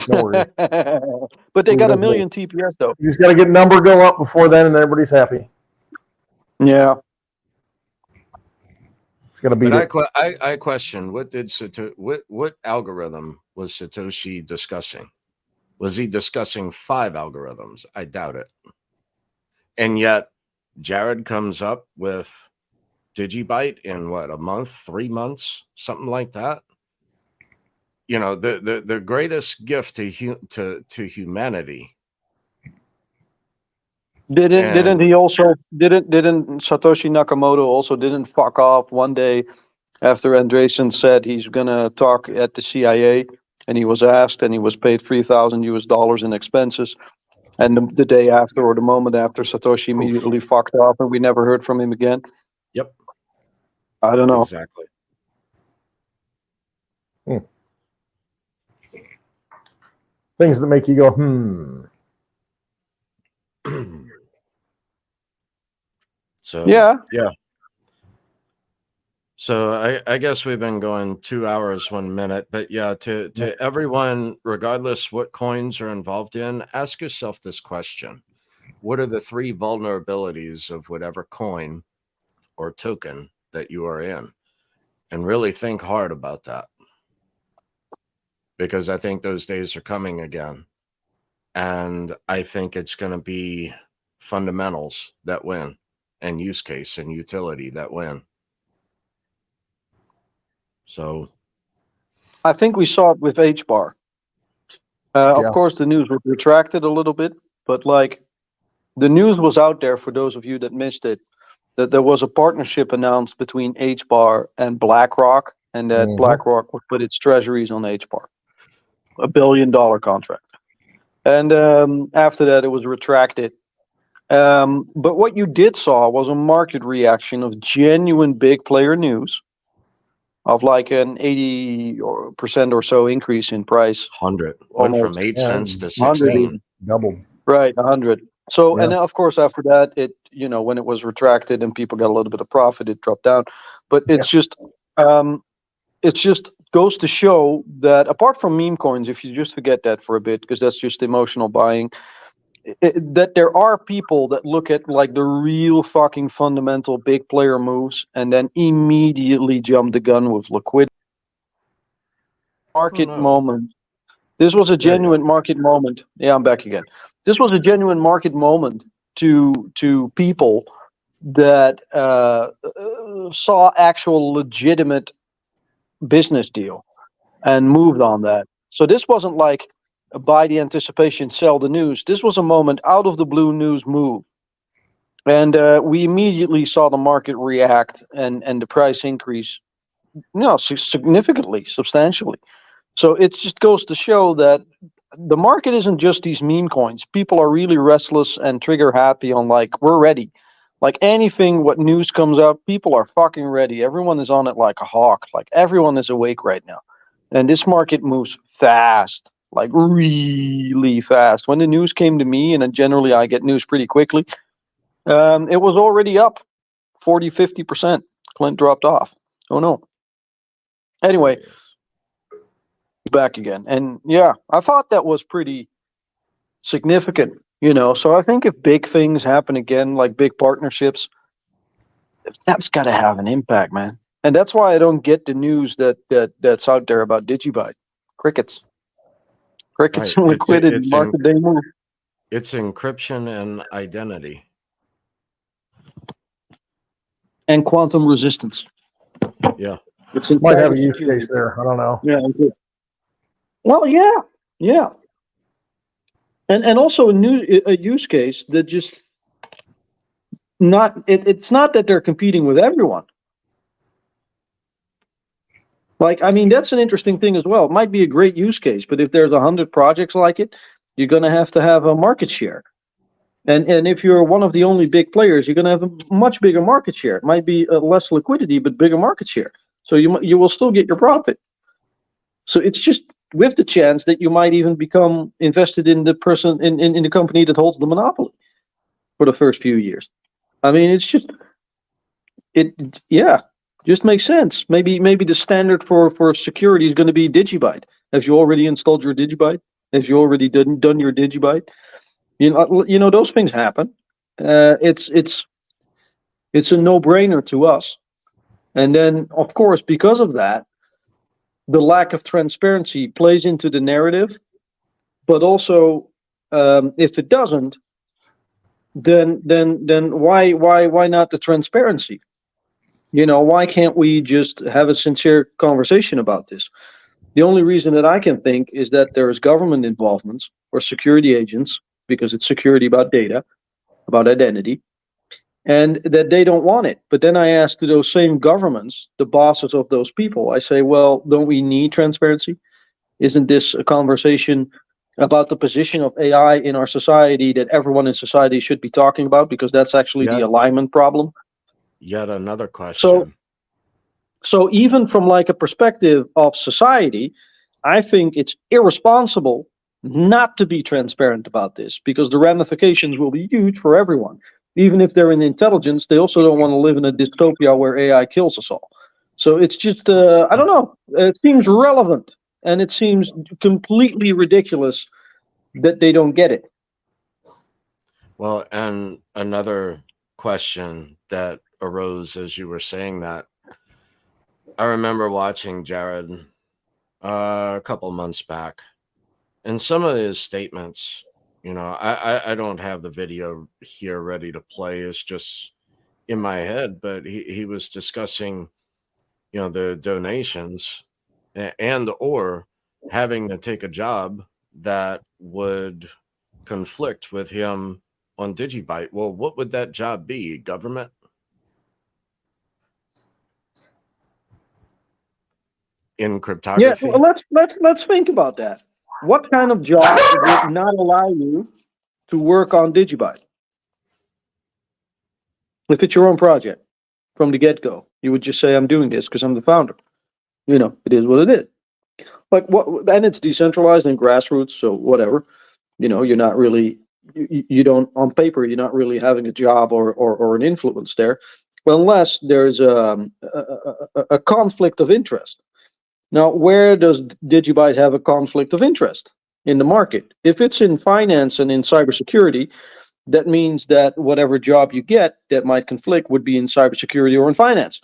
No worries. But they got a million TPS though. You just got to get number go up before then, and everybody's happy. Yeah. It's going to beat But it. I question, what algorithm was Satoshi discussing? Was he discussing 5 algorithms? I doubt it. And yet Jared comes up with Digibyte in what, a month, 3 months, something like that. You know, the greatest gift to humanity. Didn't Satoshi Nakamoto also didn't fuck off one day after Andreessen said he's gonna talk at the CIA, and he was asked and he was paid $3,000 in expenses, and the day after or the moment after, Satoshi immediately fucked off and we never heard from him again. Yep. I don't know. Exactly. Things that make you go, So Yeah. So I guess we've been going 2 hours, 1 minute, but yeah, to everyone, regardless what coins are involved in, ask yourself this question. What are the 3 vulnerabilities of whatever coin or token that you are in? And really think hard about that. Because I think those days are coming again. And I think it's going to be fundamentals that win, and use case and utility that win. So I think we saw it with HBAR. Of course, the news was retracted a little bit, but like the news was out there for those of you that missed it, that there was a partnership announced between HBAR and BlackRock, and that BlackRock would put its treasuries on HBAR. $1 billion contract. And after that, it was retracted. But what you did saw was a market reaction of genuine big player news of like an 80% or so increase in price. 100 went from 8 cents to 16. Doubled. Right, 100. So, and then of course after that, it, you know, when it was retracted and people got a little bit of profit, it dropped down. But it's just goes to show that apart from meme coins, if you just forget that for a bit, because that's just emotional buying, that there are people that look at like the real fucking fundamental big player moves and then immediately jump the gun with liquidity. Market moment. This was a genuine market moment. Yeah, I'm back again. This was a genuine market moment to people that saw actual legitimate business deal and moved on that. So this wasn't like buy the anticipation, sell the news. This was a moment out of the blue news move. And we immediately saw the market react and the price increase, you know, significantly, substantially. So it just goes to show that the market isn't just these meme coins. People are really restless and trigger happy on like, we're ready. Like anything, what news comes up, people are fucking ready. Everyone is on it like a hawk. Like everyone is awake right now. And this market moves fast, like really fast. When the news came to me, and then generally I get news pretty quickly, it was already up 40, 50%. Clint dropped off. Oh no. Anyway, back again. And yeah, I thought that was pretty significant, you know. So I think if big things happen again, like big partnerships, that's got to have an impact, man. And that's why I don't get the news that's out there about Digibyte. Crickets, crickets, Right. and liquidity, market day move, It's encryption and identity. and quantum resistance. Yeah. It's in Might have a use cybersecurity. case there. I don't know. Yeah. Okay. Well, yeah, yeah, and also a use case that just it's not that they're competing with everyone. Like, I mean, that's an interesting thing as well. It might be a great use case, but if there's 100 projects like it, you're going to have a market share. And if you're one of the only big players, you're going to have a much bigger market share. It might be less liquidity, but bigger market share. So you will still get your profit. So it's just with the chance that you might even become invested in the person in the company that holds the monopoly for the first few years. I mean, it's just just makes sense. Maybe the standard for security is going to be Digibyte. Have you already installed your Digibyte? Have you already done your Digibyte? You know those things happen. It's a no-brainer to us. And then, of course, because of that, the lack of transparency plays into the narrative. But also, if it doesn't, then why not the transparency? You know, why can't we just have a sincere conversation about this? The only reason that I can think is that there is government involvements or security agents, because it's security about data, about identity, and that they don't want it. But then I ask to those same governments, the bosses of those people, I say, well, don't we need transparency? Isn't this a conversation about the position of AI in our society that everyone in society should be talking about? Because that's actually the alignment problem. Yet another question. So even from like a perspective of society, I think it's irresponsible not to be transparent about this, because the ramifications will be huge for everyone. Even if they're in intelligence, they also don't want to live in a dystopia where AI kills us all. So it's just, I don't know, it seems relevant, and it seems completely ridiculous that they don't get it. Well, and another question that arose as you were saying that, I remember watching Jared a couple months back, and some of his statements, you know, I don't have the video here ready to play. It's just in my head, but he was discussing, you know, the donations and or having to take a job that would conflict with him on Digibyte. Well, what would that job be? Government? In cryptography? Yeah, well, let's think about that. What kind of job would not allow you to work on Digibyte? If it's your own project from the get-go, you would just say, I'm doing this because I'm the founder. You know, it is what it is. Like what, and it's decentralized and grassroots, so whatever. You know, you're not really, you don't, on paper, you're not really having a job or an influence there, unless there's a conflict of interest. Now, where does Digibyte have a conflict of interest? In the market. If it's in finance and in cybersecurity, that means that whatever job you get that might conflict would be in cybersecurity or in finance.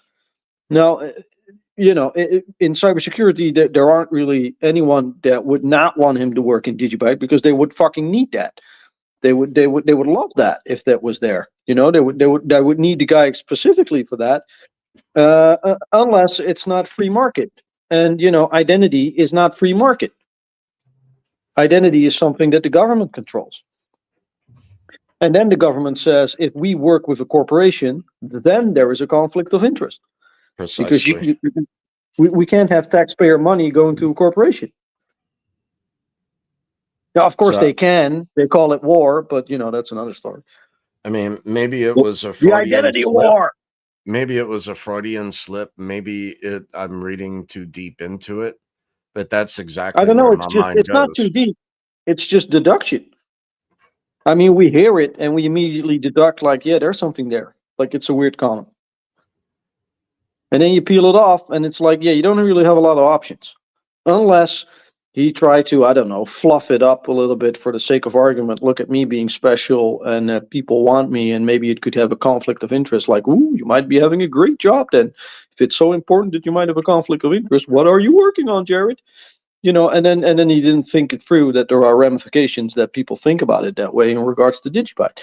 Now, you know, in cybersecurity, there aren't really anyone that would not want him to work in Digibyte, because they would fucking need that. They would love that if that was there. You know, they would need the guy specifically for that, unless it's not free market. And, you know, identity is not free market. Identity is something that the government controls. And then the government says, if we work with a corporation, then there is a conflict of interest. Precisely. Because we can't have taxpayer money going to a corporation. Now, of course, they can. They call it war, but, you know, that's another story. I mean, maybe it was a the identity slip. war. Maybe it was a Freudian slip. Maybe I'm reading too deep into it, but that's exactly. I don't know. Where It's my just, mind it's not goes. too deep. It's just deduction. I mean, we hear it and we immediately deduct, like, yeah, there's something there. Like, it's a weird comment. And then you peel it off and it's like, yeah, you don't really have a lot of options. Unless He tried to, I don't know, fluff it up a little bit for the sake of argument. Look at me being special and people want me, and maybe it could have a conflict of interest. Like, ooh, you might be having a great job then. If it's so important that you might have a conflict of interest, what are you working on, Jared? You know, and then he didn't think it through that there are ramifications that people think about it that way in regards to Digibyte.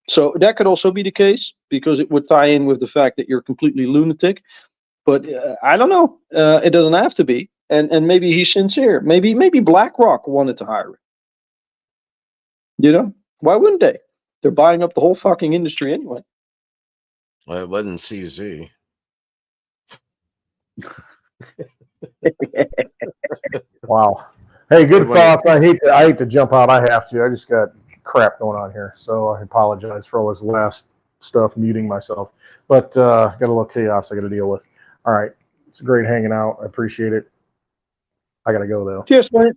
So that could also be the case because it would tie in with the fact that you're completely lunatic. But I don't know. It doesn't have to be. And maybe he's sincere. Maybe BlackRock wanted to hire him. You know, why wouldn't they? They're buying up the whole fucking industry anyway. Well, it wasn't CZ. Wow. Hey, good Wait. thoughts. I hate to jump out. I have to. I just got crap going on here, so I apologize for all this last stuff, muting myself. But got a little chaos I got to deal with. All right, it's great hanging out. I appreciate it. I gotta go though. Cheers, man.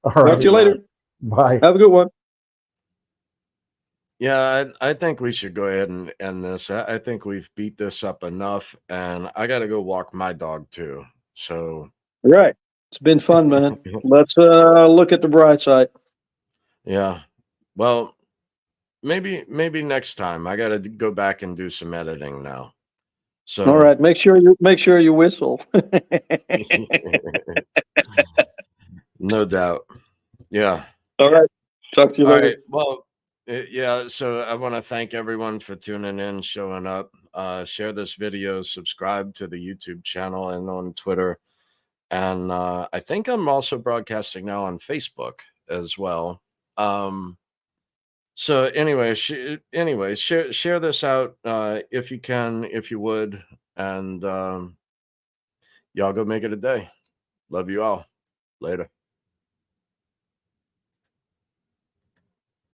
All Talk right, to you later. bye. Have a good one. Yeah, I think we should go ahead and end this. I think we've beat this up enough, and I got to go walk my dog too. So, All right. It's been fun, man. Let's look at the bright side. yeah. Well, maybe next time. I got to go back and do some editing now. So, All right. Make sure you whistle. no doubt. Yeah. All right. Talk to you All later. right. Well, yeah. So I want to thank everyone for tuning in, showing up. Share this video, subscribe to the YouTube channel and on Twitter. And I think I'm also broadcasting now on Facebook as well. So anyway, share this out if you can, if you would, and y'all go make it a day. Love you all. Later.